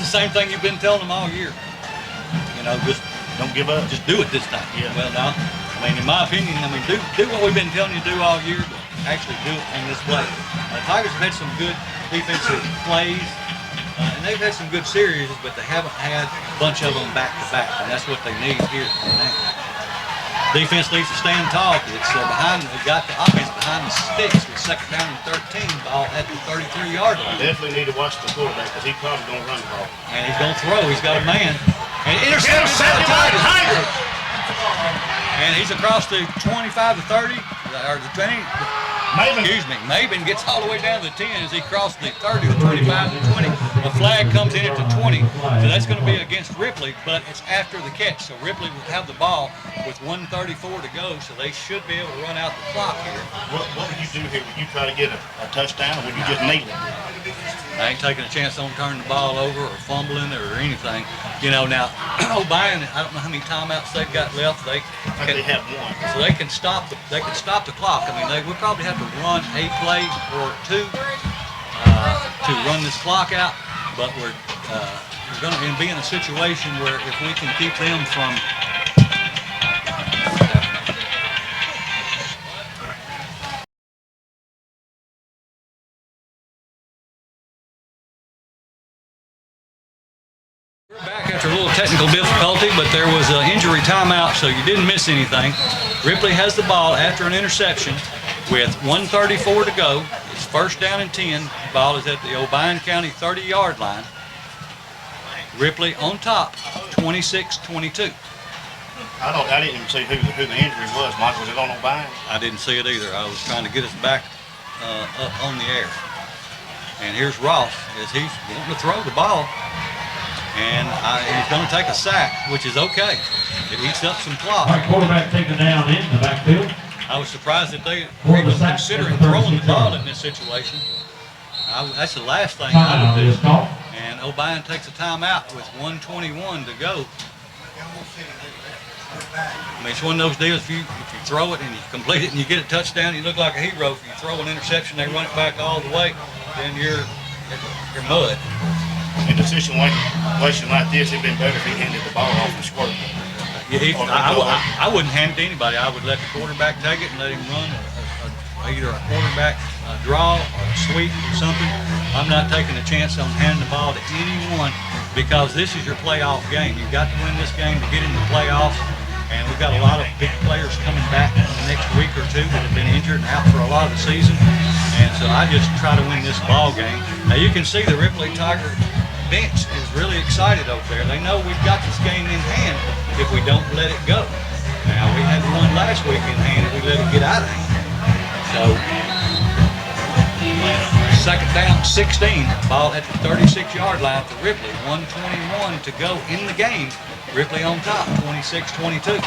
same thing you've been telling them all year. Just Don't give up. Just do it this time. Yeah. Well, no. I mean, in my opinion, do what we've been telling you to do all year, but actually do it in this play. Tigers have had some good defensive plays, and they've had some good series, but they haven't had a bunch of them back to back, and that's what they need here now. Defense needs to stand tall because it's behind. They got the offense behind the sticks with second down and 13, ball at the 33-yard line. Definitely need to watch the quarterback because he's probably going to run the ball. And he's going to throw. He's got a man. And intercepted by the Tigers. And he's across the 25 to 30, or the 20. Maven gets all the way down to the 10 as he crossed the 30, the 25, the 20. A flag comes in at the 20. So that's going to be against Ripley, but it's after the catch. So Ripley will have the ball with 1:34 to go, so they should be able to run out the clock here. What would you do here? Would you try to get a touchdown, or would you just kneel it? I ain't taking a chance on turning the ball over or fumbling or anything. You know, now, Obion, I don't know how many timeouts they've got left. I think they have one. So they can stop the clock. I mean, we'll probably have to run a play or two to run this clock out. But we're going to be in a situation where if we can keep them from back after a little technical difficulty, but there was an injury timeout, so you didn't miss anything. Ripley has the ball after an interception with 1:34 to go. It's first down and 10. The ball is at the Obion County 30-yard line. Ripley on top, 26-22. I didn't even see who the injury was, Mike. Was it on Obion? I didn't see it either. I was trying to get us back up on the air. And here's Ross as he's wanting to throw the ball. And he's going to take a sack, which is okay. It eats up some clock. All right, quarterback taken down in the backfield. I was surprised that they were even considering throwing the ball in this situation. That's the last thing I would do. And Obion takes a timeout with 1:21 to go. I mean, it's one of those deals, if you throw it and you complete it and you get a touchdown, you look like a hero. If you throw an interception, they run it back all the way, then you're mud. In a situation like this, it'd been better if he handed the ball off and squirt. Yeah, I wouldn't hand it to anybody. I would let the quarterback take it and let him run either a quarterback draw or a sweep or something. I'm not taking a chance on handing the ball to anyone because this is your playoff game. You've got to win this game to get into the playoffs. And we've got a lot of big players coming back in the next week or two that have been injured and out for a lot of the season. And so I just try to win this ball game. Now you can see the Ripley Tiger bench is really excited over there. They know we've got this game in hand if we don't let it go. Now we had one last week in hand and we let it get out of hand. So second down, 16, ball at the 36-yard line for Ripley. 1:21 to go in the game. Ripley on top, 26-22.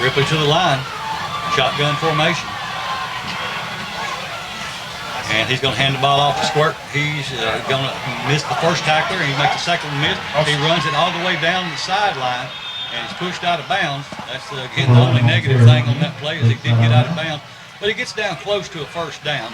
Ripley to the line, shotgun formation. And he's going to hand the ball off to Squirt. He's going to miss the first tackler. He makes the second one miss. He runs it all the way down the sideline, and he's pushed out of bounds. That's again the only negative thing on that play is he did get out of bounds. But he gets down close to a first down.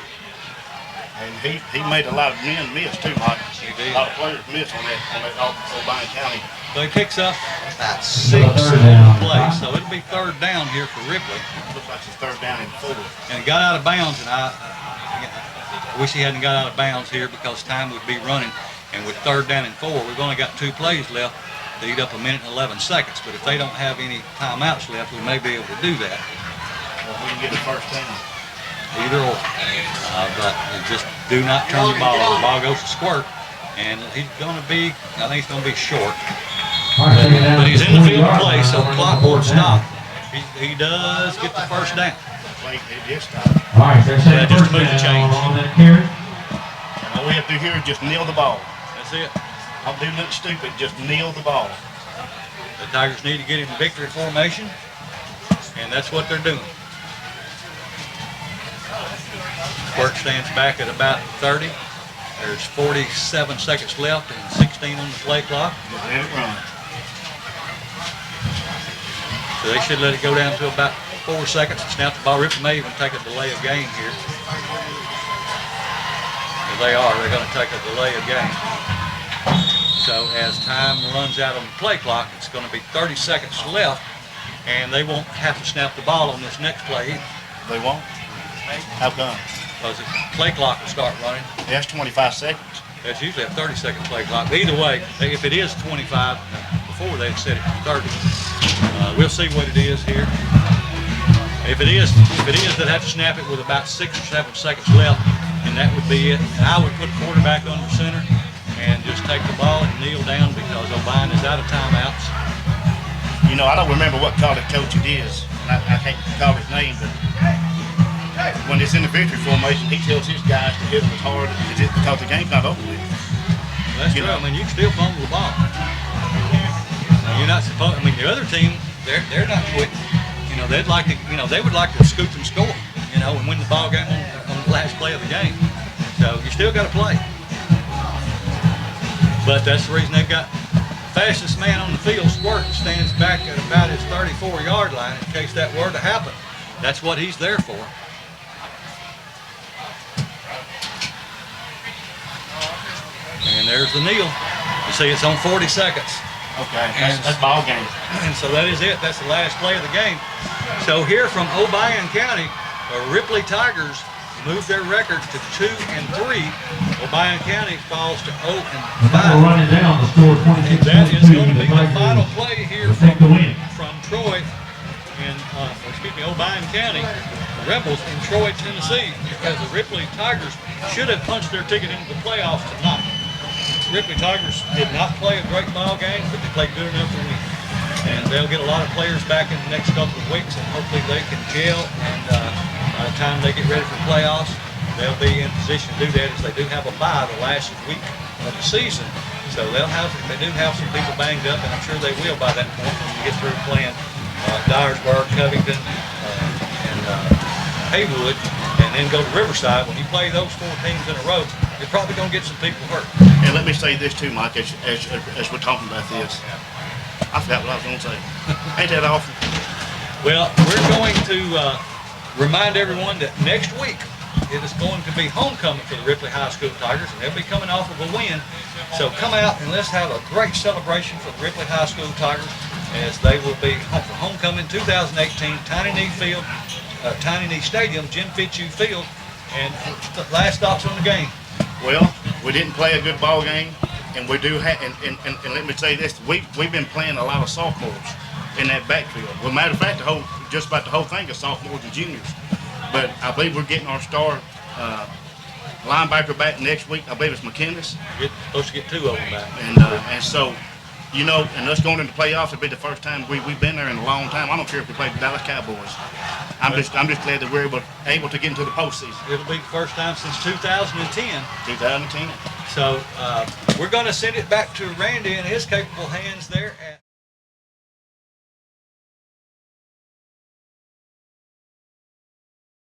And he made a lot of men miss too, Mike. He did. A lot of players miss on that Obion County. So he picks up about 6 on the play. So it'll be third down here for Ripley. Looks like it's third down and 4. And he got out of bounds, and I wish he hadn't got out of bounds here because time would be running. And with third down and 4, we've only got 2 plays left to eat up 1 minute and 11 seconds. But if they don't have any timeouts left, we may be able to do that. Well, we can get a first down. Either or. But just do not turn the ball over. The ball goes to Squirt. And he's going to be, I think he's going to be short. But he's in the field of play, so the clock won't stop. He does get the first down. It did stop. All right, they're saying Just first move the down chains. on that carry. And all we have to do here is just kneel the ball. That's it. Don't do nothing stupid, just kneel the ball. The Tigers need to get in victory formation, and that's what they're doing. Squirt stands back at about 30. There's 47 seconds left and 16 on the play clock. Just let it run. So they should let it go down to about 4 seconds to snap the ball. Ripley may even take a delay of game here. And they are. They're going to take a delay of game. So as time runs out on the play clock, it's going to be 30 seconds left, and they won't have to snap the ball on this next play either. They won't? How come? Because the play clock will start running. That's 25 seconds. That's usually a 30-second play clock. But either way, if it is 25, before they had set it to 30. We'll see what it is here. If it is, they'd have to snap it with about 6 or 7 seconds left, and that would be it. And I would put quarterback under center and just take the ball and kneel down because Obion is out of timeouts. You know, I don't remember what college coach it is. I can't call his name, but when it's in the victory formation, he tells his guys to hit them as hard as it, because the game's not over with. That's true. I mean, you can still fumble the ball. You're not supposed. I mean, the other team, they're not quitting. You know, they'd like to. You know, they would like to scoop and score. You know, and win the ball game on the last play of the game. So you still got to play. But that's the reason they've got fastest man on the field, Squirt, stands back at about his 34-yard line in case that were to happen. That's what he's there for. And there's the kneel. You see it's on 40 seconds. Okay, that's ball game. And so that is it. That's the last play of the game. So here from Obion County, the Ripley Tigers move their record to 2-3. Obion County falls to 0-5. We're running down the score 26-22. That is going to be the final play here from Troy in, Obion County Rebels in Troy, Tennessee, because the Ripley Tigers should have punched their ticket into the playoffs tonight. The Ripley Tigers did not play a great ball game, but they played good enough to win. And they'll get a lot of players back in the next couple of weeks, and hopefully they can gel. And by the time they get ready for playoffs, they'll be in position to do that, as they do have a bye the last week of the season. So they do have some people banged up, and I'm sure they will by that point when you get through playing Dyersburg, Covington, and Haywood, and then go to Riverside. When you play those 4 teams in a row, you're probably going to get some people hurt. And let me say this too, Mike, as we're talking about this. I forgot what I was going to say. Ain't that awful? Well, we're going to remind everyone that next week it is going to be homecoming for the Ripley High School Tigers, and they'll be coming off of a win. So come out and let's have a great celebration for the Ripley High School Tigers, as they will be home for homecoming 2018, Tiny Knee Field, Tiny Knee Stadium, Jim Fitzhugh Field, and last thoughts on the game. Well, we didn't play a good ball game, and we do have. And let me say this: we've been playing a lot of sophomores in that backfield. Well, matter of fact, just about the whole thing is sophomores and juniors. But I believe we're getting our star linebacker back next week. I believe it's McKinnis. We're supposed to get 2 of them back. And so, you know, and us going into playoffs, it'll be the first time we've been there in a long time. I don't care if we play the Dallas Cowboys. I'm just glad that we're able to get into the postseason. It'll be the first time since 2010. 2010. So we're going to send it back to Randy and his capable hands there at